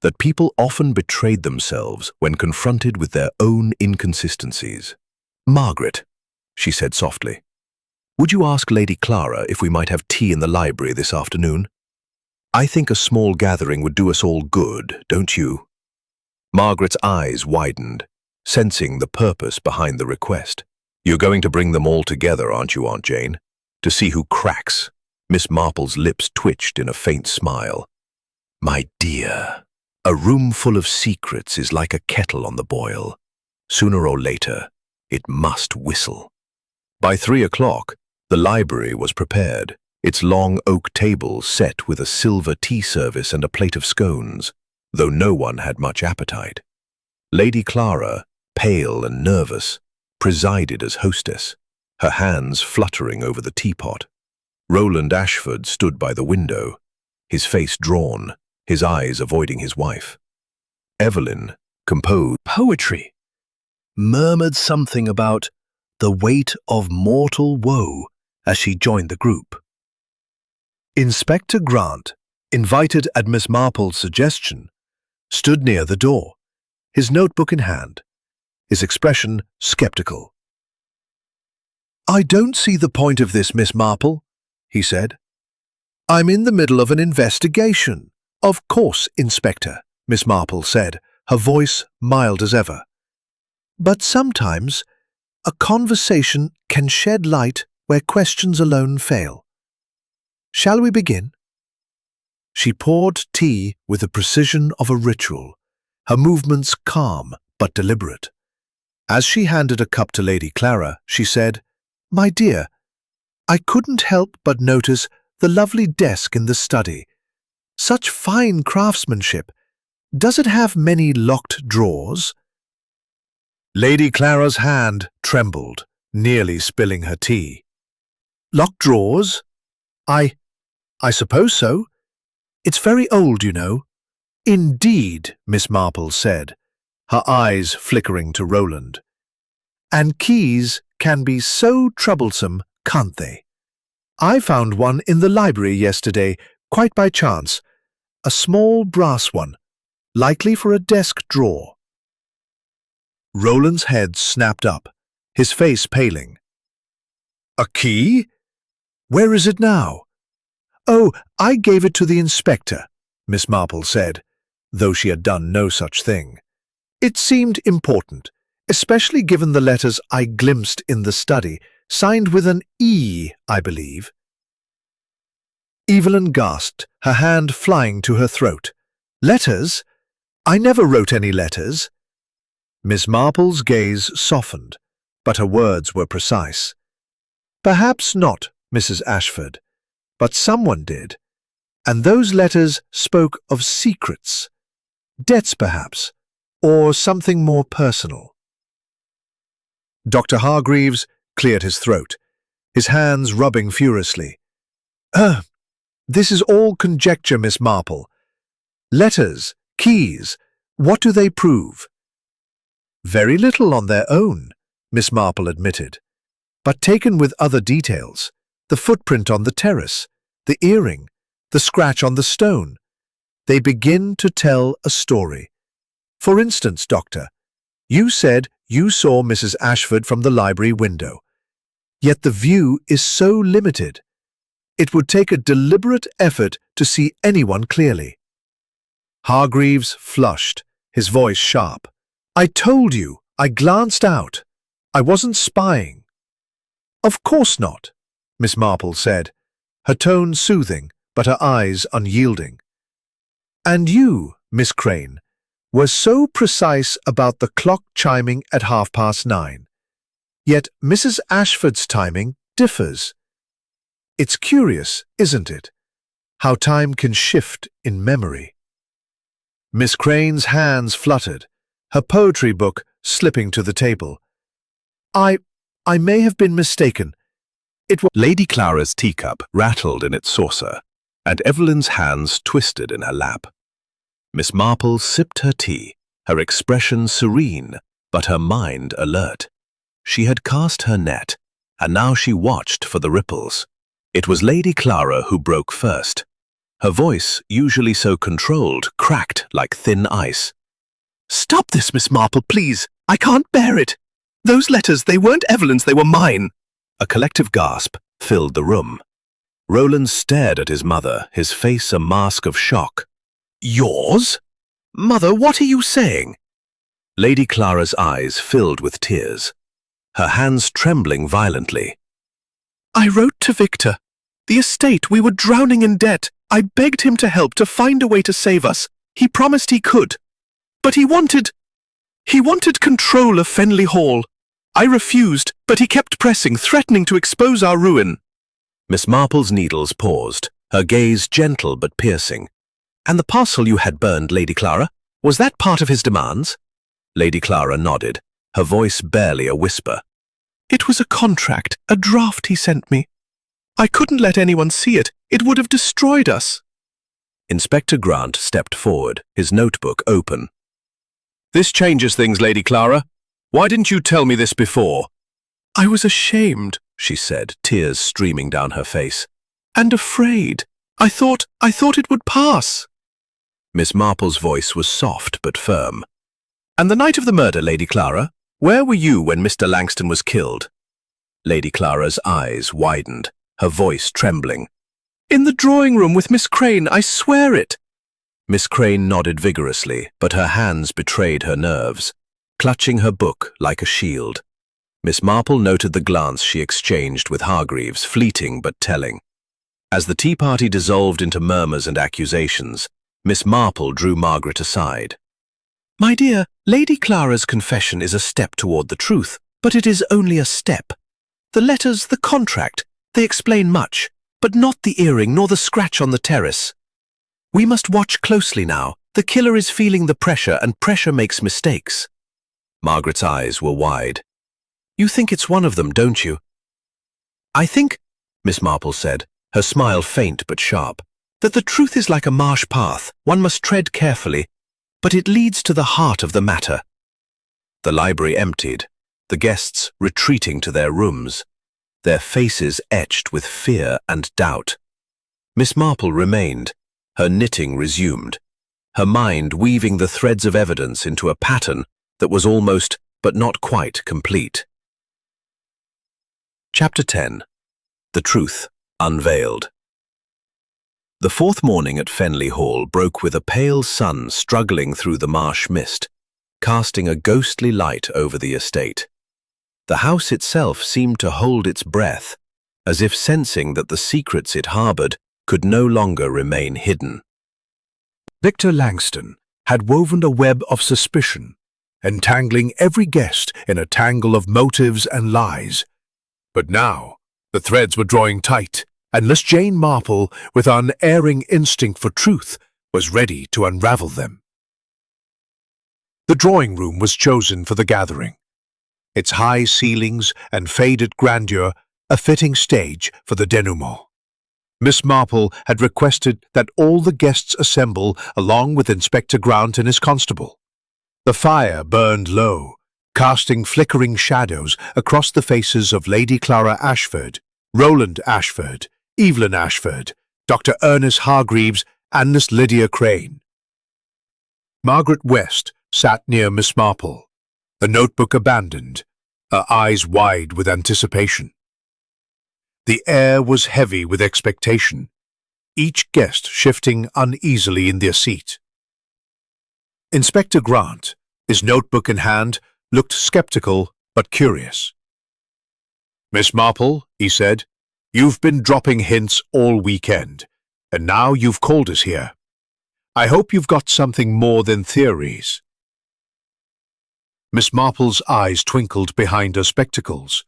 that people often betrayed themselves when confronted with their own inconsistencies. "Margaret," she said softly, "would you ask Lady Clara if we might have tea in the library this afternoon? I think a small gathering would do us all good, don't you?" Margaret's eyes widened, sensing the purpose behind the request. "You're going to bring them all together, aren't you, Aunt Jane? To see who cracks?" Miss Marple's lips twitched in a faint smile. "My dear, a room full of secrets is like a kettle on the boil. Sooner or later, it must whistle." By 3 o'clock, the library was prepared, its long oak table set with a silver tea service and a plate of scones, though no one had much appetite. Lady Clara, pale and nervous, presided as hostess, her hands fluttering over the teapot. Roland Ashford stood by the window, his face drawn, his eyes avoiding his wife. Evelyn, composed, Poetry murmured something about the weight of mortal woe as she joined the group. Inspector Grant, invited at Miss Marple's suggestion, stood near the door, his notebook in hand, his expression skeptical. "I don't see the point of this, Miss Marple," he said. "I'm in the middle of an investigation." "Of course, Inspector," Miss Marple said, her voice mild as ever. "But sometimes a conversation can shed light where questions alone fail. Shall we begin?" She poured tea with the precision of a ritual, her movements calm but deliberate. As she handed a cup to Lady Clara, she said, "My dear, I couldn't help but notice the lovely desk in the study. Such fine craftsmanship. Does it have many locked drawers?" Lady Clara's hand trembled, nearly spilling her tea. "Locked drawers? I suppose so. It's very old, you know." "Indeed," Miss Marple said, her eyes flickering to Roland. "And keys can be so troublesome, can't they? I found one in the library yesterday, quite by chance. A small brass one, likely for a desk drawer." Roland's head snapped up, his face paling. "A key? Where is it now?" "Oh, I gave it to the inspector," Miss Marple said, though she had done no such thing. "It seemed important, especially given the letters I glimpsed in the study, signed with an E, I believe." Evelyn gasped, her hand flying to her throat. "Letters? I never wrote any letters." Miss Marple's gaze softened, but her words were precise. "Perhaps not, Mrs. Ashford, but someone did, and those letters spoke of secrets, debts perhaps, or something more personal." Dr. Hargreaves cleared his throat, his hands rubbing furiously. "This is all conjecture, Miss Marple. Letters, keys, what do they prove?" "Very little on their own," Miss Marple admitted, "but taken with other details, the footprint on the terrace, the earring, the scratch on the stone, They begin to tell a story. For instance, Doctor, you said you saw Mrs. Ashford from the library window. Yet the view is so limited. It would take a deliberate effort to see anyone clearly. Hargreaves flushed, his voice sharp. I told you, I glanced out. I wasn't spying. Of course not, Miss Marple said, her tone soothing, but her eyes unyielding. And you, Miss Crane, were so precise about the clock chiming at 9:30. Yet Mrs. Ashford's timing differs. It's curious, isn't it, how time can shift in memory. Miss Crane's hands fluttered, her poetry book slipping to the table. I may have been mistaken. It was Lady Clara's teacup rattled in its saucer, and Evelyn's hands twisted in her lap. Miss Marple sipped her tea, her expression serene, but her mind alert. She had cast her net, and now she watched for the ripples. It was Lady Clara who broke first. Her voice, usually so controlled, cracked like thin ice. Stop this, Miss Marple, please. I can't bear it. Those letters, they weren't Evelyn's, they were mine. A collective gasp filled the room. Roland stared at his mother, his face a mask of shock. Yours? Mother, what are you saying? Lady Clara's eyes filled with tears, her hands trembling violently. I wrote to Victor. The estate, we were drowning in debt. I begged him to help, to find a way to save us. He promised he could. But he wanted control of Fenley Hall. I refused, but he kept pressing, threatening to expose our ruin. Miss Marple's needles paused, her gaze gentle but piercing. And the parcel you had burned, Lady Clara, was that part of his demands? Lady Clara nodded, her voice barely a whisper. It was a contract, a draft he sent me. I couldn't let anyone see it. It would have destroyed us. Inspector Grant stepped forward, his notebook open. This changes things, Lady Clara. Why didn't you tell me this before? I was ashamed, she said, tears streaming down her face. And afraid. I thought it would pass. Miss Marple's voice was soft but firm. And the night of the murder, Lady Clara, where were you when Mr. Langston was killed? Lady Clara's eyes widened, her voice trembling. In the drawing room with Miss Crane, I swear it. Miss Crane nodded vigorously, but her hands betrayed her nerves, clutching her book like a shield. Miss Marple noted the glance she exchanged with Hargreaves, fleeting but telling. As the tea party dissolved into murmurs and accusations, Miss Marple drew Margaret aside. My dear, Lady Clara's confession is a step toward the truth, but it is only a step. The letters, the contract, they explain much, but not the earring nor the scratch on the terrace. We must watch closely now. The killer is feeling the pressure, and pressure makes mistakes. Margaret's eyes were wide. You think it's one of them, don't you? I think, Miss Marple said, her smile faint but sharp, that the truth is like a marsh path. One must tread carefully, but it leads to the heart of the matter. The library emptied, the guests retreating to their rooms, their faces etched with fear and doubt. Miss Marple remained, her knitting resumed, her mind weaving the threads of evidence into a pattern that was almost, but not quite, complete. Chapter 10. The Truth Unveiled. The fourth morning at Fenley Hall broke with a pale sun struggling through the marsh mist, casting a ghostly light over the estate. The house itself seemed to hold its breath, as if sensing that the secrets it harbored could no longer remain hidden. Victor Langston had woven a web of suspicion, entangling every guest in a tangle of motives and lies. But now, the threads were drawing tight, and Miss Jane Marple, with unerring instinct for truth, was ready to unravel them. The drawing room was chosen for the gathering. Its high ceilings and faded grandeur a fitting stage for the denouement. Miss Marple had requested that all the guests assemble along with Inspector Grant and his constable. The fire burned low, casting flickering shadows across the faces of Lady Clara Ashford, Roland Ashford, Evelyn Ashford, Dr. Ernest Hargreaves, and Miss Lydia Crane. Margaret West sat near Miss Marple, the notebook abandoned, her eyes wide with anticipation. The air was heavy with expectation, each guest shifting uneasily in their seat. Inspector Grant, his notebook in hand, looked skeptical but curious. "Miss Marple," he said, "you've been dropping hints all weekend, and now you've called us here. I hope you've got something more than theories." Miss Marple's eyes twinkled behind her spectacles,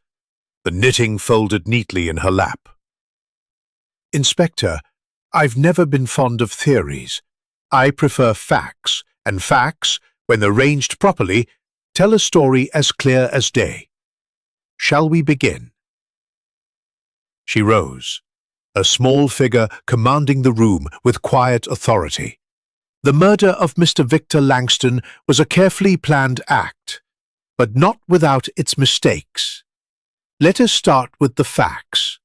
the knitting folded neatly in her lap. "Inspector, I've never been fond of theories. I prefer facts, and facts, when arranged properly, tell a story as clear as day. Shall we begin?" She rose, a small figure commanding the room with quiet authority. The murder of Mr. Victor Langston was a carefully planned act, but not without its mistakes. Let us start with the facts.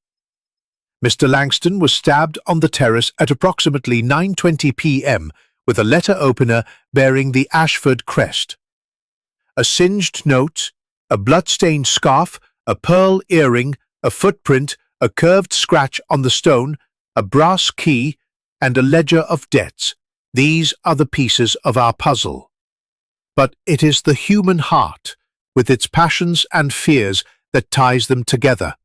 Mr. Langston was stabbed on the terrace at approximately 9:20 p.m. with a letter opener bearing the Ashford crest. A singed note, a blood-stained scarf, a pearl earring, a footprint, a curved scratch on the stone, a brass key, and a ledger of debts. These are the pieces of our puzzle. But it is the human heart, with its passions and fears, that ties them together.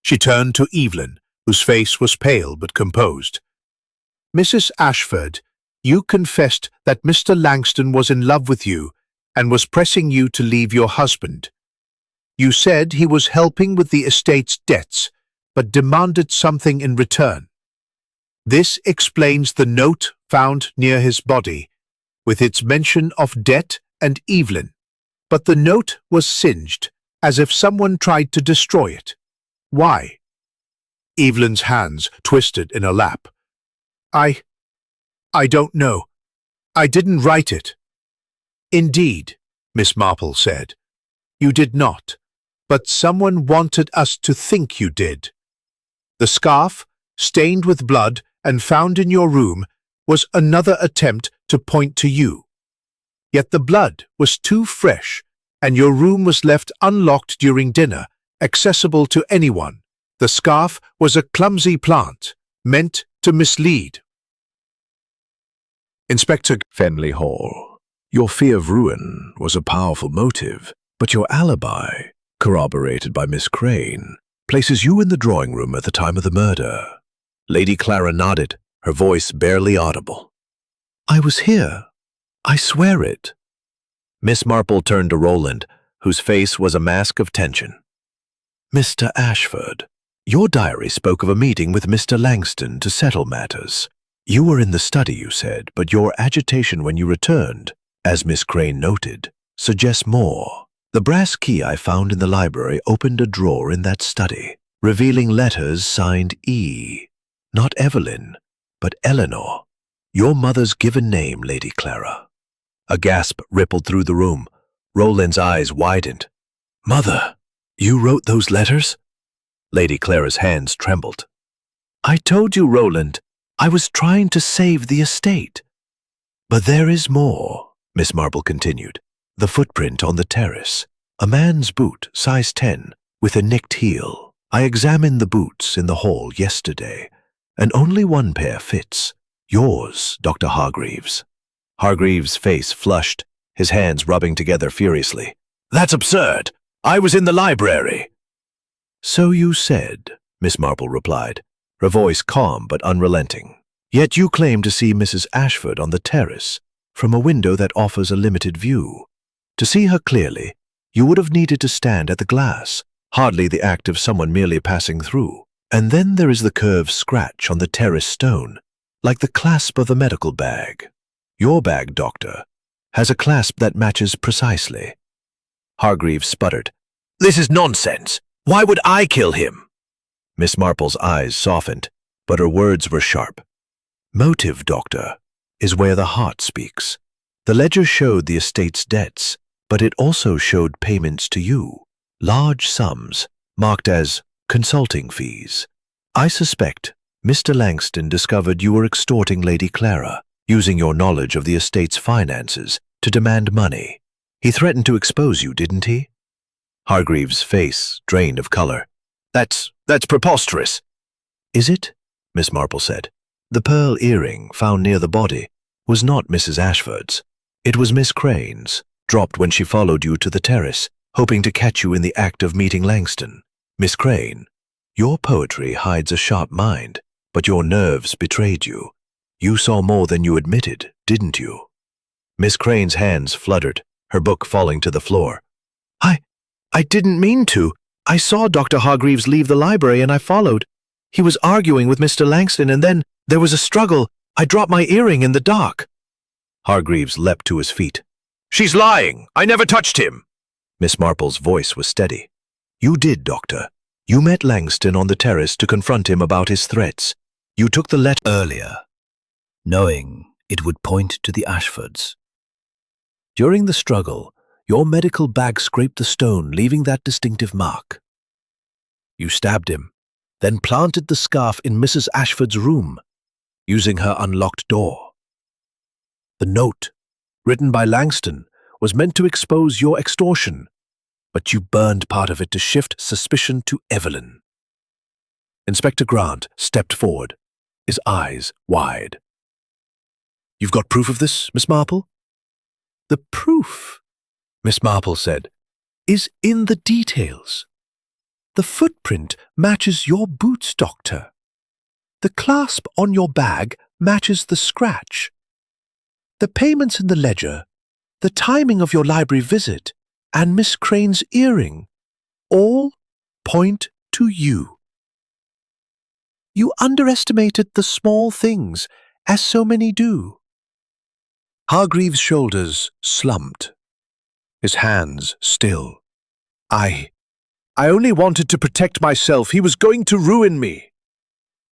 She turned to Evelyn, whose face was pale but composed. "Mrs. Ashford, you confessed that Mr. Langston was in love with you and was pressing you to leave your husband. You said he was helping with the estate's debts, but demanded something in return. This explains the note found near his body, with its mention of debt and Evelyn. But the note was singed, as if someone tried to destroy it. Why?" Evelyn's hands twisted in her lap. I don't know. I didn't write it." "Indeed," Miss Marple said. "You did not, but someone wanted us to think you did. The scarf, stained with blood and found in your room, was another attempt to point to you. Yet the blood was too fresh, and your room was left unlocked during dinner, accessible to anyone. The scarf was a clumsy plant, meant to mislead." Inspector Fenley Hall, your fear of ruin was a powerful motive, but your alibi, corroborated by Miss Crane, places you in the drawing room at the time of the murder. Lady Clara nodded, her voice barely audible. "I was here. I swear it." Miss Marple turned to Roland, whose face was a mask of tension. "Mr. Ashford, your diary spoke of a meeting with Mr. Langston to settle matters. You were in the study, you said, but your agitation when you returned, as Miss Crane noted, suggests more. The brass key I found in the library opened a drawer in that study, revealing letters signed E. Not Evelyn, but Eleanor, your mother's given name, Lady Clara." A gasp rippled through the room. Roland's eyes widened. "Mother, you wrote those letters?" Lady Clara's hands trembled. "I told you, Roland, I was trying to save the estate." "But there is more," Miss Marple continued. "The footprint on the terrace. A man's boot, size 10, with a nicked heel. I examined the boots in the hall yesterday, and only one pair fits. Yours, Dr. Hargreaves." Hargreaves' face flushed, his hands rubbing together furiously. "That's absurd! I was in the library." "So you said," Miss Marple replied, her voice calm but unrelenting. "Yet you claim to see Mrs. Ashford on the terrace from a window that offers a limited view. To see her clearly, you would have needed to stand at the glass, hardly the act of someone merely passing through. And then there is the curved scratch on the terrace stone, like the clasp of the medical bag. Your bag, Doctor, has a clasp that matches precisely." Hargreaves sputtered. "This is nonsense. Why would I kill him?" Miss Marple's eyes softened, but her words were sharp. "Motive, Doctor, is where the heart speaks. The ledger showed the estate's debts, but it also showed payments to you, large sums, marked as consulting fees. I suspect Mr. Langston discovered you were extorting Lady Clara, using your knowledge of the estate's finances to demand money. He threatened to expose you, didn't he? Hargreaves' face drained of color. That's preposterous. Is it? Miss Marple said. The pearl earring found near the body was not Mrs. Ashford's. It was Miss Crane's, dropped when she followed you to the terrace, hoping to catch you in the act of meeting Langston. Miss Crane, your poetry hides a sharp mind, but your nerves betrayed you. You saw more than you admitted, didn't you? Miss Crane's hands fluttered, her book falling to the floor. I didn't mean to. I saw Dr. Hargreaves leave the library and I followed. He was arguing with Mr. Langston and then there was a struggle. I dropped my earring in the dark. Hargreaves leapt to his feet. She's lying. I never touched him. Miss Marple's voice was steady. You did, Doctor. You met Langston on the terrace to confront him about his threats. You took the letter earlier, knowing it would point to the Ashfords. During the struggle, your medical bag scraped the stone, leaving that distinctive mark. You stabbed him, then planted the scarf in Mrs. Ashford's room, using her unlocked door. The note, written by Langston, was meant to expose your extortion, but you burned part of it to shift suspicion to Evelyn. Inspector Grant stepped forward, his eyes wide. You've got proof of this, Miss Marple? The proof, Miss Marple said, is in the details. The footprint matches your boots, Doctor. The clasp on your bag matches the scratch. The payments in the ledger, the timing of your library visit, and Miss Crane's earring all point to you. You underestimated the small things, as so many do. Hargreaves' shoulders slumped, his hands still. I only wanted to protect myself. He was going to ruin me.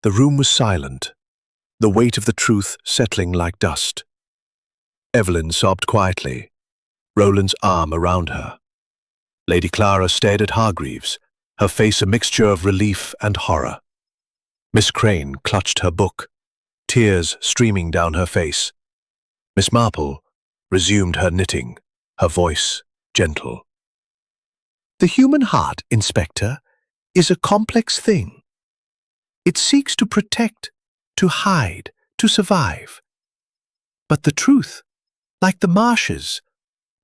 The room was silent, the weight of the truth settling like dust. Evelyn sobbed quietly, Roland's arm around her. Lady Clara stared at Hargreaves, her face a mixture of relief and horror. Miss Crane clutched her book, tears streaming down her face. Miss Marple resumed her knitting, her voice gentle. The human heart, Inspector, is a complex thing. It seeks to protect, to hide, to survive. But the truth, like the marshes,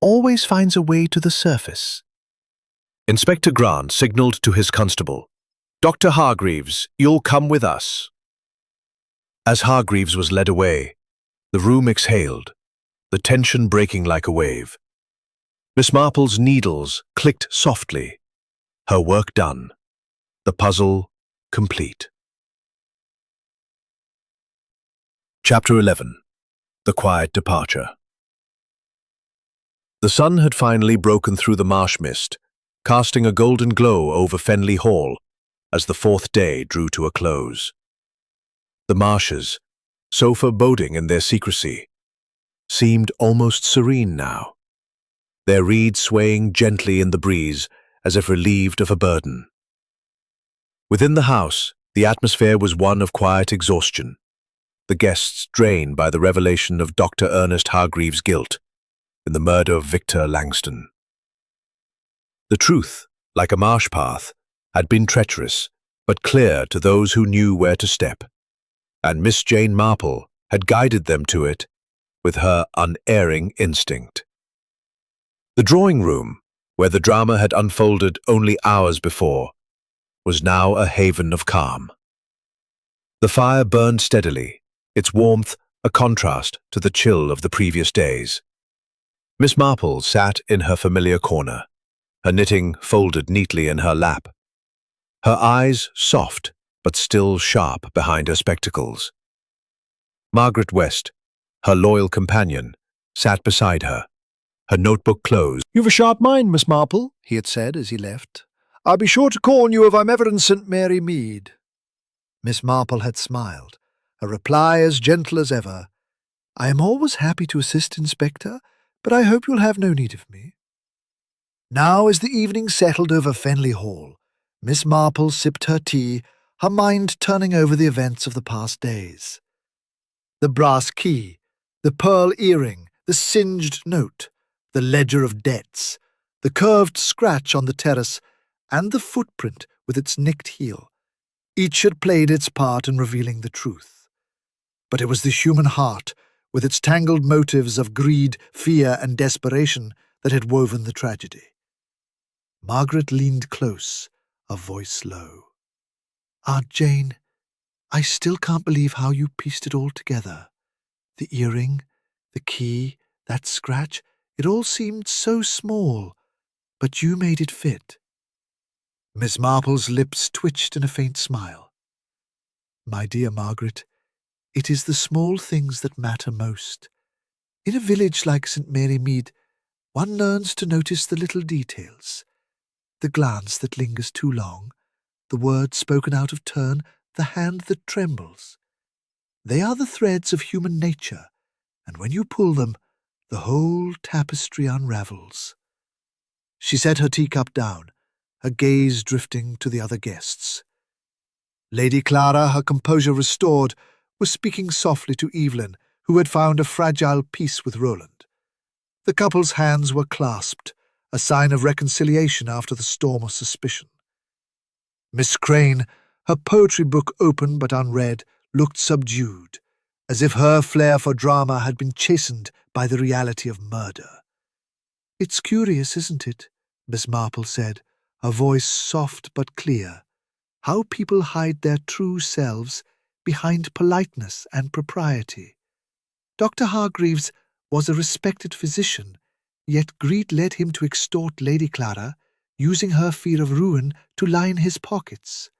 always finds a way to the surface. Inspector Grant signaled to his constable, Dr. Hargreaves, you'll come with us. As Hargreaves was led away, the room exhaled, the tension breaking like a wave. Miss Marple's needles clicked softly, her work done, the puzzle complete. Chapter 11. The Quiet Departure. The sun had finally broken through the marsh mist, casting a golden glow over Fenley Hall as the fourth day drew to a close. The marshes, so foreboding in their secrecy, seemed almost serene now, their reeds swaying gently in the breeze as if relieved of a burden. Within the house, the atmosphere was one of quiet exhaustion, the guests drained by the revelation of Dr. Ernest Hargreaves' guilt in the murder of Victor Langston. The truth, like a marsh path, had been treacherous, but clear to those who knew where to step, and Miss Jane Marple had guided them to it with her unerring instinct. The drawing room, where the drama had unfolded only hours before, was now a haven of calm. The fire burned steadily, its warmth a contrast to the chill of the previous days. Miss Marple sat in her familiar corner, her knitting folded neatly in her lap, her eyes soft but still sharp behind her spectacles. Margaret West, her loyal companion, sat beside her, her notebook closed. "You've a sharp mind, Miss Marple," he had said as he left. "I'll be sure to call you if I'm ever in St. Mary Mead." Miss Marple had smiled, a reply as gentle as ever. "I am always happy to assist, Inspector, but I hope you'll have no need of me." Now, as the evening settled over Fenley Hall, Miss Marple sipped her tea, her mind turning over the events of the past days. The brass key, the pearl earring, the singed note, the ledger of debts, the curved scratch on the terrace, and the footprint with its nicked heel. Each had played its part in revealing the truth. But it was the human heart, with its tangled motives of greed, fear, and desperation, that had woven the tragedy. Margaret leaned close, her voice low. "Aunt Jane, I still can't believe how you pieced it all together. The earring, the key, that scratch, it all seemed so small, but you made it fit." Miss Marple's lips twitched in a faint smile. "My dear Margaret, it is the small things that matter most. In a village like St. Mary Mead, one learns to notice the little details. The glance that lingers too long, the word spoken out of turn, the hand that trembles. They are the threads of human nature, and when you pull them, the whole tapestry unravels." She set her teacup down, her gaze drifting to the other guests. Lady Clara, her composure restored, was speaking softly to Evelyn, who had found a fragile peace with Roland. The couple's hands were clasped, a sign of reconciliation after the storm of suspicion. Miss Crane, her poetry book open but unread, looked subdued, as if her flair for drama had been chastened by the reality of murder. "It's curious, isn't it?" Miss Marple said, her voice soft but clear, "how people hide their true selves behind politeness and propriety. Dr. Hargreaves was a respected physician, yet greed led him to extort Lady Clara, using her fear of ruin to line his pockets.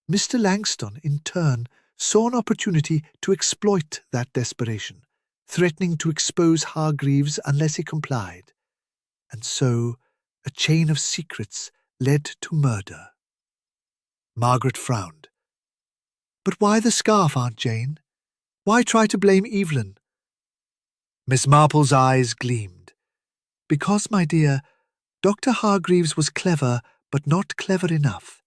Mr. Langston, in turn, saw an opportunity to exploit that desperation, threatening to expose Hargreaves unless he complied. And so, a chain of secrets led to murder." Margaret frowned. "But why the scarf, Aunt Jane? Why try to blame Evelyn?" Miss Marple's eyes gleamed. "Because, my dear, Dr. Hargreaves was clever, but not clever enough.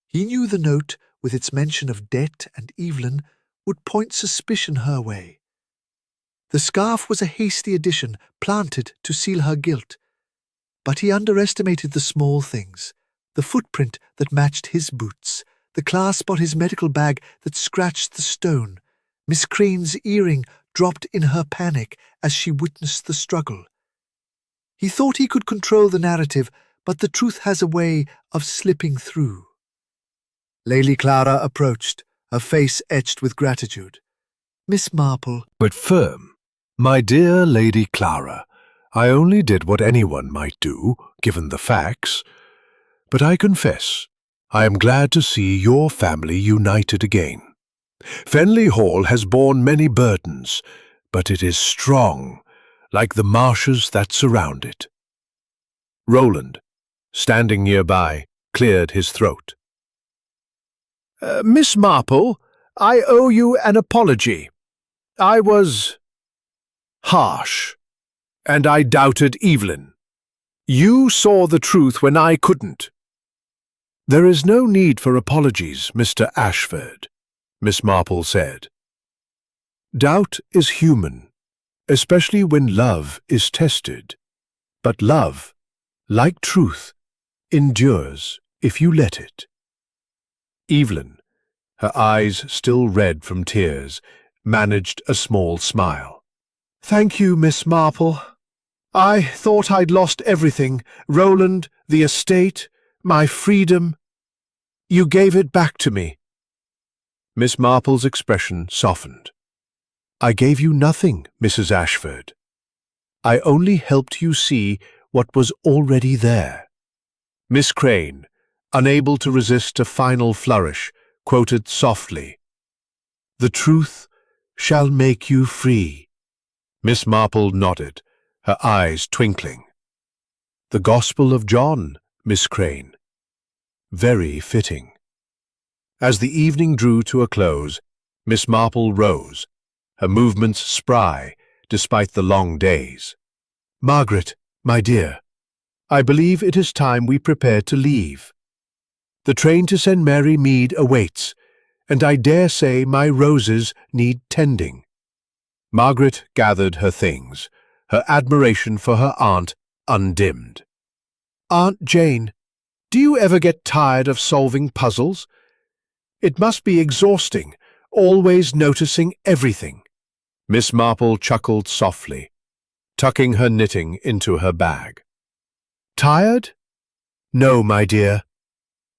He knew the note, with its mention of debt and Evelyn, would point suspicion her way. The scarf was a hasty addition, planted to seal her guilt. But he underestimated the small things, the footprint that matched his boots, the clasp on his medical bag that scratched the stone, Miss Crane's earring dropped in her panic as she witnessed the struggle. He thought he could control the narrative, but the truth has a way of slipping through." Lady Clara approached, her face etched with gratitude. "Miss Marple—" But firm. "My dear Lady Clara, I only did what anyone might do, given the facts. But I confess, I am glad to see your family united again. Fenley Hall has borne many burdens, but it is strong, like the marshes that surround it." Roland, standing nearby, cleared his throat. Miss Marple, I owe you an apology. I was harsh, and I doubted Evelyn. You saw the truth when I couldn't." "There is no need for apologies, Mr. Ashford," Miss Marple said. "Doubt is human, especially when love is tested. But love, like truth, endures if you let it." Evelyn, her eyes still red from tears, managed a small smile. "Thank you, Miss Marple. I thought I'd lost everything, Roland, the estate, my freedom. You gave it back to me." Miss Marple's expression softened. "I gave you nothing, Mrs. Ashford. I only helped you see what was already there." Miss Crane, unable to resist a final flourish, quoted softly, "The truth shall make you free." Miss Marple nodded, her eyes twinkling. "The Gospel of John, Miss Crane. Very fitting." As the evening drew to a close, Miss Marple rose, her movements spry despite the long days. "Margaret, my dear, I believe it is time we prepared to leave." The train to send Mary Mead awaits, and I dare say my roses need tending." Margaret gathered her things, her admiration for her aunt undimmed. "Aunt Jane, do you ever get tired of solving puzzles? It must be exhausting, always noticing everything." Miss Marple chuckled softly, tucking her knitting into her bag. "Tired? No, my dear.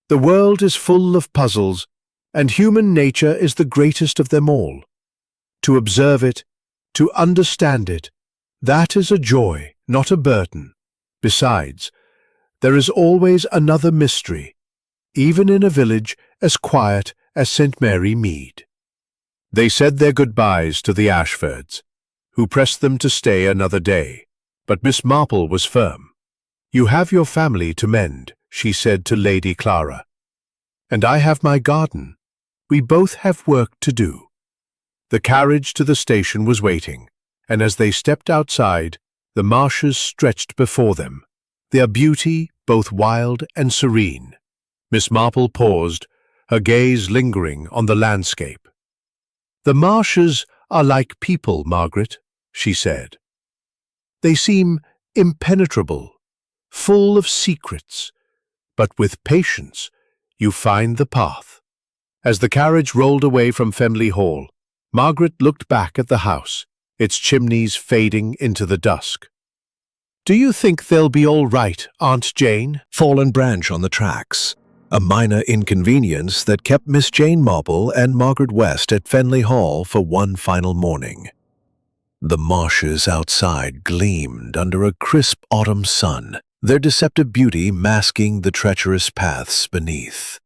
The world is full of puzzles, and human nature is the greatest of them all. To observe it, to understand it, that is a joy, not a burden. Besides, there is always another mystery, even in a village as quiet as St. Mary Mead." They said their goodbyes to the Ashfords, who pressed them to stay another day, but Miss Marple was firm. "You have your family to mend," she said to Lady Clara, "and I have my garden. We both have work to do." The carriage to the station was waiting, and as they stepped outside, the marshes stretched before them, their beauty both wild and serene. Miss Marple paused, her gaze lingering on the landscape. "The marshes are like people, Margaret," she said. "They seem impenetrable, full of secrets, but with patience you find the path." As the carriage rolled away from Fenley Hall, Margaret looked back at the house, its chimneys fading into the dusk. "Do you think they'll be all right, Aunt Jane?" Fallen branch on the tracks, a minor inconvenience that kept Miss Jane Marple and Margaret West at Fenley Hall for one final morning. The marshes outside gleamed under a crisp autumn sun, their deceptive beauty masking the treacherous paths beneath.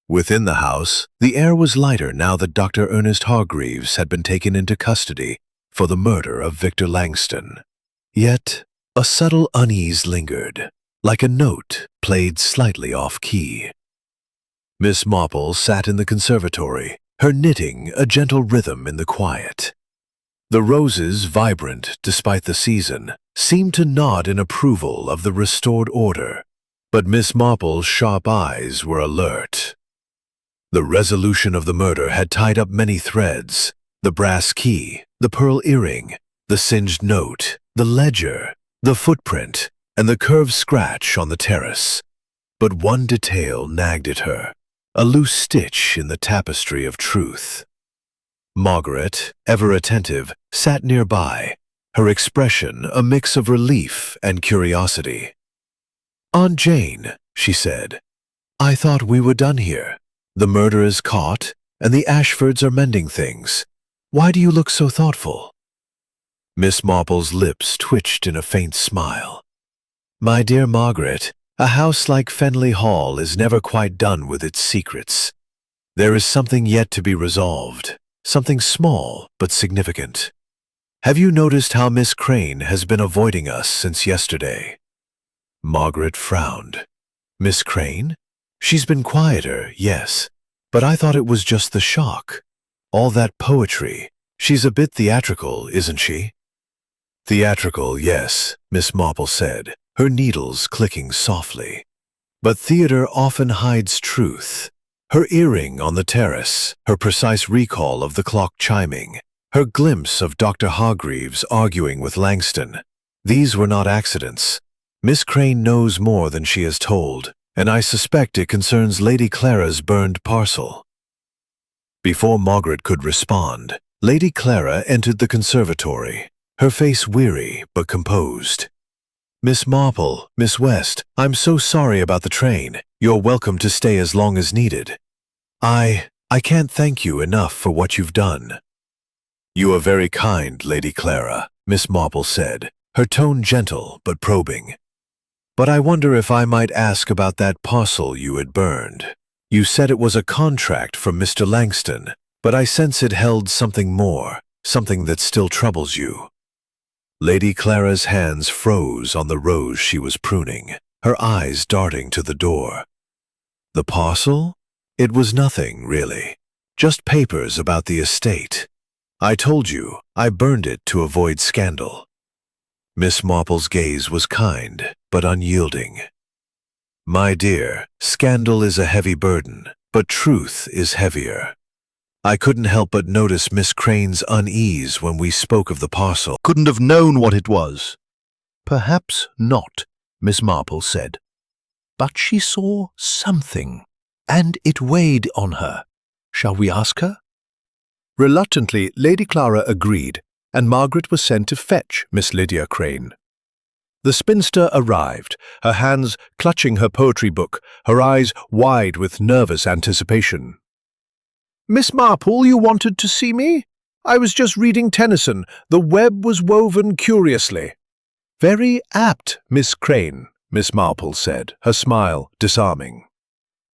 Within the house, the air was lighter now that Dr. Ernest Hargreaves had been taken into custody for the murder of Victor Langston. Yet, a subtle unease lingered, like a note played slightly off-key. Miss Marple sat in the conservatory, her knitting a gentle rhythm in the quiet. The roses, vibrant despite the season, seemed to nod in approval of the restored order, but Miss Marple's sharp eyes were alert. The resolution of the murder had tied up many threads: the brass key, the pearl earring, the singed note, the ledger, the footprint, and the curved scratch on the terrace. But one detail nagged at her, a loose stitch in the tapestry of truth. Margaret, ever attentive, sat nearby, her expression a mix of relief and curiosity. "Aunt Jane," she said, "I thought we were done here. The murder is caught, and the Ashfords are mending things. Why do you look so thoughtful?" Miss Marple's lips twitched in a faint smile. "My dear Margaret, a house like Fenley Hall is never quite done with its secrets. There is something yet to be resolved, something small but significant. Have you noticed how Miss Crane has been avoiding us since yesterday?" Margaret frowned. "Miss Crane? She's been quieter, yes, but I thought it was just the shock. All that poetry. She's a bit theatrical, isn't she?" "Theatrical, yes," Miss Marple said, her needles clicking softly. "But theater often hides truth. Her earring on the terrace, her precise recall of the clock chiming, her glimpse of Dr. Hargreaves arguing with Langston. These were not accidents. Miss Crane knows more than she has told, and I suspect it concerns Lady Clara's burned parcel." Before Margaret could respond, Lady Clara entered the conservatory, her face weary but composed. "Miss Marple, Miss West, I'm so sorry about the train. You're welcome to stay as long as needed. I can't thank you enough for what you've done." "You are very kind, Lady Clara," Miss Marple said, her tone gentle but probing. "But I wonder if I might ask about that parcel you had burned. You said it was a contract from Mr. Langston, but I sense it held something more, something that still troubles you." Lady Clara's hands froze on the rose she was pruning, her eyes darting to the door. "The parcel? It was nothing, really. Just papers about the estate. I told you, I burned it to avoid scandal." Miss Marple's gaze was kind, but unyielding. My dear, scandal is a heavy burden, but truth is heavier. I couldn't help but notice Miss Crane's unease when we spoke of the parcel. Couldn't have known what it was. Perhaps not, Miss Marple said. But she saw something, and it weighed on her. Shall we ask her? Reluctantly, Lady Clara agreed, and Margaret was sent to fetch Miss Lydia Crane. The spinster arrived, her hands clutching her poetry book, her eyes wide with nervous anticipation. "Miss Marple, you wanted to see me? I was just reading Tennyson. The web was woven curiously." "Very apt, Miss Crane," Miss Marple said, her smile disarming.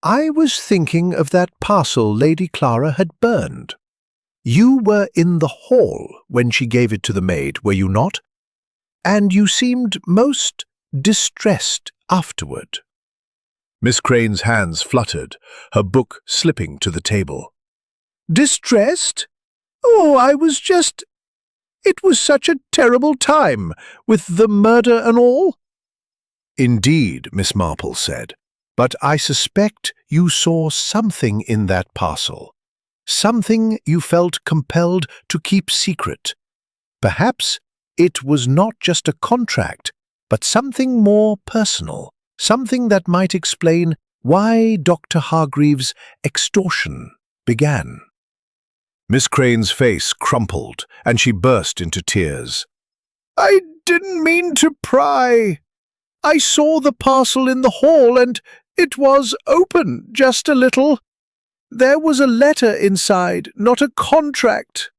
"I was thinking of that parcel Lady Clara had burned. You were in the hall when she gave it to the maid, were you not? And you seemed most distressed afterward." Miss Crane's hands fluttered, her book slipping to the table. "Distressed? Oh, it was such a terrible time, with the murder and all." "Indeed," Miss Marple said, "but I suspect you saw something in that parcel. Something you felt compelled to keep secret. Perhaps it was not just a contract, but something more personal, something that might explain why Dr. Hargreaves' extortion began." Miss Crane's face crumpled, and she burst into tears. "I didn't mean to pry. I saw the parcel in the hall, and it was open just a little. There was a letter inside, not a contract.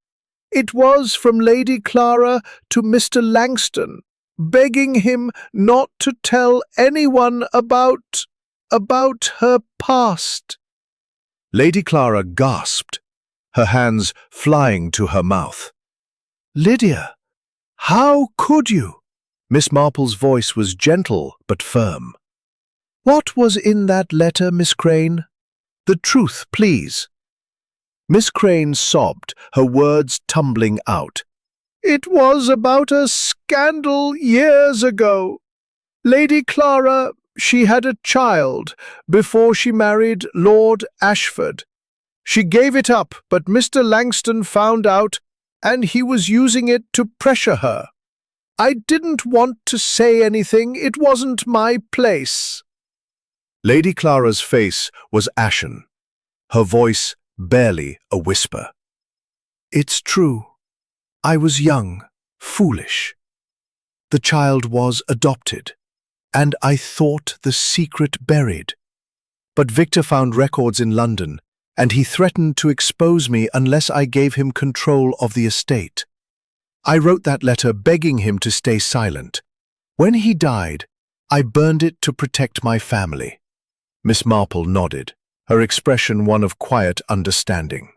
It was from Lady Clara to Mr. Langston, begging him not to tell anyone about her past." Lady Clara gasped, her hands flying to her mouth. "Lydia, how could you?" Miss Marple's voice was gentle but firm. "What was in that letter, Miss Crane? The truth, please." Miss Crane sobbed, her words tumbling out. "It was about a scandal years ago. Lady Clara, she had a child before she married Lord Ashford. She gave it up, but Mr. Langston found out, and he was using it to pressure her. I didn't want to say anything, it wasn't my place." Lady Clara's face was ashen, her voice barely a whisper. "It's true. I was young, foolish. The child was adopted, and I thought the secret buried. But Victor found records in London, and he threatened to expose me unless I gave him control of the estate. I wrote that letter begging him to stay silent. When he died, I burned it to protect my family." Miss Marple nodded, her expression one of quiet understanding.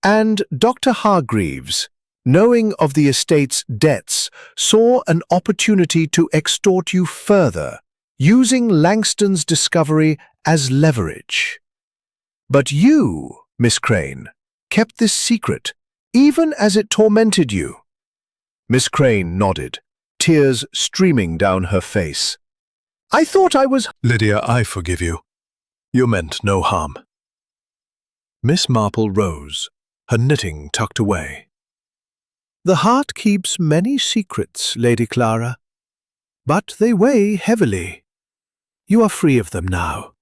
"And Dr. Hargreaves, knowing of the estate's debts, saw an opportunity to extort you further, using Langston's discovery as leverage. But you, Miss Crane, kept this secret, even as it tormented you." Miss Crane nodded, tears streaming down her face. "I thought I was—" Lydia, I forgive you. You meant no harm." Miss Marple rose, her knitting tucked away. "The heart keeps many secrets, Lady Clara, but they weigh heavily. You are free of them now,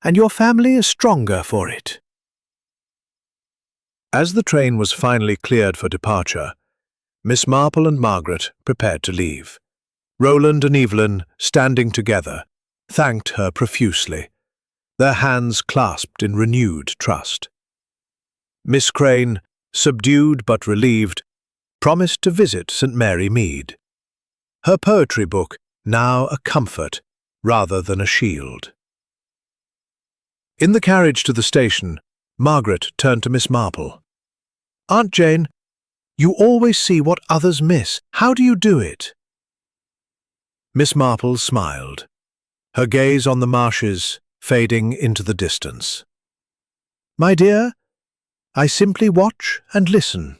and your family is stronger for it." As the train was finally cleared for departure, Miss Marple and Margaret prepared to leave. Roland and Evelyn, standing together, thanked her profusely, their hands clasped in renewed trust. Miss Crane, subdued but relieved, promised to visit St. Mary Mead. Her poetry book now a comfort rather than a shield. In the carriage to the station, Margaret turned to Miss Marple. "Aunt Jane, you always see what others miss. How do you do it?" Miss Marple smiled, her gaze on the marshes fading into the distance. "My dear, I simply watch and listen.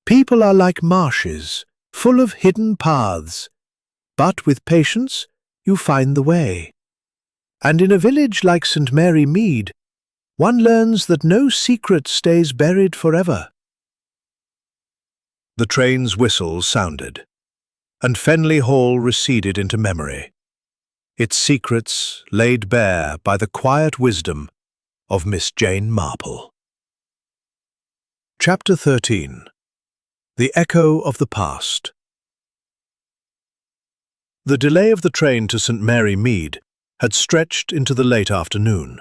People are like marshes, full of hidden paths, but with patience you find the way. And in a village like St. Mary Mead, one learns that no secret stays buried forever. The train's whistle sounded, and Fenley Hall receded into memory, its secrets laid bare by the quiet wisdom of Miss Jane Marple. Chapter 13. The Echo of the Past. The delay of the train to St. Mary Mead had stretched into the late afternoon,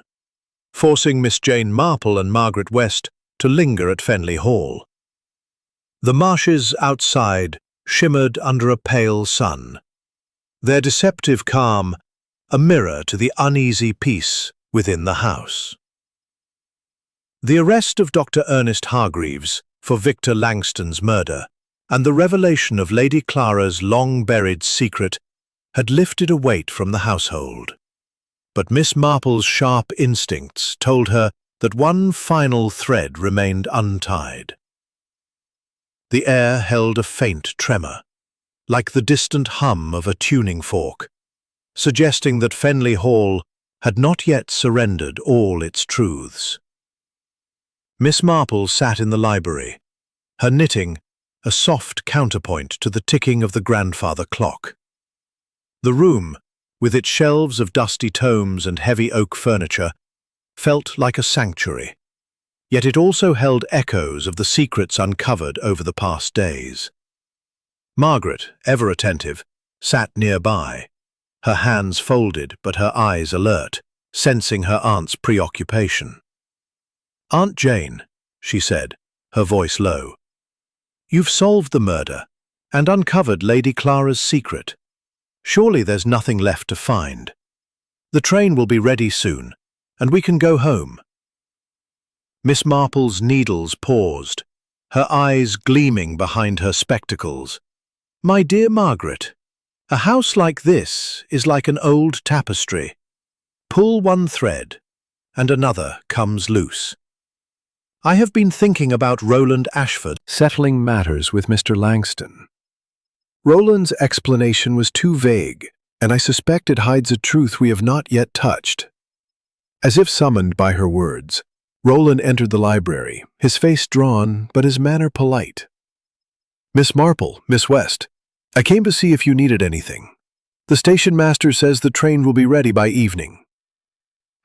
forcing Miss Jane Marple and Margaret West to linger at Fenley Hall. The marshes outside shimmered under a pale sun, their deceptive calm a mirror to the uneasy peace within the house. The arrest of Dr. Ernest Hargreaves for Victor Langston's murder and the revelation of Lady Clara's long-buried secret had lifted a weight from the household. But Miss Marple's sharp instincts told her that one final thread remained untied. The air held a faint tremor, like the distant hum of a tuning fork, suggesting that Fenley Hall had not yet surrendered all its truths. Miss Marple sat in the library, her knitting a soft counterpoint to the ticking of the grandfather clock. The room, with its shelves of dusty tomes and heavy oak furniture, felt like a sanctuary, yet it also held echoes of the secrets uncovered over the past days. Margaret, ever attentive, sat nearby, her hands folded but her eyes alert, sensing her aunt's preoccupation. "Aunt Jane," she said, her voice low, "you've solved the murder and uncovered Lady Clara's secret. Surely there's nothing left to find. The train will be ready soon, and we can go home." Miss Marple's needles paused, her eyes gleaming behind her spectacles. "My dear Margaret, a house like this is like an old tapestry. Pull one thread, and another comes loose. I have been thinking about Roland Ashford Settling matters with Mr. Langston. Roland's explanation was too vague, and I suspect it hides a truth we have not yet touched. As if summoned by her words, Roland entered the library, his face drawn, but his manner polite. "Miss Marple, Miss West, I came to see if you needed anything. The station master says the train will be ready by evening."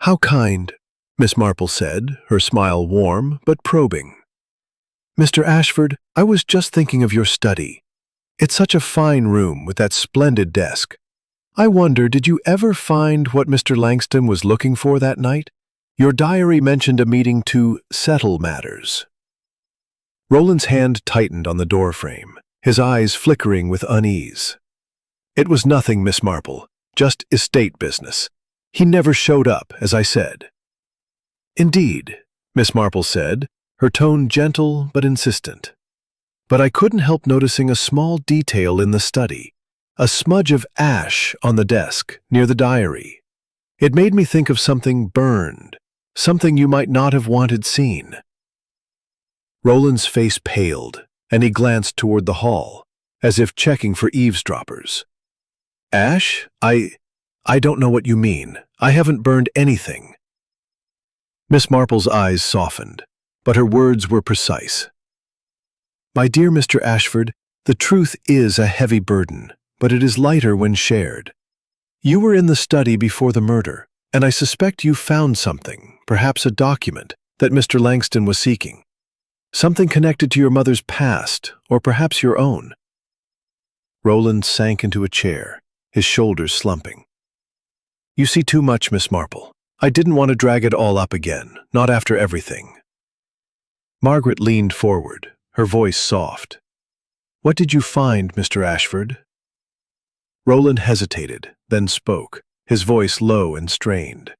"How kind," Miss Marple said, her smile warm but probing. "Mr. Ashford, I was just thinking of your study. It's such a fine room with that splendid desk. I wonder, did you ever find what Mr. Langston was looking for that night? Your diary mentioned a meeting to settle matters." Roland's hand tightened on the doorframe, his eyes flickering with unease. "It was nothing, Miss Marple, just estate business. He never showed up, as I said." "Indeed," Miss Marple said, her tone gentle but insistent. "But I couldn't help noticing a small detail in the study, a smudge of ash on the desk near the diary. It made me think of something burned, something you might not have wanted seen." Roland's face paled, and he glanced toward the hall, as if checking for eavesdroppers. "Ash? I don't know what you mean. I haven't burned anything." Miss Marple's eyes softened, but her words were precise. "My dear Mr. Ashford, the truth is a heavy burden, but it is lighter when shared. You were in the study before the murder, and I suspect you found something, perhaps a document, that Mr. Langston was seeking. Something connected to your mother's past, or perhaps your own." Roland sank into a chair, his shoulders slumping. "You see too much, Miss Marple. I didn't want to drag it all up again, not after everything." Margaret leaned forward, her voice soft. "What did you find, Mr. Ashford?" Roland hesitated, then spoke, his voice low and strained.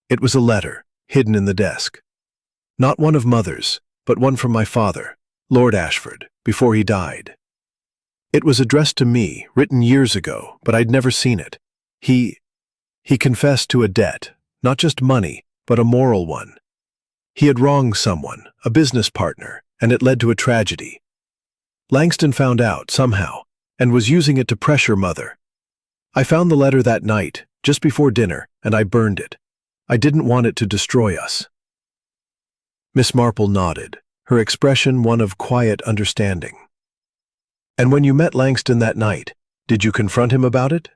"It was a letter, hidden in the desk. Not one of Mother's, but one from my father, Lord Ashford, before he died. It was addressed to me, written years ago, but I'd never seen it. He confessed to a debt, not just money, but a moral one. He had wronged someone, a business partner, and it led to a tragedy. Langston found out, somehow, and was using it to pressure Mother. I found the letter that night, just before dinner, and I burned it. I didn't want it to destroy us." Miss Marple nodded, her expression one of quiet understanding. "And when you met Langston that night, did you confront him about it?"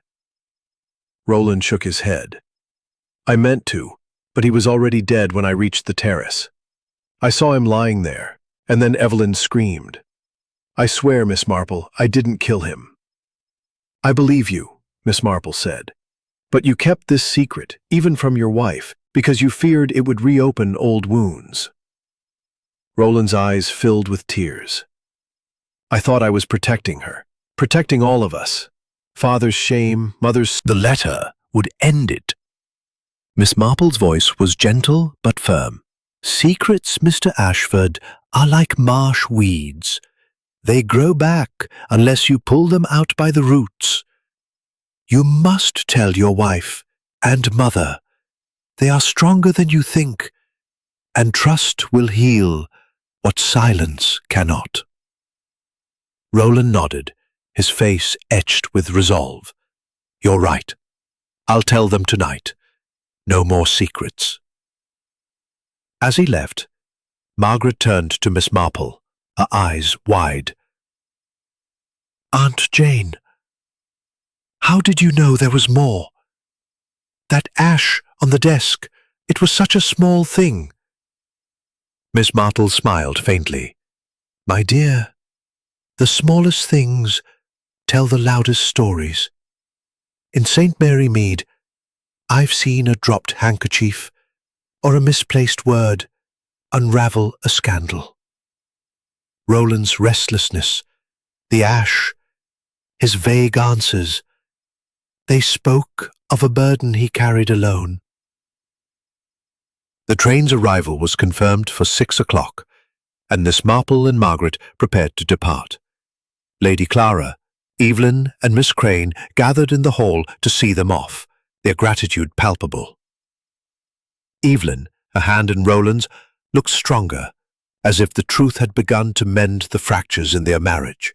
Roland shook his head. "I meant to, but he was already dead when I reached the terrace. I saw him lying there, and then Evelyn screamed. I swear, Miss Marple, I didn't kill him." "I believe you," Miss Marple said. "But you kept this secret, even from your wife, because you feared it would reopen old wounds." Roland's eyes filled with tears. "I thought I was protecting her, protecting all of us. Father's shame, mother's—" The letter would end it. Miss Marple's voice was gentle but firm. "Secrets, Mr. Ashford, are like marsh weeds. They grow back unless you pull them out by the roots. You must tell your wife and mother. They are stronger than you think, and trust will heal what silence cannot." Roland nodded, his face etched with resolve. "You're right. I'll tell them tonight. No more secrets." As he left, Margaret turned to Miss Marple, her eyes wide. "Aunt Jane, how did you know there was more? That ash on the desk, it was such a small thing." Miss Marple smiled faintly. "My dear, the smallest things tell the loudest stories. In St. Mary Mead, I've seen a dropped handkerchief or a misplaced word unravel a scandal. Roland's restlessness, the ash, his vague answers, they spoke of a burden he carried alone." The train's arrival was confirmed for 6 o'clock, and Miss Marple and Margaret prepared to depart. Lady Clara, Evelyn, and Miss Crane gathered in the hall to see them off, their gratitude palpable. Evelyn, her hand in Roland's, looked stronger, as if the truth had begun to mend the fractures in their marriage.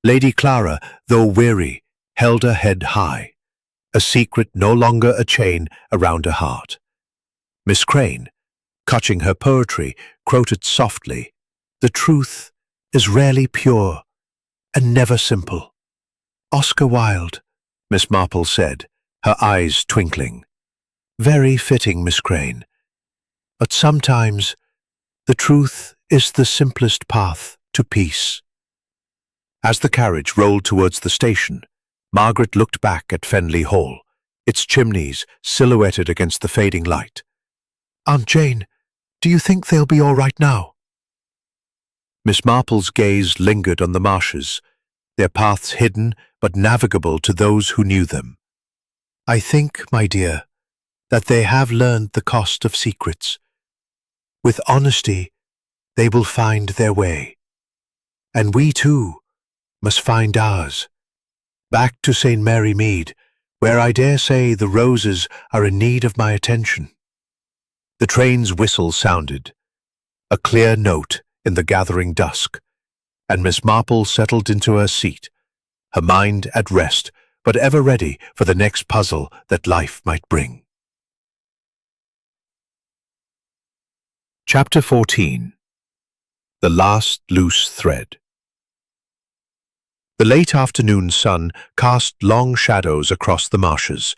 Lady Clara, though weary, held her head high, a secret no longer a chain around her heart. Miss Crane, clutching her poetry, quoted softly, "The truth is rarely pure and never simple." "Oscar Wilde," Miss Marple said, her eyes twinkling. "Very fitting, Miss Crane. But sometimes the truth is the simplest path to peace." As the carriage rolled towards the station, Margaret looked back at Fenley Hall, its chimneys silhouetted against the fading light. "Aunt Jane, do you think they'll be all right now?" Miss Marple's gaze lingered on the marshes, their paths hidden but navigable to those who knew them. "I think, my dear, that they have learned the cost of secrets. With honesty, they will find their way. And we, too, must find ours. Back to St. Mary Mead, where I dare say the roses are in need of my attention." The train's whistle sounded, a clear note in the gathering dusk, and Miss Marple settled into her seat, her mind at rest, but ever ready for the next puzzle that life might bring. Chapter 14. The Last Loose Thread. The late afternoon sun cast long shadows across the marshes,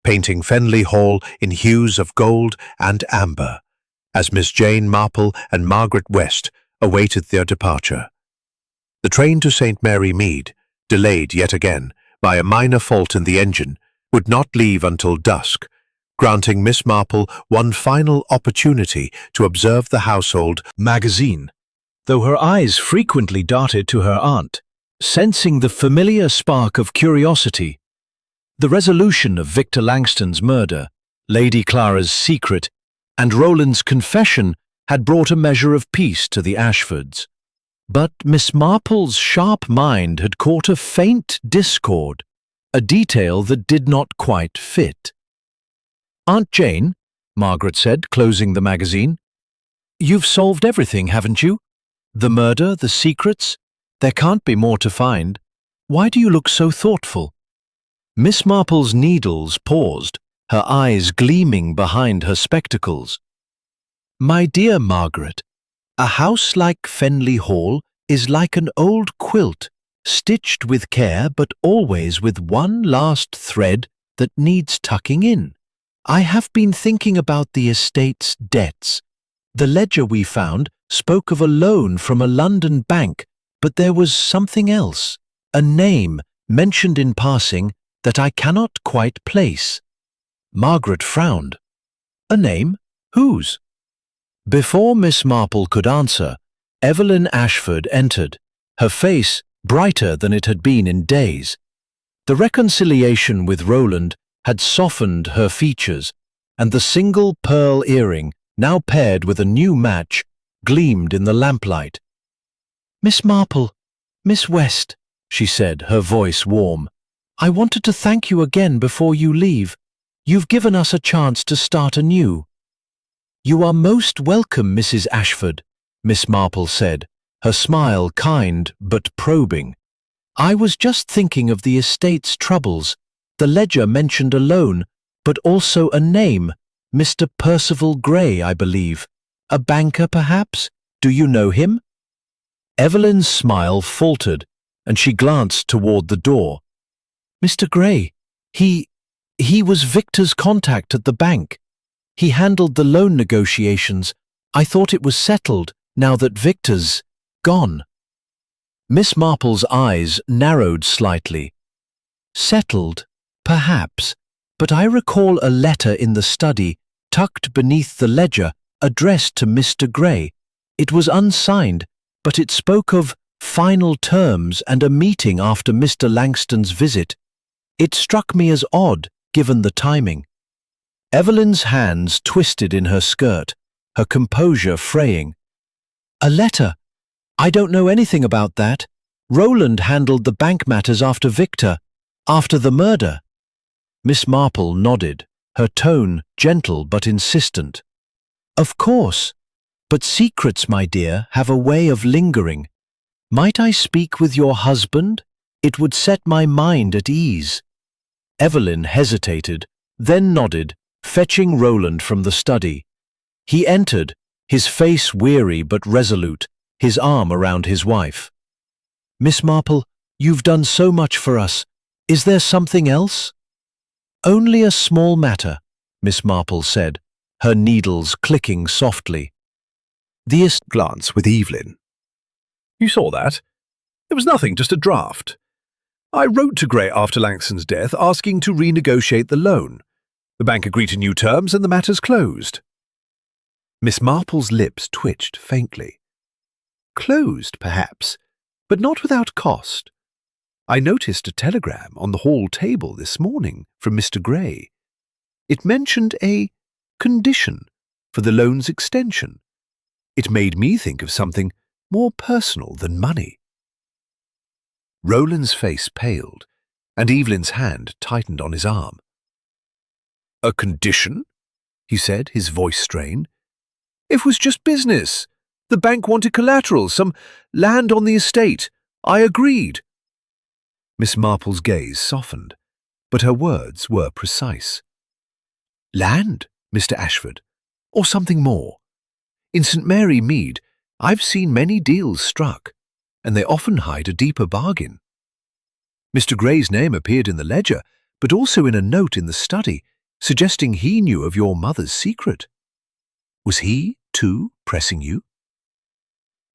painting Fenley Hall in hues of gold and amber, as Miss Jane Marple and Margaret West awaited their departure. The train to St. Mary Mead, delayed yet again by a minor fault in the engine, would not leave until dusk, granting Miss Marple one final opportunity to observe the household magazine, though her eyes frequently darted to her aunt, sensing the familiar spark of curiosity. The resolution of Victor Langston's murder, Lady Clara's secret, and Roland's confession had brought a measure of peace to the Ashfords. But Miss Marple's sharp mind had caught a faint discord, a detail that did not quite fit. "Aunt Jane," Margaret said, closing the magazine, "you've solved everything, haven't you? The murder, the secrets, there can't be more to find. Why do you look so thoughtful?" Miss Marple's needles paused, her eyes gleaming behind her spectacles. My dear Margaret, a house like Fenley Hall is like an old quilt, stitched with care but always with one last thread that needs tucking in. I have been thinking about the estate's debts. The ledger we found spoke of a loan from a London bank, but there was something else, a name mentioned in passing that I cannot quite place. Margaret frowned. A name? Whose? Before Miss Marple could answer, Evelyn Ashford entered, her face brighter than it had been in days. The reconciliation with Roland had softened her features, and the single pearl earring, now paired with a new match, gleamed in the lamplight. Miss Marple, Miss West, she said, her voice warm. I wanted to thank you again before you leave. You've given us a chance to start anew. You are most welcome, Mrs. Ashford, Miss Marple said, her smile kind but probing. I was just thinking of the estate's troubles. The ledger mentioned a loan, but also a name, Mr. Percival Grey, I believe. A banker, perhaps? Do you know him? Evelyn's smile faltered, and she glanced toward the door. Mr. Grey, he was Victor's contact at the bank. He handled the loan negotiations. I thought it was settled now that Victor's gone. Miss Marple's eyes narrowed slightly. Settled, perhaps, but I recall a letter in the study, tucked beneath the ledger, addressed to Mr. Grey. It was unsigned, but it spoke of final terms and a meeting after Mr. Langston's visit. It struck me as odd, given the timing. Evelyn's hands twisted in her skirt, her composure fraying. A letter? I don't know anything about that. Roland handled the bank matters after Victor, after the murder. Miss Marple nodded, her tone gentle but insistent. Of course, but secrets, my dear, have a way of lingering. Might I speak with your husband? It would set my mind at ease. Evelyn hesitated, then nodded, fetching Roland from the study. He entered, his face weary but resolute, his arm around his wife. Miss Marple, you've done so much for us. Is there something else? Only a small matter, Miss Marple said, her needles clicking softly. The Glance with Evelyn. You saw that? It was nothing, just a draft. I wrote to Grey after Langston's death asking to renegotiate the loan. The bank agreed to new terms and the matter's closed. Miss Marple's lips twitched faintly. Closed, perhaps, but not without cost. I noticed a telegram on the hall table this morning from Mr. Grey. It mentioned a condition for the loan's extension. It made me think of something more personal than money. Roland's face paled, and Evelyn's hand tightened on his arm. A condition? He said, his voice strained. It was just business. The bank wanted collateral, some land on the estate. I agreed. Miss Marple's gaze softened, but her words were precise. Land, Mr. Ashford, or something more. In St. Mary Mead, I've seen many deals struck, and they often hide a deeper bargain. Mr. Grey's name appeared in the ledger, but also in a note in the study, suggesting he knew of your mother's secret. Was he, too, pressing you?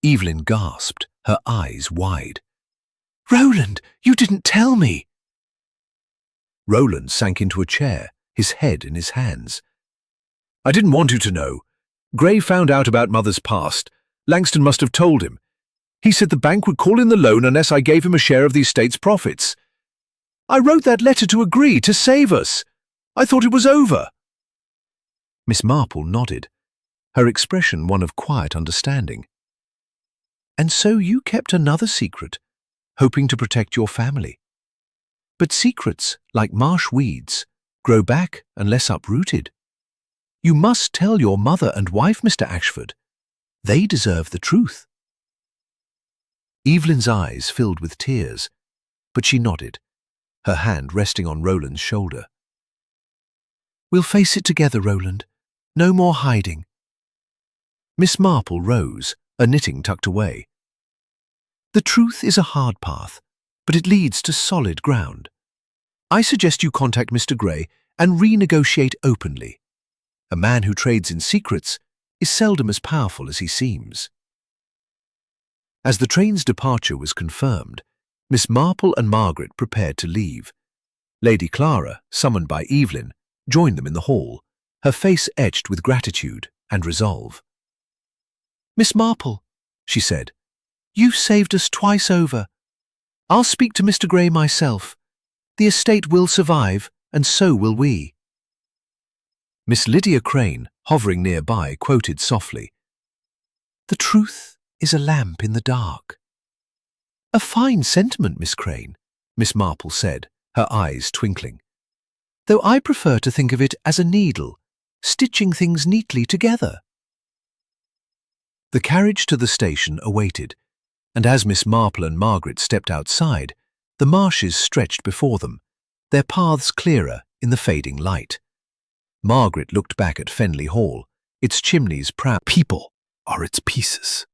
Evelyn gasped, her eyes wide. Roland, you didn't tell me! Roland sank into a chair, his head in his hands. I didn't want you to know. Grey found out about Mother's past. Langston must have told him. He said the bank would call in the loan unless I gave him a share of the estate's profits. I wrote that letter to agree, to save us. I thought it was over. Miss Marple nodded, her expression one of quiet understanding. And so you kept another secret, hoping to protect your family. But secrets, like marsh weeds, grow back unless uprooted. You must tell your mother and wife, Mr. Ashford. They deserve the truth. Evelyn's eyes filled with tears, but she nodded, her hand resting on Roland's shoulder. "We'll face it together, Roland. No more hiding." Miss Marple rose, a knitting tucked away. "The truth is a hard path, but it leads to solid ground. I suggest you contact Mr. Gray and renegotiate openly. A man who trades in secrets is seldom as powerful as he seems." As the train's departure was confirmed, Miss Marple and Margaret prepared to leave. Lady Clara, summoned by Evelyn, joined them in the hall, her face etched with gratitude and resolve. "Miss Marple," she said, "you've saved us twice over. I'll speak to Mr. Gray myself. The estate will survive, and so will we." Miss Lydia Crane, hovering nearby, quoted softly, "The truth is a lamp in the dark." "A fine sentiment, Miss Crane," Miss Marple said, her eyes twinkling, "though I prefer to think of it as a needle, stitching things neatly together." The carriage to the station awaited, and as Miss Marple and Margaret stepped outside, the marshes stretched before them, their paths clearer in the fading light. Margaret looked back at Fenley Hall, its chimneys proud. People are its pieces.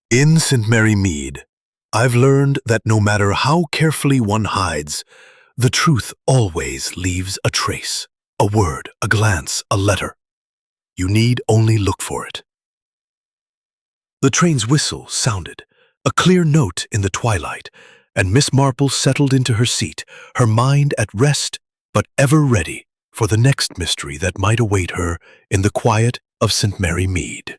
In St. Mary Mead, I've learned that no matter how carefully one hides, the truth always leaves a trace, a word, a glance, a letter. You need only look for it. The train's whistle sounded, a clear note in the twilight, and Miss Marple settled into her seat, her mind at rest but ever ready for the next mystery that might await her in the quiet of St. Mary Mead.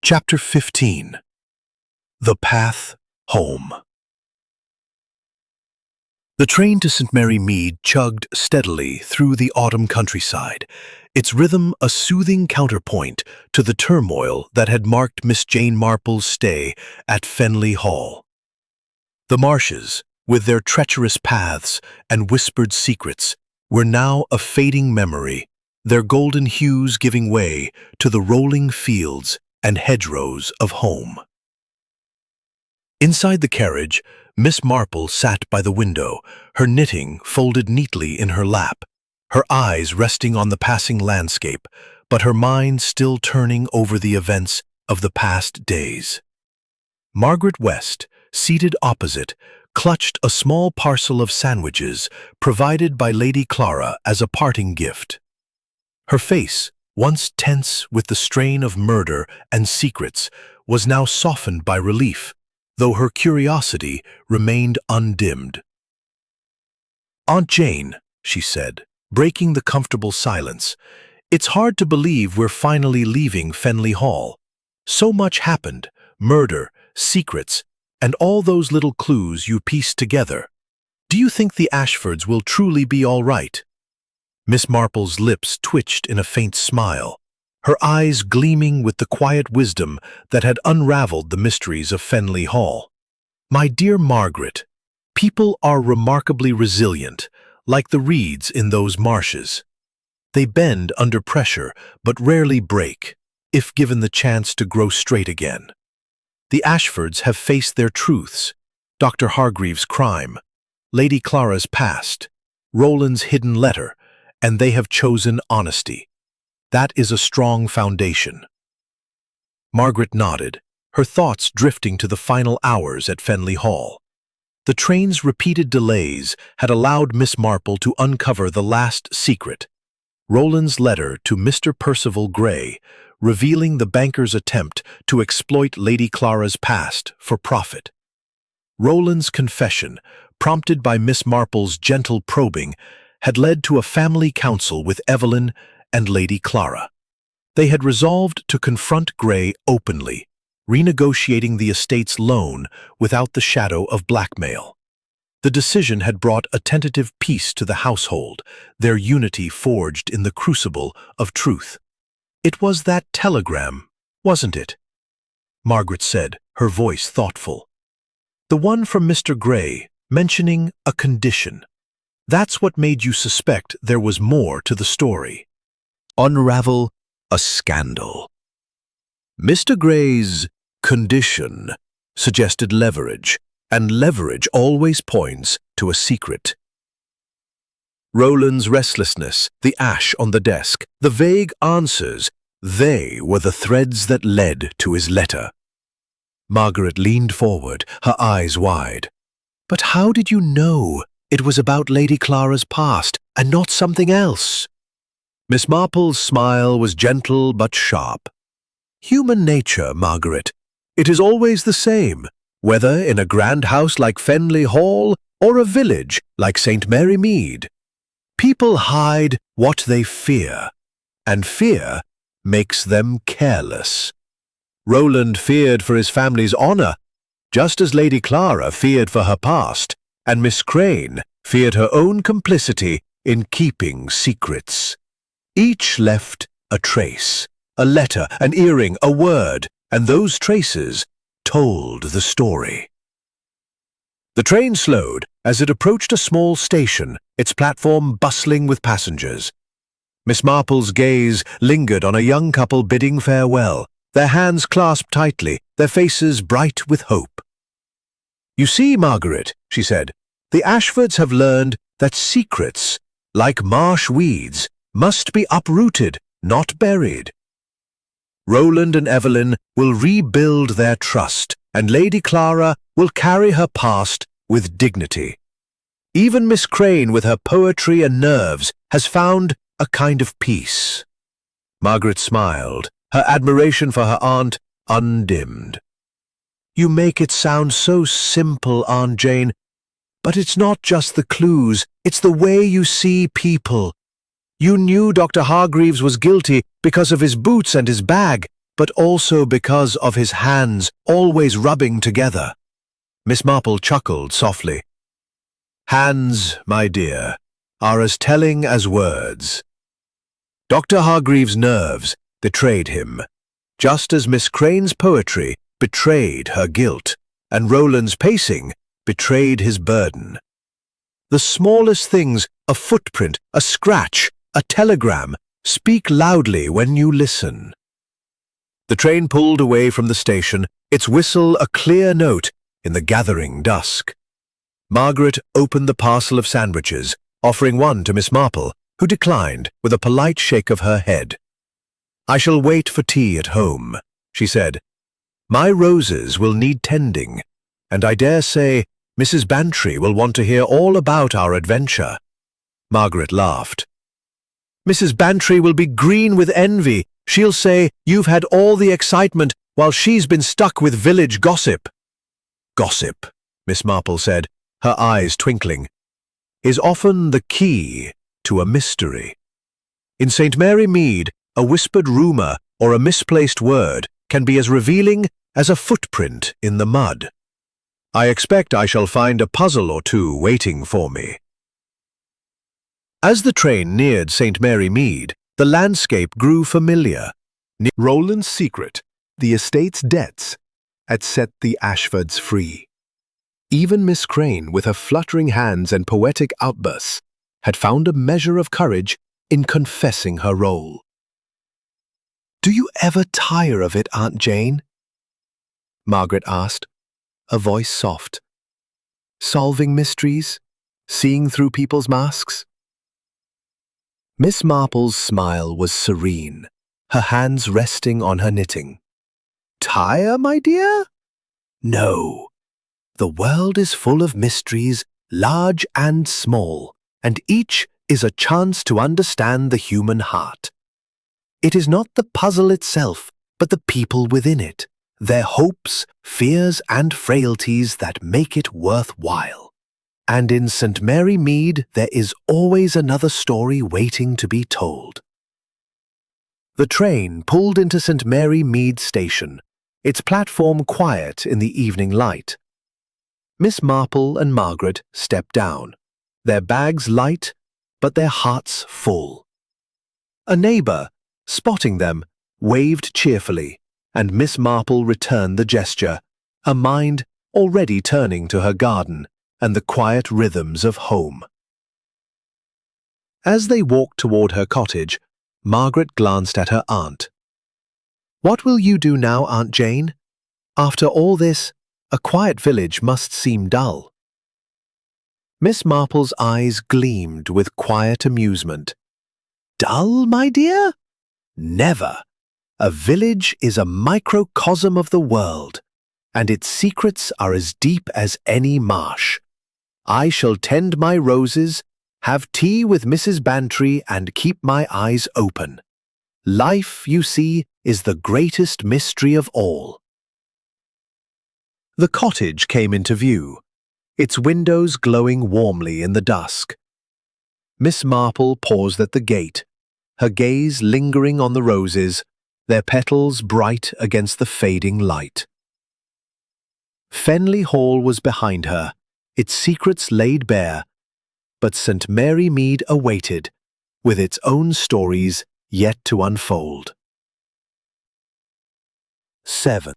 Chapter 15. The Path Home. The train to St. Mary Mead chugged steadily through the autumn countryside, its rhythm a soothing counterpoint to the turmoil that had marked Miss Jane Marple's stay at Fenley Hall. The marshes, with their treacherous paths and whispered secrets, were now a fading memory, their golden hues giving way to the rolling fields and hedgerows of home. Inside the carriage, Miss Marple sat by the window, her knitting folded neatly in her lap, her eyes resting on the passing landscape, but her mind still turning over the events of the past days. Margaret West, seated opposite, clutched a small parcel of sandwiches provided by Lady Clara as a parting gift. Her face, once tense with the strain of murder and secrets, was now softened by relief, though her curiosity remained undimmed. "Aunt Jane," she said, breaking the comfortable silence, "it's hard to believe we're finally leaving Fenley Hall. So much happened, murder, secrets, and all those little clues you pieced together. Do you think the Ashfords will truly be all right?" Miss Marple's lips twitched in a faint smile, her eyes gleaming with the quiet wisdom that had unraveled the mysteries of Fenley Hall. "My dear Margaret, people are remarkably resilient, like the reeds in those marshes. They bend under pressure, but rarely break, if given the chance to grow straight again. The Ashfords have faced their truths, Dr. Hargreaves' crime, Lady Clara's past, Roland's hidden letter, and they have chosen honesty. That is a strong foundation." Margaret nodded, her thoughts drifting to the final hours at Fenley Hall. The train's repeated delays had allowed Miss Marple to uncover the last secret, Roland's letter to Mr. Percival Gray, revealing the banker's attempt to exploit Lady Clara's past for profit. Roland's confession, prompted by Miss Marple's gentle probing, had led to a family council with Evelyn and Lady Clara. They had resolved to confront Gray openly, renegotiating the estate's loan without the shadow of blackmail. The decision had brought a tentative peace to the household, their unity forged in the crucible of truth. "It was that telegram, wasn't it?" Margaret said, her voice thoughtful. "The one from Mr. Gray, mentioning a condition. That's what made you suspect there was more to the story." "Unravel a scandal." "Mr. Gray's condition," suggested leverage, and leverage always points to a secret. Roland's restlessness, the ash on the desk, the vague answers, they were the threads that led to his letter. Margaret leaned forward, her eyes wide. But how did you know it was about Lady Clara's past and not something else? Miss Marple's smile was gentle but sharp. Human nature, Margaret. It is always the same, whether in a grand house like Fenley Hall or a village like St. Mary Mead. People hide what they fear, and fear makes them careless. Roland feared for his family's honor, just as Lady Clara feared for her past, and Miss Crane feared her own complicity in keeping secrets. Each left a trace, a letter, an earring, a word, and those traces told the story. The train slowed as it approached a small station, its platform bustling with passengers. Miss Marple's gaze lingered on a young couple bidding farewell, their hands clasped tightly, their faces bright with hope. "You see, Margaret," she said, "the Ashfords have learned that secrets, like marsh weeds, must be uprooted, not buried. Roland and Evelyn will rebuild their trust, and Lady Clara will carry her past with dignity. Even Miss Crane, with her poetry and nerves, has found a kind of peace." Margaret smiled, her admiration for her aunt undimmed. "You make it sound so simple, Aunt Jane, but it's not just the clues, it's the way you see people. You knew Dr. Hargreaves was guilty because of his boots and his bag, but also because of his hands always rubbing together." Miss Marple chuckled softly. "Hands, my dear, are as telling as words." Dr. Hargreaves' nerves betrayed him, just as Miss Crane's poetry betrayed her guilt, and Roland's pacing betrayed his burden. The smallest things, a footprint, a scratch, a telegram, speak loudly when you listen. The train pulled away from the station, its whistle a clear note in the gathering dusk. Margaret opened the parcel of sandwiches, offering one to Miss Marple, who declined with a polite shake of her head. "I shall wait for tea at home," she said. "My roses will need tending, and I dare say Mrs. Bantry will want to hear all about our adventure." Margaret laughed. "Mrs. Bantry will be green with envy. She'll say you've had all the excitement while she's been stuck with village gossip." "Gossip," Miss Marple said, her eyes twinkling, "is often the key to a mystery. In St. Mary Mead, a whispered rumour or a misplaced word can be as revealing as a footprint in the mud. I expect I shall find a puzzle or two waiting for me." As the train neared St. Mary Mead, the landscape grew familiar. Roland's secret, the estate's debts, had set the Ashfords free. Even Miss Crane, with her fluttering hands and poetic outbursts, had found a measure of courage in confessing her role. "Do you ever tire of it, Aunt Jane?" Margaret asked, a voice soft. "Solving mysteries? Seeing through people's masks?" Miss Marple's smile was serene, her hands resting on her knitting. "Tire, my dear? No. The world is full of mysteries, large and small, and each is a chance to understand the human heart. It is not the puzzle itself, but the people within it, their hopes, fears, and frailties that make it worthwhile. And in St. Mary Mead there is always another story waiting to be told." The train pulled into St. Mary Mead station, its platform quiet in the evening light. Miss Marple and Margaret stepped down, their bags light, but their hearts full. A neighbour, spotting them, waved cheerfully, and Miss Marple returned the gesture, her mind already turning to her garden and the quiet rhythms of home. As they walked toward her cottage, Margaret glanced at her aunt. "What will you do now, Aunt Jane? After all this, A quiet village must seem dull. Miss Marple's eyes gleamed with quiet amusement. Dull, my dear? Never. A village is a microcosm of the world, and its secrets are as deep as any marsh. I shall tend my roses, have tea with Mrs. Bantry, and keep my eyes open. Life, you see, is the greatest mystery of all. The cottage came into view, its windows glowing warmly in the dusk. Miss Marple paused at the gate, her gaze lingering on the roses, their petals bright against the fading light. Fenley Hall was behind her, its secrets laid bare, but St. Mary Mead awaited, with its own stories yet to unfold. 7.